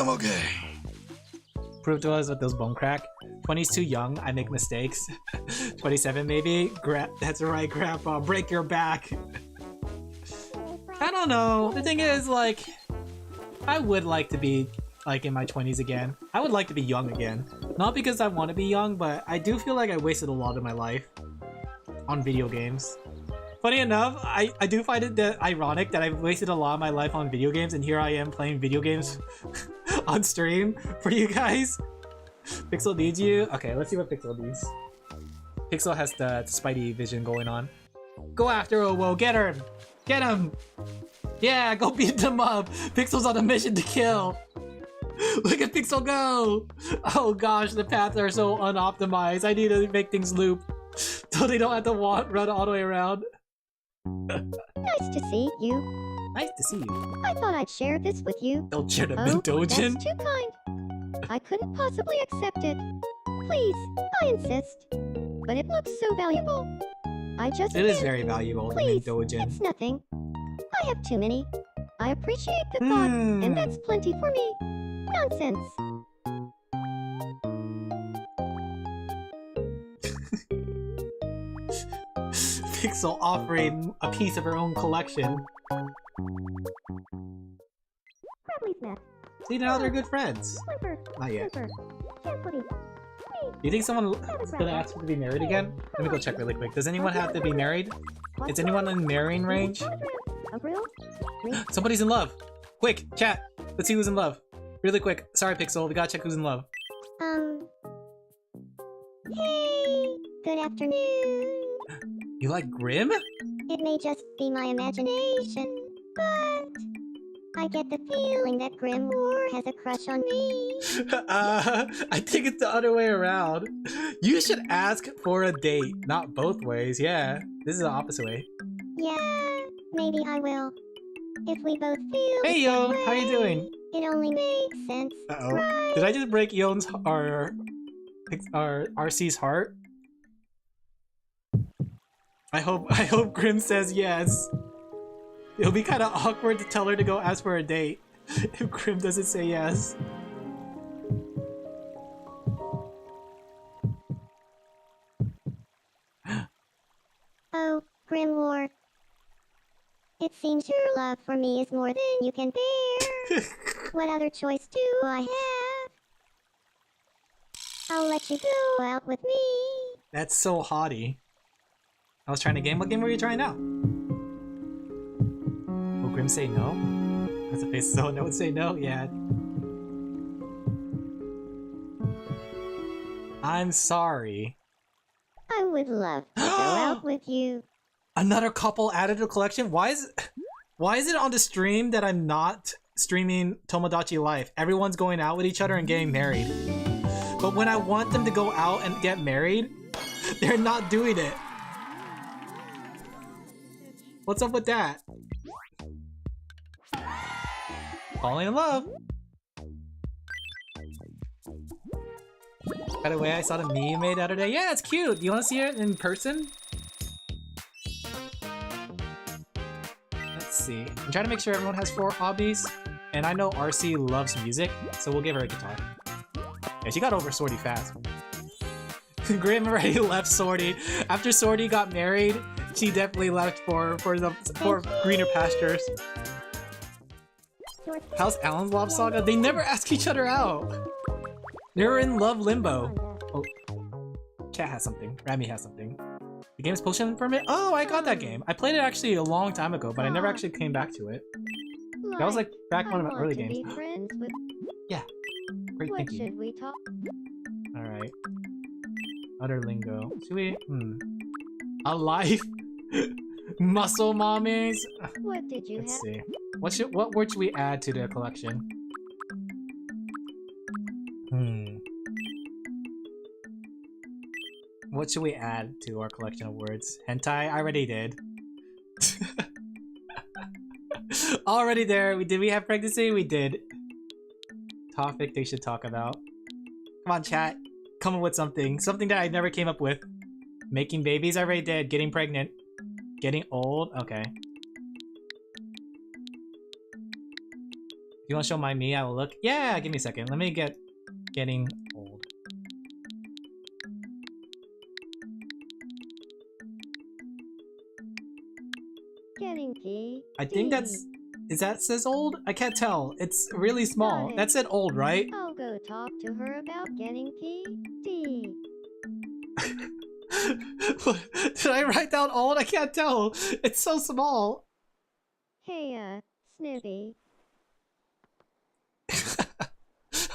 okay. Prove to us with those bone crack. 20's too young, I make mistakes. 27 maybe? That's right, Grandpa, break your back. I don't know. The thing is, like, I would like to be, like, in my 20s again. I would like to be young again. Not because I want to be young, but I do feel like I wasted a lot of my life on video games. Funny enough, I do find it ironic that I've wasted a lot of my life on video games, and here I am playing video games on stream for you guys. Pixel needs you? Okay, let's see what Pixel needs. Pixel has the Spidey vision going on. Go after Owo, get her! Get him! Yeah, go beat them up! Pixel's on a mission to kill! Look at Pixel go! Oh gosh, the paths are so unoptimized. I need to make things loop so they don't have to run all the way around. Nice to see you. Nice to see you. I thought I'd share this with you. Don't share the Oh, Dojin. that's too kind. I couldn't possibly accept it. Please, I insist. But it looks so valuable. I just It is can't. very valuable, the Please, Dojin. it's nothing. I have too many. I appreciate the thought, and that's plenty for me. Nonsense. Pixel offering a piece of her own collection. Bradley's mess. See, now they're good friends. Flipper. Not yet. Flipper. Champooty. Do you think someone is gonna ask me to be married again? Let me go check really quick. Does anyone have to be married? Is anyone in marrying range? Somebody's in love. Quick, chat. Let's see who's in love. Really quick. Sorry, Pixel. We gotta check who's in love. Hey, good afternoon. You like Grim? It may just be my imagination, but I get the feeling that Grimoire has a crush on me. I think it's the other way around. You should ask for a date, not both ways. Yeah, this is the opposite way. Yeah, maybe I will. If we both feel Hey, the Yon, same how you way, doing? It only makes sense. Uh-oh. Right? Did I just break Yon's our RC's heart? I hope Grim says yes. It'll be kind of awkward to tell her to go ask for a date if Grim doesn't say yes. Oh, Grimoire. It seems your love for me is more than you can bear. What other choice do I have? I'll let you go out with me. That's so haughty. I was trying a game. What game were you trying now? Will Grim say no? That's a face so no would say no? Yeah. I'm sorry. I would love to go out with you. Another couple added to the collection? Why is it on the stream that I'm not streaming Tomodachi Life? Everyone's going out with each other and getting married. But when I want them to go out and get married, they're not doing it. What's up with that? Falling in love. By the way, I saw the meme you made the other day. Yeah, it's cute. Do you want to see it in person? Let's see. I'm trying to make sure everyone has 4 hobbies. And I know RC loves music, so we'll give her a guitar. Yeah, she got over Swordy fast. Grim already left Swordy. After Swordy got married, she definitely left for greener pastures. How's Alan's Love Saga? They never ask each other out. They're in love limbo. Oh, chat has something. Rami has something. The game's Potion Permit? Oh, I got that game. I played it actually a long time ago, but I never actually came back to it. That was like back one of my early games. Yeah. Great What thinking. should we talk? Alright. Other lingo. Should we? A life? Muscle mommies? What did you Let's have? see. What word should we add to the collection? What should we add to our collection of words? Hentai? I already did. Already there. Did we have pregnancy? We did. Topic they should talk about. Come on, chat. Come up with something. Something that I never came up with. Making babies? I already did. Getting pregnant. Getting old? Okay. If you want to show my me, I will look. Yeah, give me a second. Let me get getting old. Getting key. I think that's... Is that says old? I can't tell. It's really small. That said old, right? I'll go talk to her about getting key. D. Did I write down old? I can't tell. It's so small. Hey, Snippy.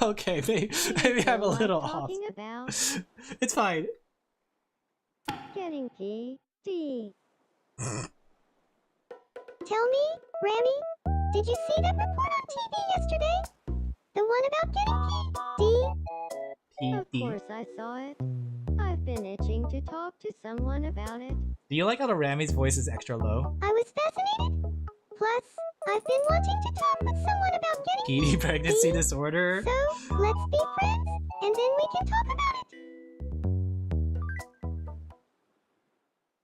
Okay, maybe I'm a little off. Talking about It's fine. getting key. D. Tell me, Rami, did you see that report on TV yesterday? The one about getting PD? Of course I saw it. I've been itching to talk to someone about it. Do you like how the Rami's voice is extra low? I was fascinated. Plus, I've been wanting to talk with someone about getting PD pregnancy disorder? So, let's be friends, and then we can talk about it.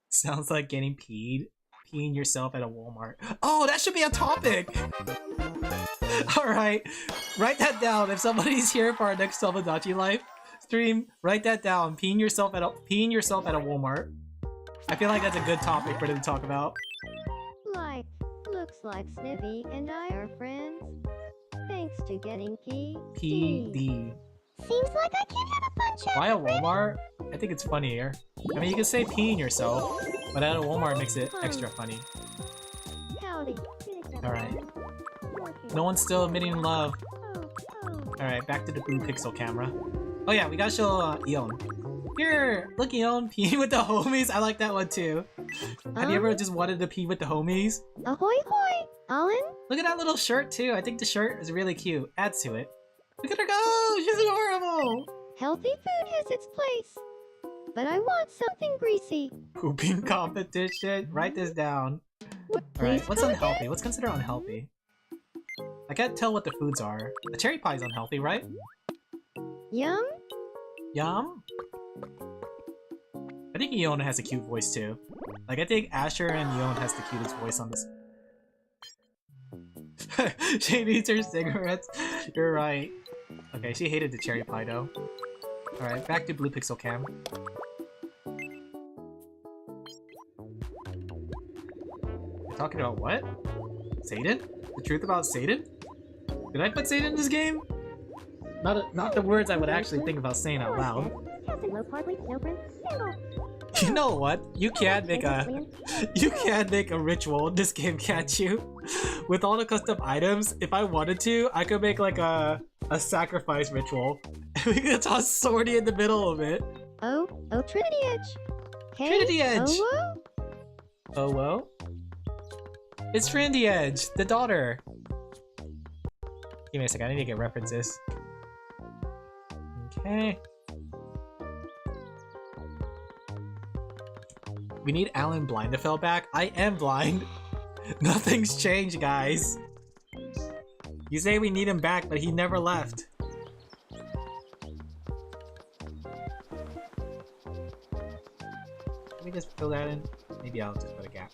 Sounds like getting peed. Peeing yourself at a Walmart. Oh, that should be a topic! Alright, write that down. If somebody's here for our next Tomodachi Life stream, write that down. Peeing yourself at a Walmart. I feel like that's a good topic for them to talk about. Looks like Snippy and I are friends. Thanks to getting key. PD. Seems like I can have a fun chat. Why a Walmart? I think it's funnier. I mean, you can say peeing yourself, but at a Walmart makes it extra funny. Howdy. Alright. No one's still admitting love. Alright, back to the blue pixel camera. Oh yeah, we gotta show Eon. Here! Look, Eon, peeing with the homies. I like that one too. Have you ever just wanted to pee with the homies? Ahoy hoy, Alin. Look at that little shirt too. I think the shirt is really cute. Adds to it. Look at her go! She's adorable! Healthy food has its place, but I want something greasy. Pooping competition? Write this down. Alright, what's unhealthy? What's considered unhealthy? I can't tell what the foods are. A cherry pie is unhealthy, right? Yum. Yum? I think Eon has a cute voice too. Like, I think Asher and Eon has the cutest voice on this. She needs her cigarettes. You're right. Okay, she hated the cherry pie though. Alright, back to blue pixel cam. You're talking about what? Satan? The truth about Satan? Did I put Satan in this game? Not the words I would actually think about saying out loud. You know what? You can make a ritual in this game, can't you? With all the custom items, if I wanted to, I could make like a sacrifice ritual. We could toss Swordy in the middle of it. Oh, Trinity Edge. Hey, Trinity Edge. Oh, Oh, whoa. It's Trinity Edge, the daughter. Give me a second, I need to get references. Okay. We need Alin Laphel back. I am blind. Nothing's changed, guys. You say we need him back, but he never left. Let me just fill that in. Maybe I'll just put a gap.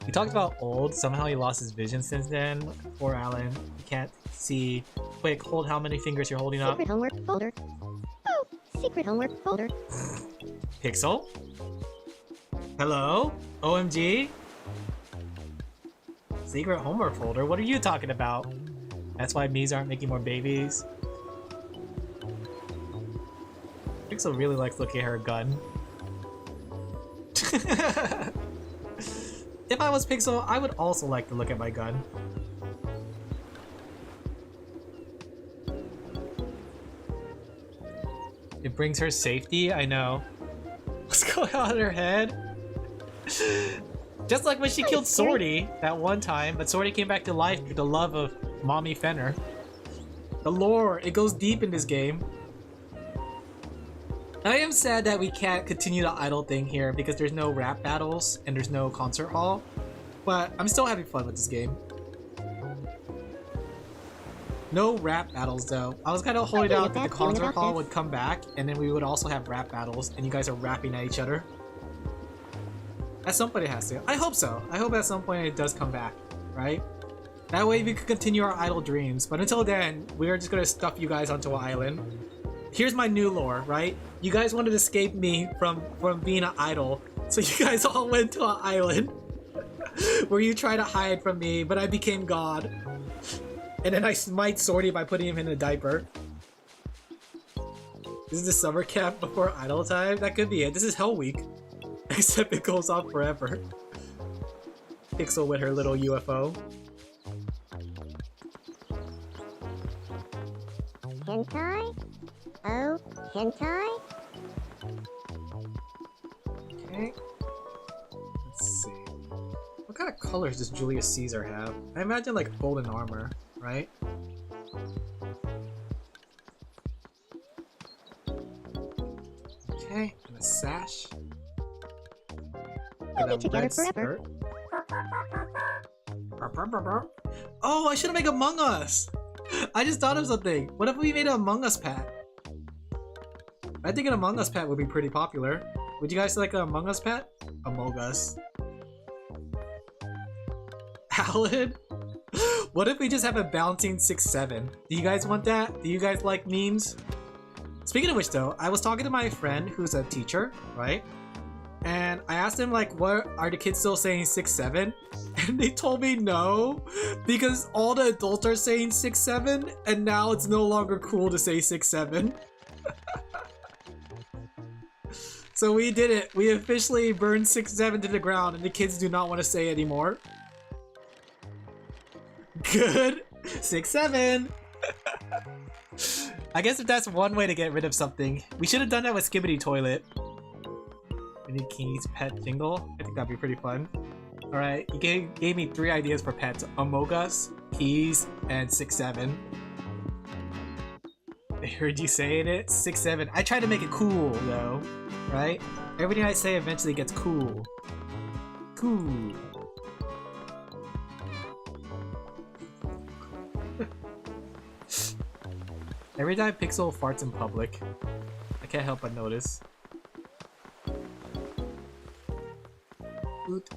We talked about old. Somehow he lost his vision since then. Poor Alin. He can't see. Quick, hold how many fingers you're holding up. secret homework folder. Oh, secret homework folder. Pixel? Hello? OMG? Secret homework folder? What are you talking about? That's why me's aren't making more babies. Pixel really likes looking at her gun. If I was Pixel, I would also like to look at my gun. It brings her safety, I know. What's going on in her head? Just like when she killed Swordy that one time, but Swordy came back to life through the love of Mommy Fenner. The lore, it goes deep in this game. I am sad that we can't continue the idol thing here because there's no rap battles and there's no concert hall, but I'm still having fun with this game. No rap battles though. I was kind of holding out that the concert hall would come back and then we would also have rap battles and you guys are rapping at each other. At some point it has to. I hope so. I hope at some point it does come back, right? That way we could continue our idol dreams, but until then, we are just gonna stuff you guys onto an island. Here's my new lore, right? You guys wanted to escape me from being an idol, so you guys all went to an island where you try to hide from me, but I became God. And then I smite Swordy by putting him in a diaper. This is the summer camp before idol time? That could be it. This is Hell Week. Except it goes on forever. Pixel with her little UFO. Hentai? Oh, hentai? Okay. Let's see. What kind of colors does Julius Caesar have? I imagine like golden armor, right? Okay, and a sash. We'll be And a together red forever. skirt. Oh, I should have made Among Us! I just thought of something. What if we made an Among Us pet? I think an Among Us pet would be pretty popular. Would you guys like an Among Us pet? Among Us. Alin? What if we just have a bouncing 6'7"? Do you guys want that? Do you guys like memes? Speaking of which though, I was talking to my friend who's a teacher, right? And I asked him like, what are the kids still saying 6'7"? And they told me no, because all the adults are saying 6'7", and now it's no longer cool to say 6'7". So we did it. We officially burned 6-7 to the ground, and the kids do not want to say anymore. Good. 6-7. I guess if that's one way to get rid of something, we should have done that with Skibbity Toilet. We need King's pet jingle. I think that'd be pretty fun. All right, you gave me 3 ideas for pets: Amogus, Keys, and 6-7. I heard you saying it. 6-7. I try to make it cool though, right? Everything I say eventually gets cool. Cool. Every time Pixel farts in public, I can't help but notice. Oot.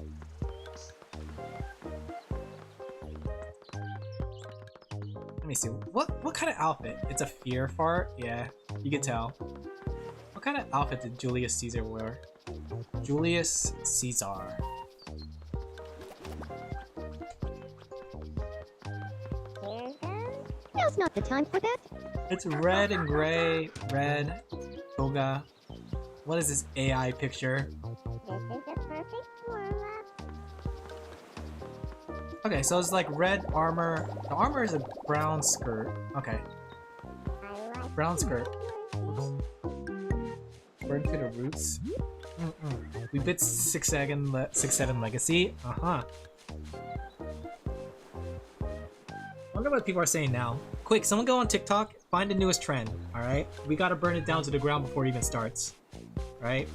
Let me see. What kind of outfit? It's a fear fart? Yeah, you can tell. What kind of outfit did Julius Caesar wear? Julius Caesar. Now's not the time for that. It's red and gray, red, toga. What is this AI picture? This is the perfect warm-up. Okay, so it's like red armor. The armor is a brown skirt. Okay, I like brown skirt. Burn to the roots. We bit 6-7 legacy. Uh-huh. I wonder what people are saying now. Quick, someone go on TikTok, find the newest trend, alright? We gotta burn it down to the ground before it even starts. Right?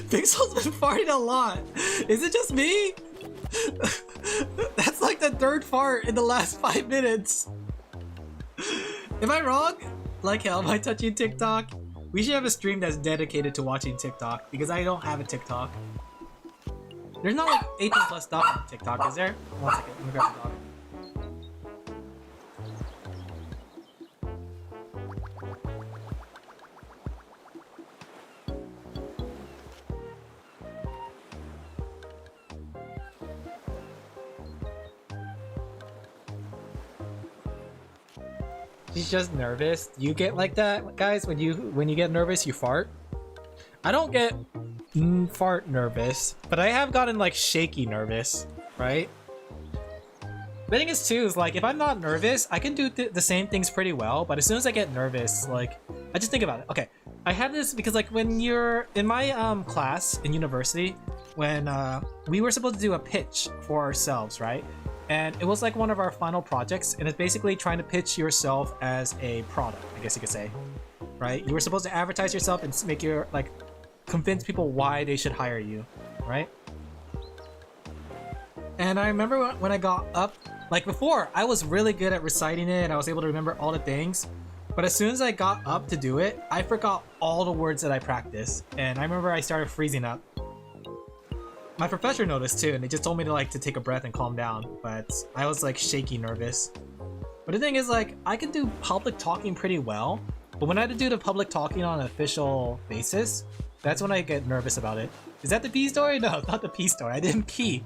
Pixel's been farting a lot! Is it just me? That's like the 3rd fart in the last 5 minutes! Am I wrong? Like hell, am I touching TikTok? We should have a stream that's dedicated to watching TikTok, because I don't have a TikTok. There's not like 18+ stuff on TikTok, is there? One second, let me grab the dog. He's just nervous. You get like that, guys? When you get nervous, you fart? I don't get fart nervous, but I have gotten like shaky nervous, right? The thing is too, is like if I'm not nervous, I can do the same things pretty well, but as soon as I get nervous, like I just think about it. Okay, I have this because like when you're in my class in university, when we were supposed to do a pitch for ourselves, right? And it was like one of our final projects, and it's basically trying to pitch yourself as a product, I guess you could say, right? You were supposed to advertise yourself and make your like convince people why they should hire you, right? And I remember when I got up, like before, I was really good at reciting it and I was able to remember all the things. But as soon as I got up to do it, I forgot all the words that I practiced. And I remember I started freezing up. My professor noticed too, and they just told me to take a breath and calm down. But I was like shaky nervous. But the thing is like, I can do public talking pretty well. But when I had to do the public talking on an official basis, that's when I get nervous about it. Is that the pee story? No, not the pee story. I didn't pee.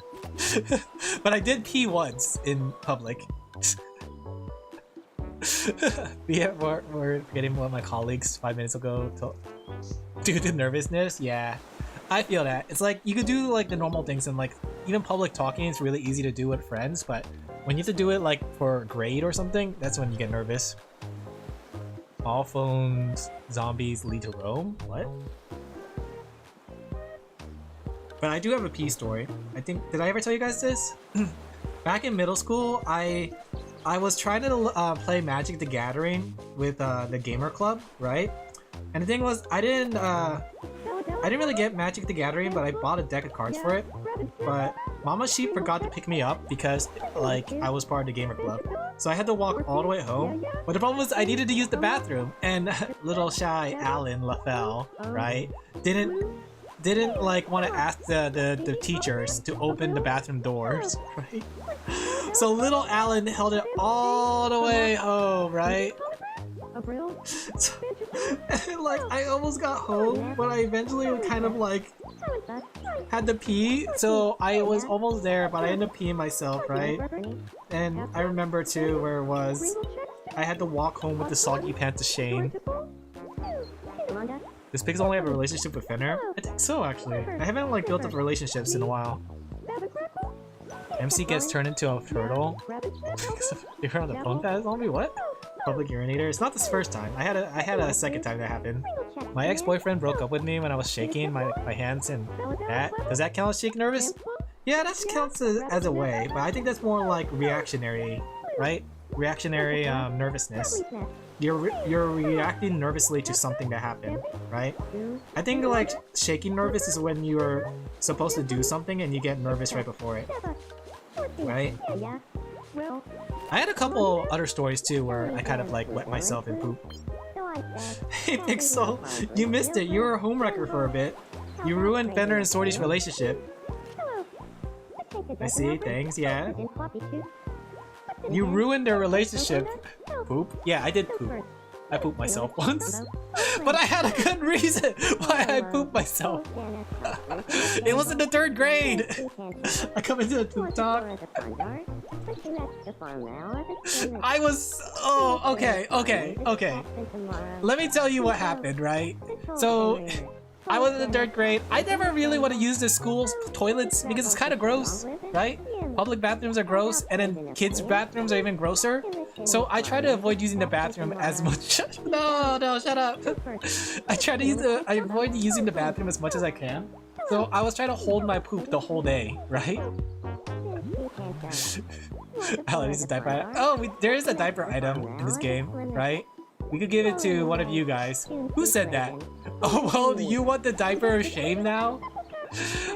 But I did pee once in public. We're forgetting what my colleagues 5 minutes ago told. Due to nervousness? Yeah. I feel that. It's like you could do like the normal things and like even public talking is really easy to do with friends, but when you have to do it like for a grade or something, that's when you get nervous. All phones, zombies lead to Rome? What? But I do have a pee story. I think, did I ever tell you guys this? Back in middle school, I was trying to play Magic the Gathering with the gamer club, right? And the thing was, I didn't really get Magic the Gathering, but I bought a deck of cards for it. But Mama Sheep forgot to pick me up because like I was part of the gamer club. So I had to walk all the way home. But the problem was I needed to use the bathroom, and little shy Alin Laphel, right, didn't like want to ask the teachers to open the bathroom doors, right? So little Alin held it all the way home, right? So, like I almost got home, but I eventually kind of like had to pee, so I was almost there, but I ended up peeing myself, right? And I remember too where it was. I had to walk home with the soggy pants of shame. Does Pigs only have a relationship with Fenner? I think so, actually. I haven't like built up relationships in a while. MC gets turned into a turtle. You're on the phone pass on me? What? Public urinator? It's not this first time. I had a second time that happened. My ex-boyfriend broke up with me when I was shaking my hands and that. Does that count as shake nervous? Yeah, that counts as a way, but I think that's more like reactionary, right? Reactionary nervousness. You're reacting nervously to something that happened, right? I think like shaking nervous is when you're supposed to do something and you get nervous right before it, right? I had a couple other stories too where I kind of like wet myself in poop. Hey Pixel, you missed it. You were a homewrecker for a bit. You ruined Fender and Sorty's relationship. I see, thanks, yeah. You ruined their relationship. Poop? Yeah, I did poop. I pooped myself once. But I had a good reason why I pooped myself. It was in the 3rd grade. I come into the poop talk. I was... Oh, okay. Let me tell you what happened, right? So... I was in the 3rd grade. I never really want to use the school's toilets because it's kind of gross, right? Public bathrooms are gross, and then kids' bathrooms are even grosser. So I try to avoid using the bathroom as much. No, shut up. I avoid using the bathroom as much as I can. So I was trying to hold my poop the whole day, right? Alin needs a diaper item. Oh, there is a diaper item in this game, right? We could give it to one of you guys. Who said that? Oh, well, do you want the diaper of shame now?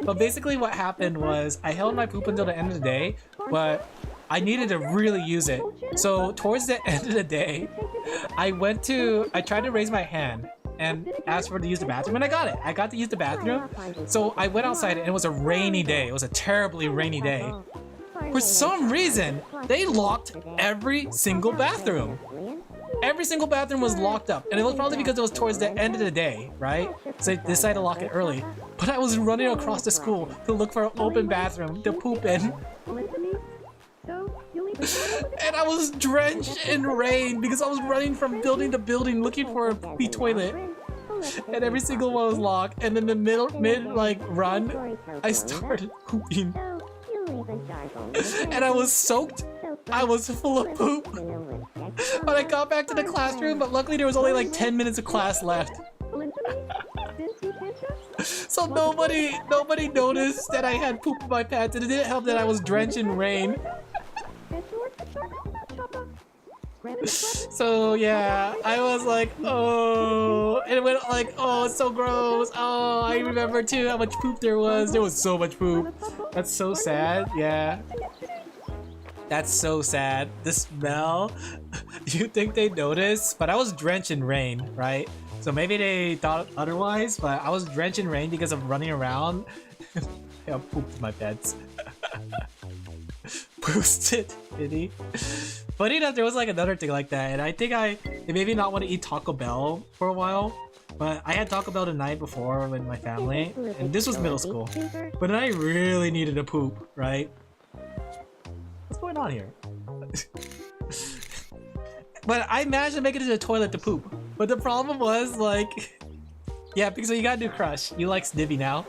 But basically what happened was I held my poop until the end of the day, but I needed to really use it. So towards the end of the day, I tried to raise my hand and asked for to use the bathroom, and I got it. I got to use the bathroom. So I went outside and it was a rainy day. It was a terribly rainy day. For some reason, they locked every single bathroom. Every single bathroom was locked up, and it was probably because it was towards the end of the day, right? So they decided to lock it early. But I was running across the school to look for an open bathroom to poop in. And I was drenched in rain because I was running from building to building looking for a poopy toilet. And every single one was locked, and in the mid run, I started pooping. And I was soaked. I was full of poop. But I got back to the classroom, but luckily there was only like 10 minutes of class left. So nobody noticed that I had poop in my pants, and it didn't help that I was drenched in rain. So yeah, I was like, oh, and it went like, oh, it's so gross. Oh, I remember too how much poop there was. There was so much poop. That's so sad. Yeah. That's so sad. The smell. You'd think they'd notice, but I was drenched in rain, right? So maybe they thought otherwise, but I was drenched in rain because of running around. I pooped in my pants. Boosted, did he? Funny enough, there was like another thing like that, and I think it made me not want to eat Taco Bell for a while. But I had Taco Bell the night before with my family, and this was middle school. But then I really needed to poop, right? What's going on here? But I managed to make it to the toilet to poop. But the problem was like, yeah, because you got a new crush. You like Snivy now.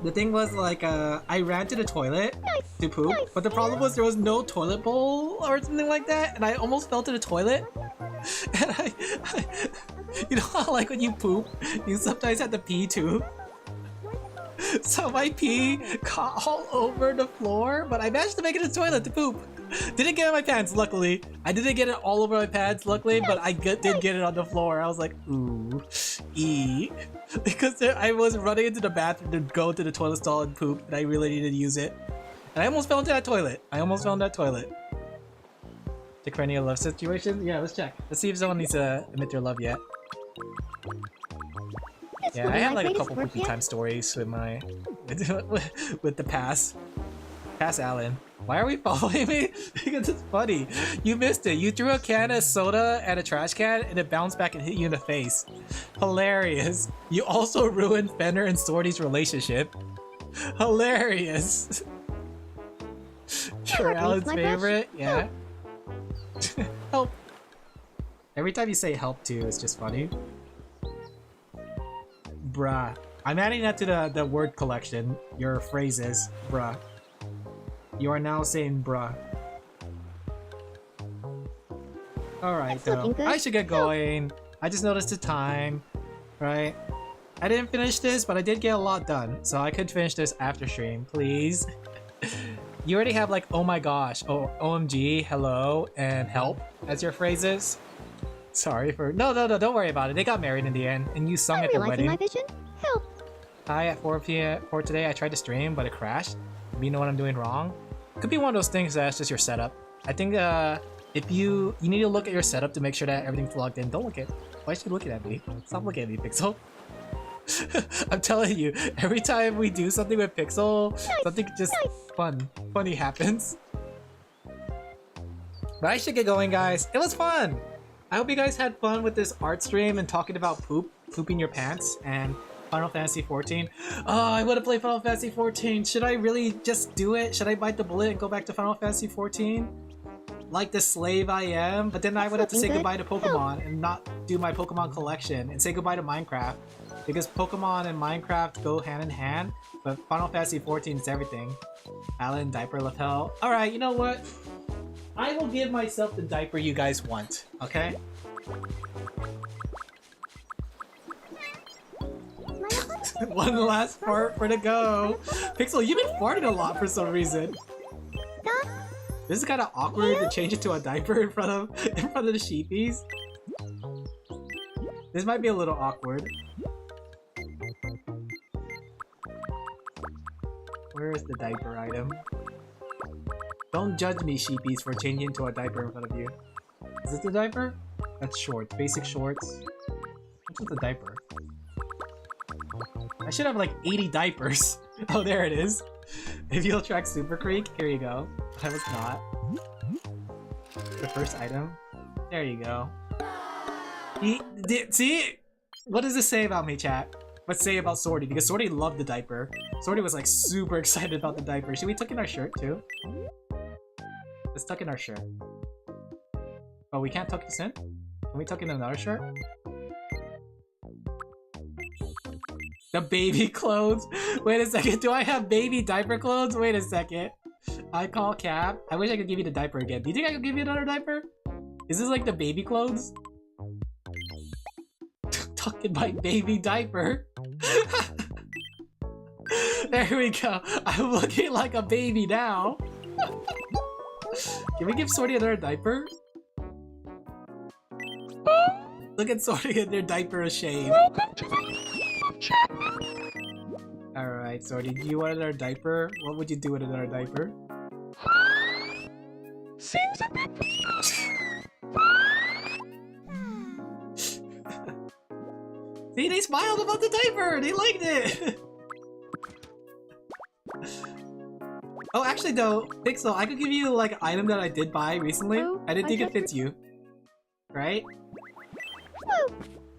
The thing was like, I ran to the toilet to poop, but the problem was there was no toilet bowl or something like that, and I almost fell to the toilet. And you know how like when you poop, you sometimes have to pee too? So my pee got all over the floor, but I managed to make it to the toilet to poop. Didn't get it in my pants, luckily. I didn't get it all over my pants, luckily, but I did get it on the floor. I was like, ooh, because I was running into the bathroom to go to the toilet stall and poop, and I really needed to use it. And I almost fell into that toilet. The cranial love situation? Yeah, let's check. Let's see if someone needs to admit their love yet. Yeah, I had like a couple poopy time stories with my with the pass Alin. Why are we following me? Because it's funny. You missed it. You threw a can of soda at a trash can and it bounced back and hit you in the face. Hilarious. You also ruined Fenner and Sorty's relationship. Hilarious. You're Alin's favorite? Yeah. Help. Every time you say help too, it's just funny. Bruh. I'm adding that to the word collection. Your phrases, bruh. You are now saying bruh. Alright though. I should get going. I just noticed the time. Right? I didn't finish this, but I did get a lot done. So I could finish this after stream, please. You already have like oh my gosh, oh OMG, hello, and help as your phrases. Sorry for no, don't worry about it. They got married in the end, and you sung at the wedding. My vision? Help. Hi, at 4 p.m. for today, I tried to stream, but it crashed. You know what I'm doing wrong? Could be one of those things that's just your setup. I think if you need to look at your setup to make sure that everything's logged in. Don't look at. Why are you looking at me? Stop looking at me, Pixel. I'm telling you, every time we do something with Pixel, something just funny happens. But I should get going, guys. It was fun. I hope you guys had fun with this art stream and talking about pooping your pants and Final Fantasy 14. Oh, I want to play Final Fantasy 14. Should I really just do it? Should I bite the bullet and go back to Final Fantasy 14? Like the slave I am? But then I would have to say goodbye to Pokemon and not do my Pokemon collection and say goodbye to Minecraft. Because Pokemon and Minecraft go hand in hand, but Final Fantasy 14 is everything. Alin Laphel. Alright, you know what? I will give myself the diaper you guys want, okay? One last fart for to go. Pixel, you've been farting a lot for some reason. This is kind of awkward to change it to a diaper in front of the sheepies. This might be a little awkward. Where is the diaper item? Don't judge me, sheepies, for changing into a diaper in front of you. Is this the diaper? That's shorts. Basic shorts. Which is the diaper? I should have like 80 diapers. Oh, there it is. If you'll track Super Creek, here you go. I was not. The first item. There you go. See? What does this say about me, chat? Let's say about Swordy, because Swordy loved the diaper. Swordy was like super excited about the diaper. Should we tuck in our shirt too? Let's tuck in our shirt. Oh, we can't tuck this in? Can we tuck in another shirt? The baby clothes? Wait a second, do I have baby diaper clothes? Wait a second. I call Cap. I wish I could give you the diaper again. Do you think I could give you another diaper? Is this like the baby clothes? Tuck in my baby diaper. There we go. I'm looking like a baby now. Can we give Swordy another diaper? Look at Swordy in their diaper of shame. Alright, Swordy, do you want another diaper? What would you do with another diaper? Seems a bit See, they smiled about the diaper! They liked it! Oh, actually though, Pixel, I could give you like an item that I did buy recently. I didn't think it fits you. Right?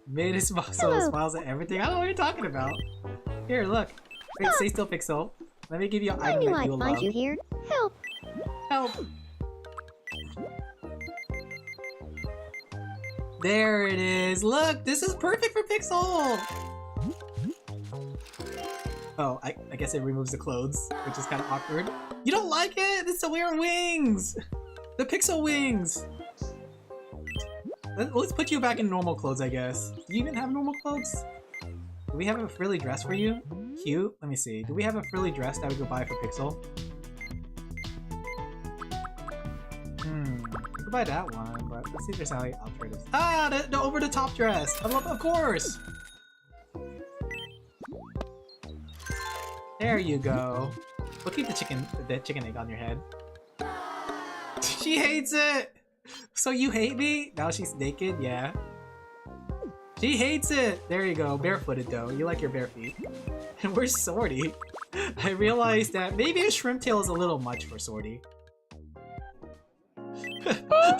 Made it smile so it smiles at everything. I don't know what you're talking about. Here, look. Wait, stay still, Pixel. Let me give you an item that you'll love. I knew I'd find you here. Help! Help! There it is! Look! This is perfect for Pixel! Oh, I guess it removes the clothes, which is kind of awkward. You don't like it? It's the weird wings! The Pixel wings! Let's put you back in normal clothes, I guess. Do you even have normal clothes? Do we have a frilly dress for you? Cute. Let me see. Do we have a frilly dress that we could buy for Pixel? We could buy that one, but let's see if there's any alternatives. Ah, the over-the-top dress! Of course! There you go. We'll keep the chicken egg on your head. She hates it! So you hate me? Now she's naked? Yeah. She hates it! There you go. Barefooted though. You like your bare feet. And where's Swordy? I realized that maybe a shrimp tail is a little much for Swordy.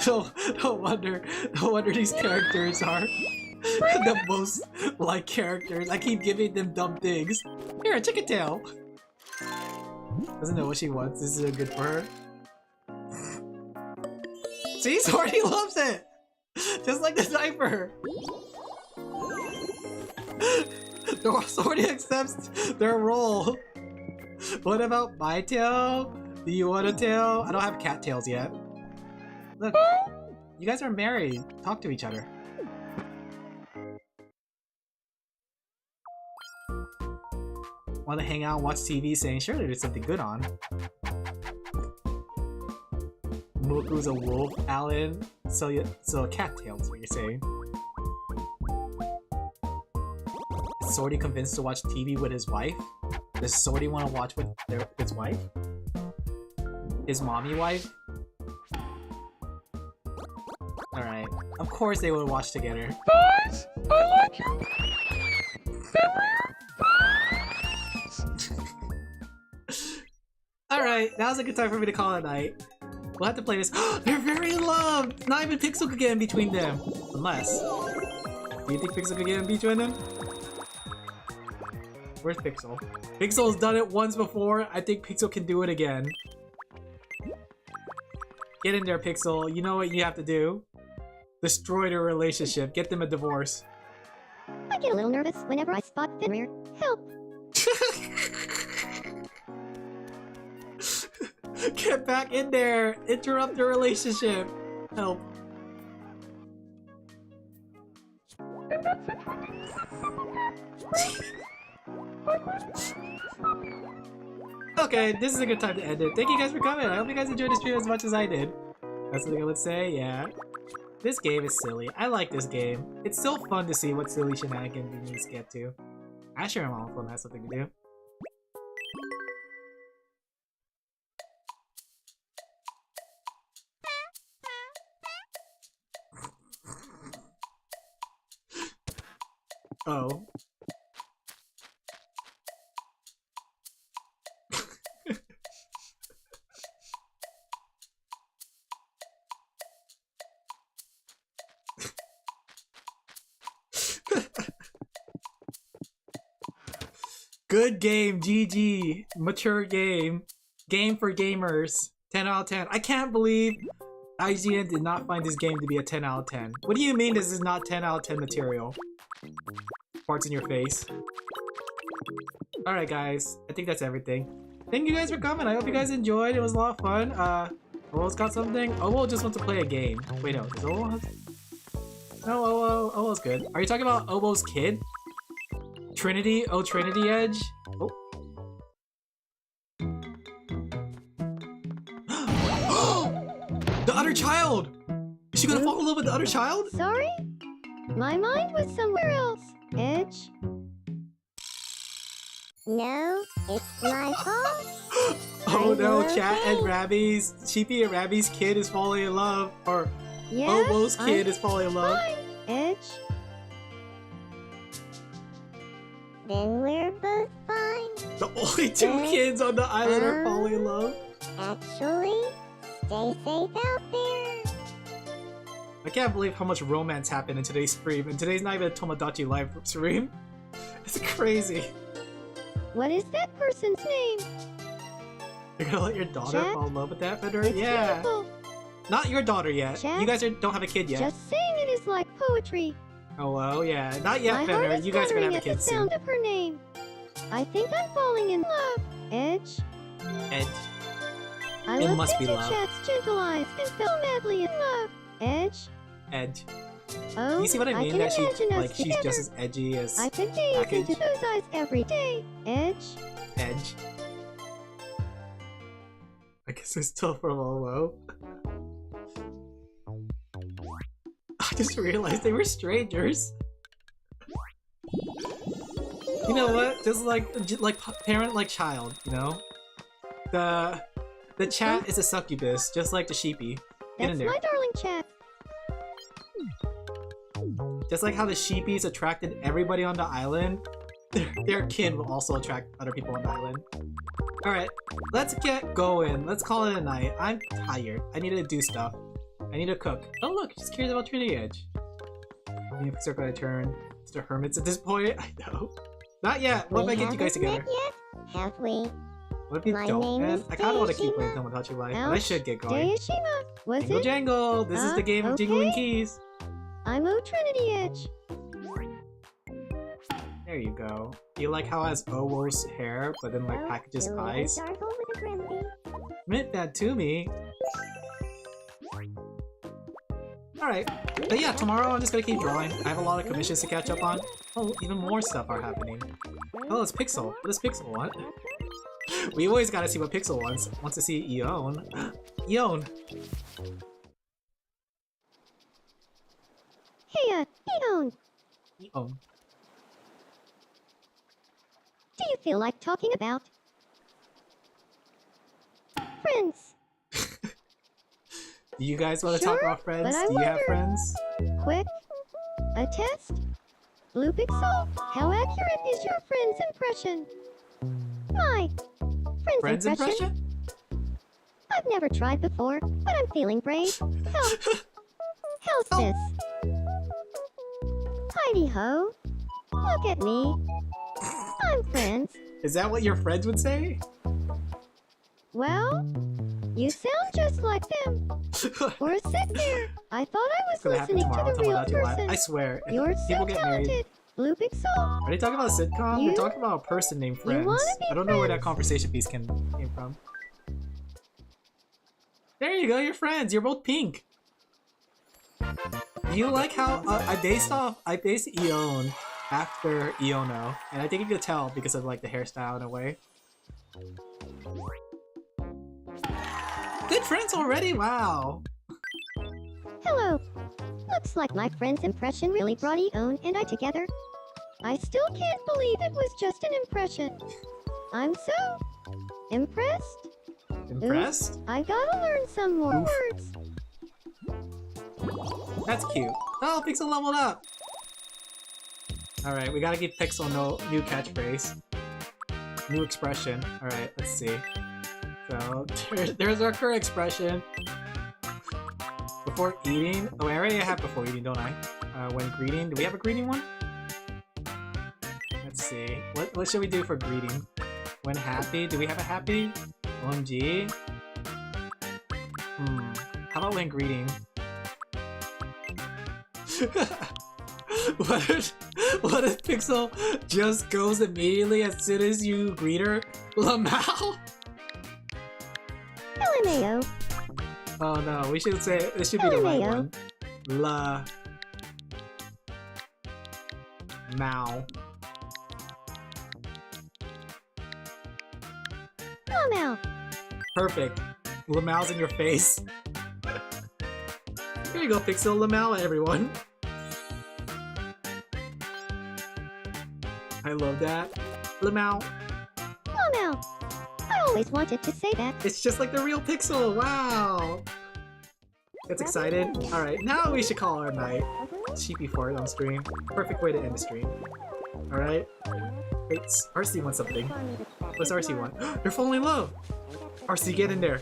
No wonder these characters are the most like characters. I keep giving them dumb things. Here, a chicken tail! Doesn't know what she wants. This is good for her. See, Sorty loves it! Just like the diaper! Sorty accepts their role. What about my tail? Do you want a tail? I don't have cat tails yet. Look, you guys are married. Talk to each other. Want to hang out and watch TV saying, surely there's something good on. Moku's a wolf, Alin. So a cat tail is what you're saying. Is Sorty convinced to watch TV with his wife? Does Sorty want to watch with his wife? His mommy wife? Alright. Of course they would watch together. Guys, I like your Alright, now's a good time for me to call it a night. We'll have to play this. They're very in love! Not even Pixel could get in between them. Unless. Do you think Pixel could get in between them? Where's Pixel? Pixel's done it once before. I think Pixel can do it again. Get in there, Pixel. You know what you have to do. Destroy their relationship. Get them a divorce. I get a little nervous whenever I spot Fenrir. Help! Get back in there! Interrupt the relationship! Help. Okay, this is a good time to end it. Thank you guys for coming. I hope you guys enjoyed the stream as much as I did. That's something I would say, yeah. This game is silly. I like this game. It's still fun to see what silly shenanigans we get to. I'm sure my phone has something to do. Oh. Good game, GG. Mature game. Game for gamers. 10 out of 10. I can't believe IGN did not find this game to be a 10 out of 10. What do you mean this is not 10 out of 10 material? Parts in your face. Alright guys, I think that's everything. Thank you guys for coming. I hope you guys enjoyed. It was a lot of fun. Owo's got something? Owo just wants to play a game. Wait, no. Does Owo have... No, Owo's good. Are you talking about Owo's kid? Trinity? Oh, Trinity Edge? Oh. The other child! Is she gonna fall in love with the other child? Sorry? My mind was somewhere else. Edge? No, it's my fault. Oh no, Chat and Rabbi's, Sheepy and Rabbi's kid is falling in love. Or Yes, Obo's kid is falling in love. Fine, Edge. Then we're both fine. The only two kids on the island are falling in love. Actually, stay safe out there. I can't believe how much romance happened in today's stream, and today's not even a Tomodachi live stream. It's crazy. What is that person's name? You're gonna let your daughter Chat? fall in love with that Fender? It's Yeah. beautiful. Not your daughter yet. Chat? You guys don't have a kid yet. Just saying it is like poetry. Oh well, yeah. Not yet, My Fender. heart is You guys are gonna have a fluttering kid at the soon. sound of her name. I think I'm falling in love. Edge. Edge. I It looked must be into love. Chat's gentle eyes and fell madly in love. Edge. Edge. Oh, You see what I mean? can That imagine us she's together. just as edgy as I could gaze package. into those eyes every day. Edge. Edge. I guess it's still from Olo. I just realized they were strangers. You know what? Just like parent like child, you know? The chat is a succubus, just like the sheepy. Get in That's there. my darling Chat. Just like how the sheepies attracted everybody on the island, their kid will also attract other people on the island. Alright, let's get going. Let's call it a night. I'm tired. I need to do stuff. I need to cook. Oh look, just curious about Trinity Edge. I mean, if I turn to hermits at this point, I know. Not yet. What if I get you guys together? Yet, have we? What if you My don't, name man? is I kinda wanna keep Daishima. playing Tomodachi Life, but I should get going. Daishima, was Jingle it? jangle! This is the game of jingling okay. keys. I'm O Trinity Edge. There you go. You like how it has Owo's hair, but then like packages eyes? Dargle with a frenzy. Admit that to me. Alright. But yeah, tomorrow I'm just gonna keep drawing. I have a lot of commissions to catch up on. Oh, even more stuff are happening. Oh, it's Pixel. What does Pixel want? We always gotta see what Pixel wants. Wants to see Eon. Eon! Hey, Eon, Eon. do you feel like talking about friends? Do you guys want to talk Sure, about friends? but I Do you have wonder- friends? Quick, a test. Blue Pixel, how accurate is your friend's impression? My Friends impression? I've never tried before, but I'm feeling brave. How's Oh. this? Heidi ho! Look at me. I'm friends. Is that what your friends would say? Well, you sound just like them. Or sit there. I thought I was It's gonna happen listening tomorrow. to the real Tomodachi Live. person. I swear. If You're people so get married. talented. Blue Pixel, Are they talking about a sitcom? You- They're talking about a person named Friends. wanna be I don't know where that friends? conversation piece came from. There you go, you're friends. You're both pink. Do you like how I based Eon after Iono, and I think you could tell because of like the hairstyle in a way. Good friends already? Wow. Hello. Looks like my friend's impression really brought Eon and I together. I still can't believe it was just an impression. I'm so impressed. Impressed? I gotta learn some more Oof. words. That's cute. Oh, Pixel leveled up! Alright, we gotta give Pixel new catchphrase. New expression. Alright, let's see. So, there's our current expression. Before eating? Oh, I already have before eating, don't I? When greeting. Do we have a greeting one? Let's see. What should we do for greeting? When happy? Do we have a happy? OMG? How about when greeting? what if Pixel just goes immediately as soon as you greet her? Lamau? LMAO. Oh no, we should say this should be the right one. La Mao. Lamau. Perfect. Lamal's in your face. Here you go, Pixel. Lamal, everyone. I love that. Lamal. Lamau. I always wanted to say that. It's just like the real Pixel. Wow. That's excited. Alright, now we should call our night. Sheepy fart on stream. Perfect way to end the stream. Alright. Wait, RC wants something. What's RC want? They're falling low! RC, get in there.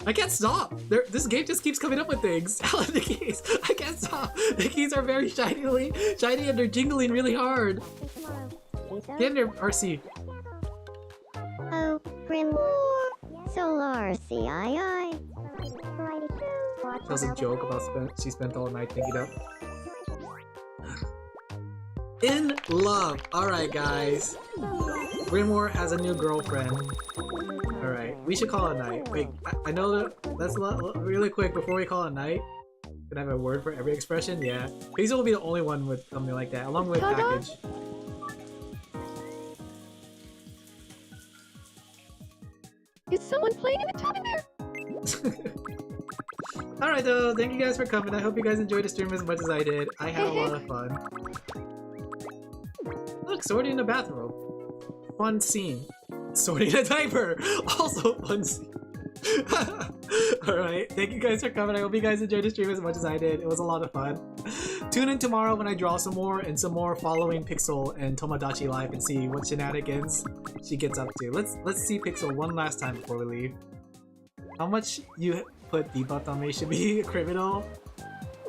I can't stop! This game just keeps coming up with things. The keys! I can't stop! The keys are very shiny and they're jingling really hard. Get in there, RC. Oh, Grimoire. Solar CII. That was a joke about she spent all night thinking up. In love! Alright, guys. Grimoire has a new girlfriend. Alright, we should call it a night. Wait, I know that's a lot. Really quick, before we call it a night, can I have a word for every expression? Yeah. Pixel will be the only one with something like that, along with Ta-da! package. Is someone playing in the top in there? Alright though, thank you guys for coming. I hope you guys enjoyed the stream as much as I did. I had a lot of fun. Look, sorting in a bathrobe. Fun scene. Sorting a diaper. Also fun scene. Alright, thank you guys for coming. I hope you guys enjoyed the stream as much as I did. It was a lot of fun. Tune in tomorrow when I draw some more and some more following Pixel and Tomodachi Life and see what shenanigans she gets up to. Let's see Pixel one last time before we leave. How much you put debuffed on me should be criminal.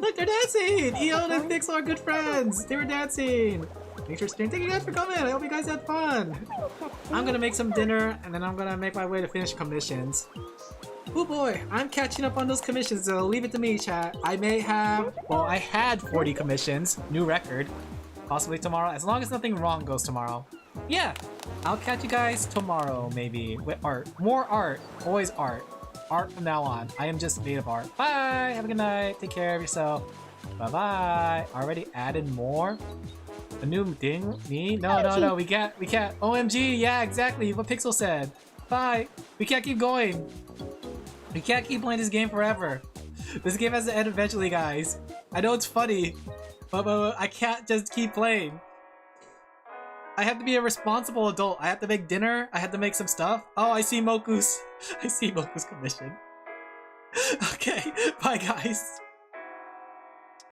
Look, they're dancing! Eon and Pixel are good friends! They were dancing! Thanks for streaming. Thank you guys for coming! I hope you guys had fun! I'm gonna make some dinner, and then I'm gonna make my way to finish commissions. Oh boy, I'm catching up on those commissions, so leave it to me, chat. I may have... Well, I had 40 commissions. New record. Possibly tomorrow, as long as nothing wrong goes tomorrow. Yeah! I'll catch you guys tomorrow, maybe, with art. More art. Always art. Art from now on. I am just made of art. Bye! Have a good night. Take care of yourself. Bye-bye. Already added more? A new thing? Me? No, we can't. OMG, yeah, exactly what Pixel said. Bye. We can't keep going. We can't keep playing this game forever. This game has to end eventually, guys. I know it's funny, but I can't just keep playing. I have to be a responsible adult. I have to make dinner. I have to make some stuff. Oh, I see Moku's. I see Moku's commission. Okay, bye guys.